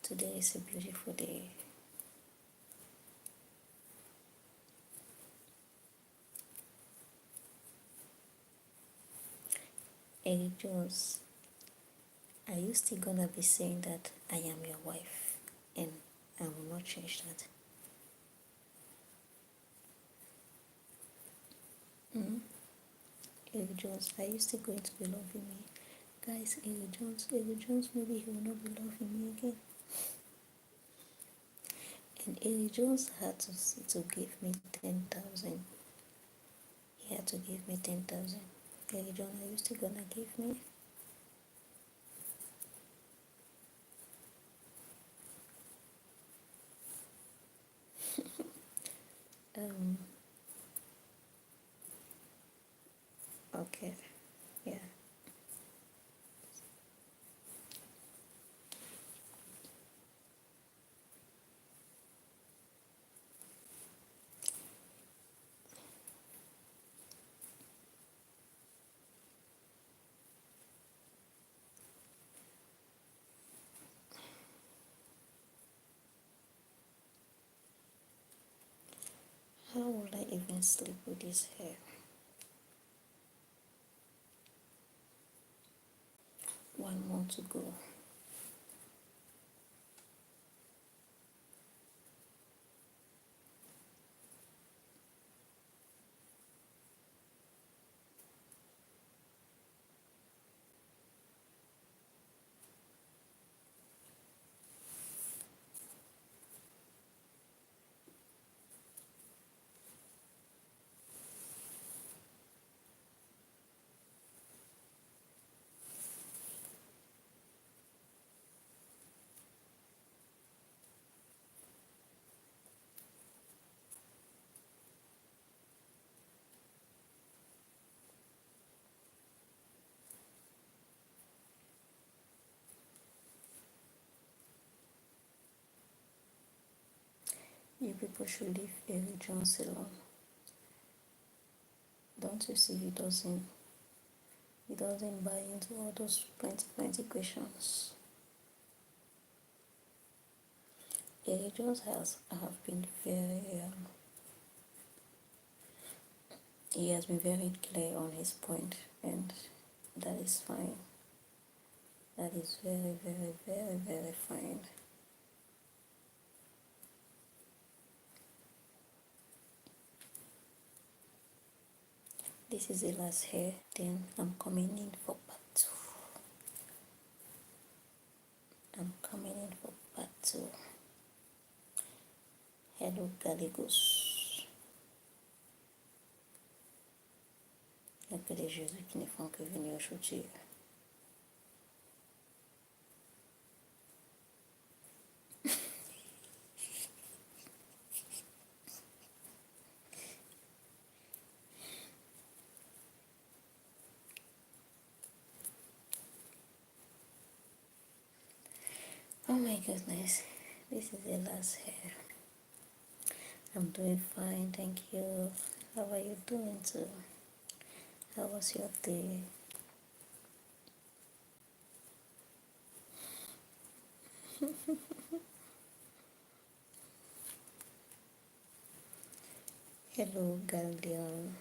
Today is a beautiful day. Eric Jones, are you still gonna be saying that I am your wife? And I will not change that. Eric Jones, are you still going to be loving me? Guys, Eric Jones, maybe he will not be loving me again. And Eric Jones had to give me 10,000. He had to give me 10,000. Eric Jones, are you still gonna give me? Um, okay, yeah. How will I even sleep with this hair? One more to go. You people should leave Eric Jones alone. Don't you see he doesn't buy into all those plenty questions. Eric Jones have been very he has been very clear on his point, and that is fine. That is very fine. This is the last hair, then I'm coming in for part 2. I'm coming in for part 2. Hello Gallegos. Il y a que les Jésus qui ne font que venir aujourd'hui. Oh my goodness, this is the last hair. I'm doing fine, thank you. How are you doing too? How was your day? Hello, Galdian.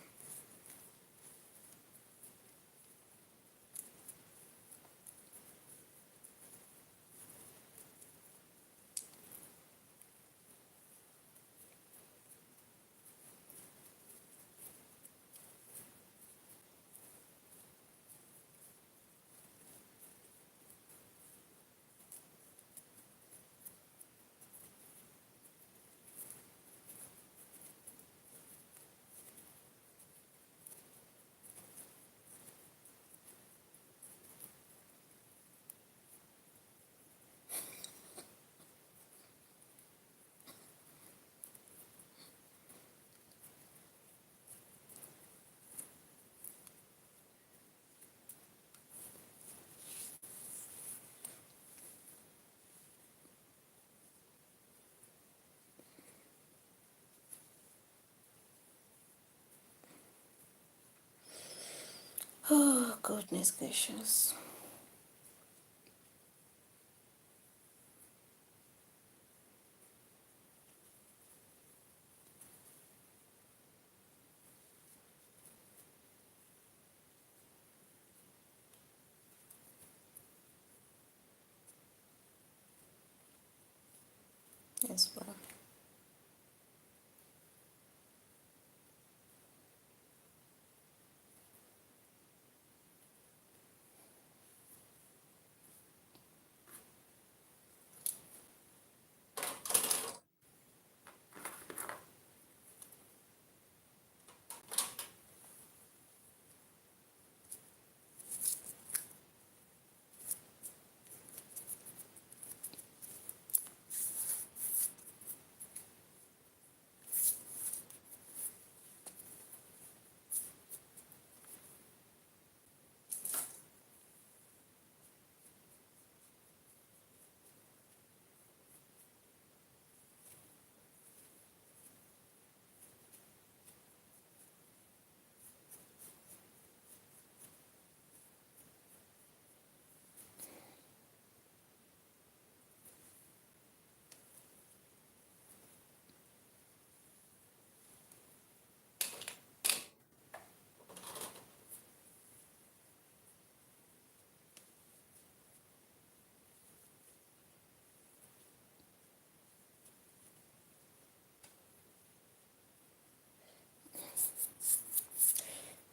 Oh, goodness gracious. as well.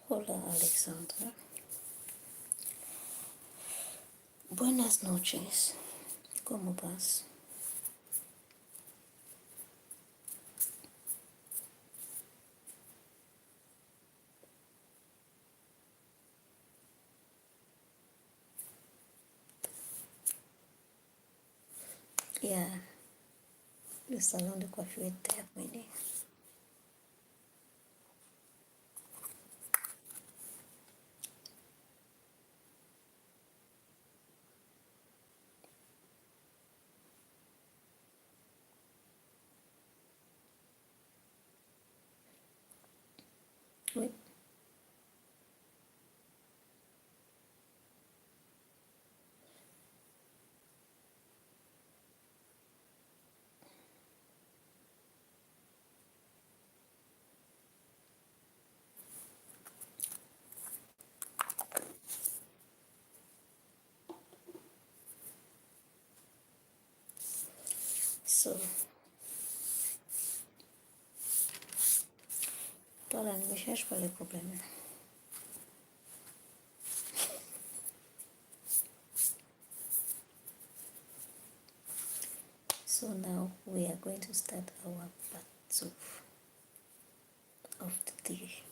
Hola Alexandra. Buenas noches. ¿Cómo vas? Ya, le salon de coiffure est terminé. Oui. So, toi là, ne me cherche pas les problèmes. So now we are going to start our part two of the day.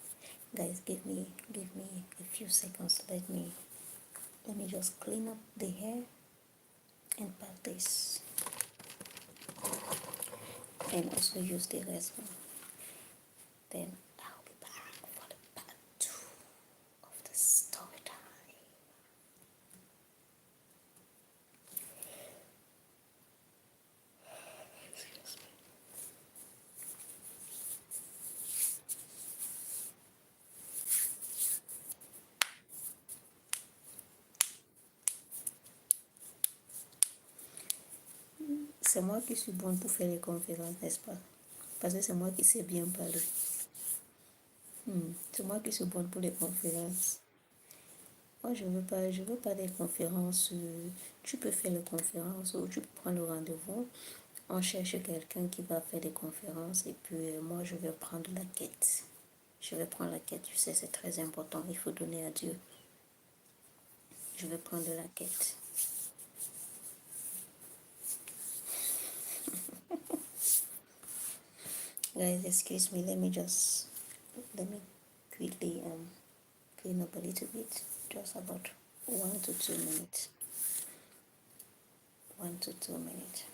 Guys, give me a few seconds. Let me just clean up the hair and part this, and also use the restroom. Then I'll be back for the part two of the story time. Excuse me. C'est moi qui suis bonne pour faire les conférences, n'est-ce pas? Parce que c'est moi qui sais bien parler. C'est moi qui suis bonne pour les conférences. Moi, je veux pas des conférences. Tu peux faire les conférences ou tu peux prendre le rendez-vous. On cherche quelqu'un qui va faire des conférences et puis moi, je vais prendre la quête. Je vais prendre la quête, tu sais, c'est très important. Il faut donner à Dieu. Je vais prendre la quête. Guys, excuse me. Let me quickly clean up a little bit. Just about 1 to 2 minutes. 1 to 2 minutes.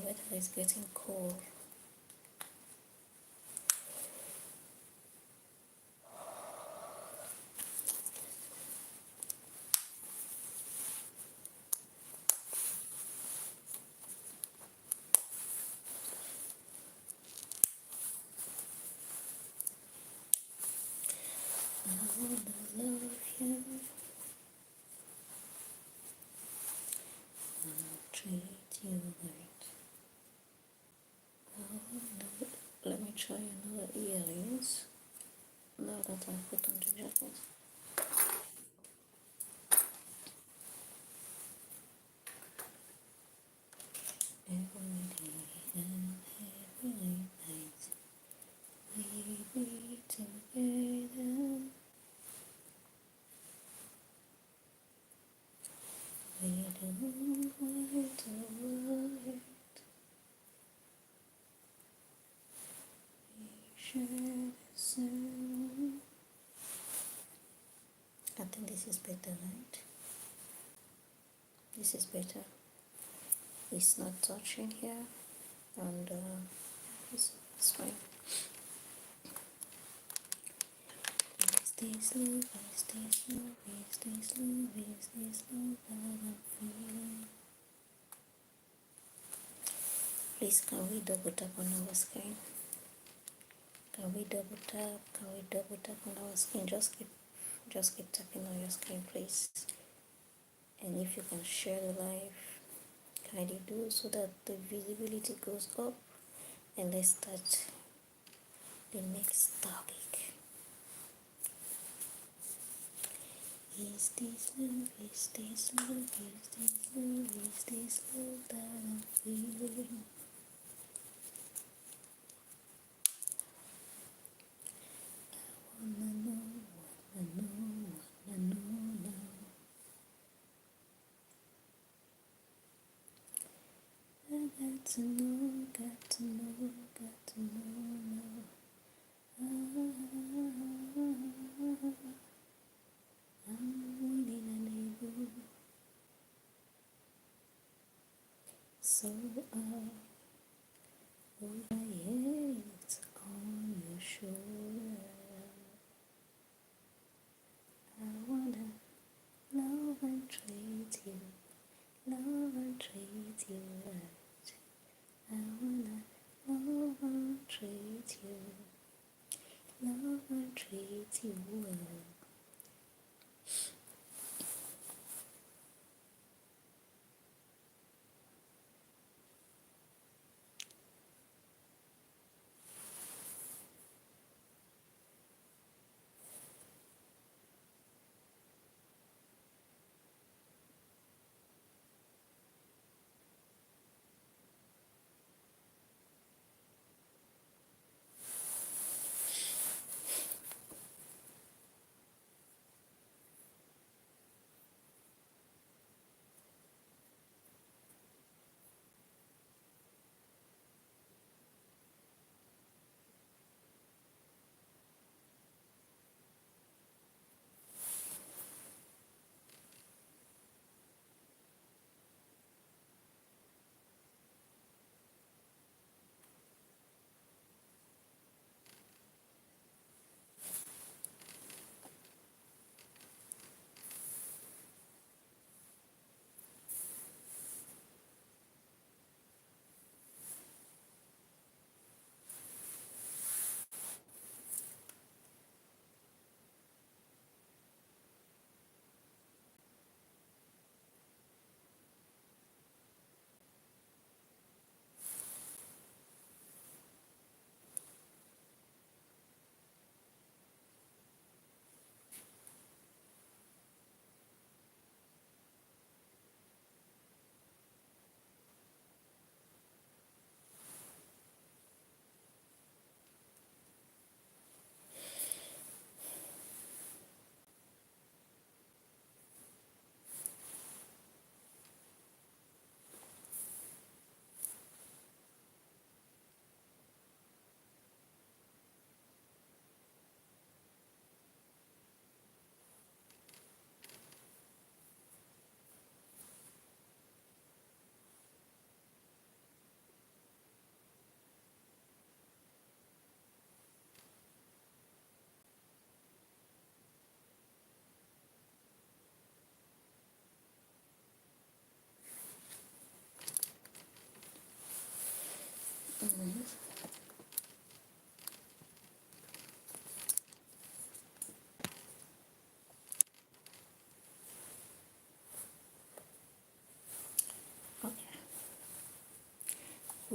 weather is getting cold. I wanna love you, treat you right. Let me try another earrings. Now that I put on the jacket. Every day and every night we be together. We don't want to worry. We share the same. I think this is better, right? This is better. It's not touching here, and it's fine. Stay slow, stay slow, stay slow, stay slow, that I'm feeling. Please, can we double tap on our screen? Can we double tap? Can we double tap on our screen? Just keep tapping on your screen, please. And if you can share the live, kindly do so that the visibility goes up. And let's start the next topic. Is this love? Is this love? Is this love? Is this love that I'm feeling? Wanna know, wanna know, wanna know now. I got to know, got to know, got to know now. I'm willing and able, so I put my hands on your shoulder. I wanna love and treat you, love and treat you right. I wanna love and treat you, love and treat you well.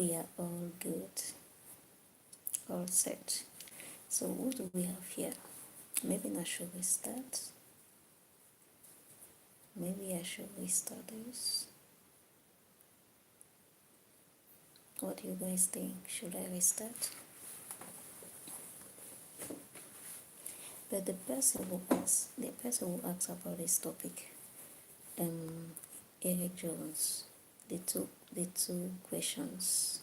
we are all good, all set. So what do we have here? Maybe not should we start? Maybe I should restart this. What do you guys think? Should I restart? But the person who asks about this topic, Eric Jones, the two questions,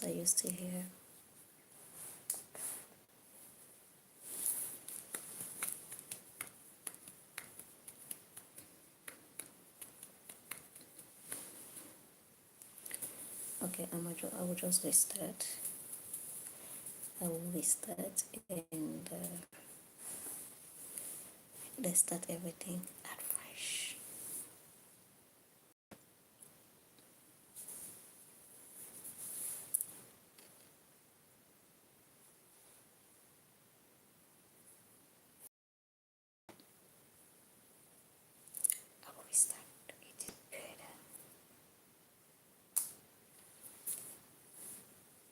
are you still here? Okay, I will just restart. I will restart and let's start everything at fresh.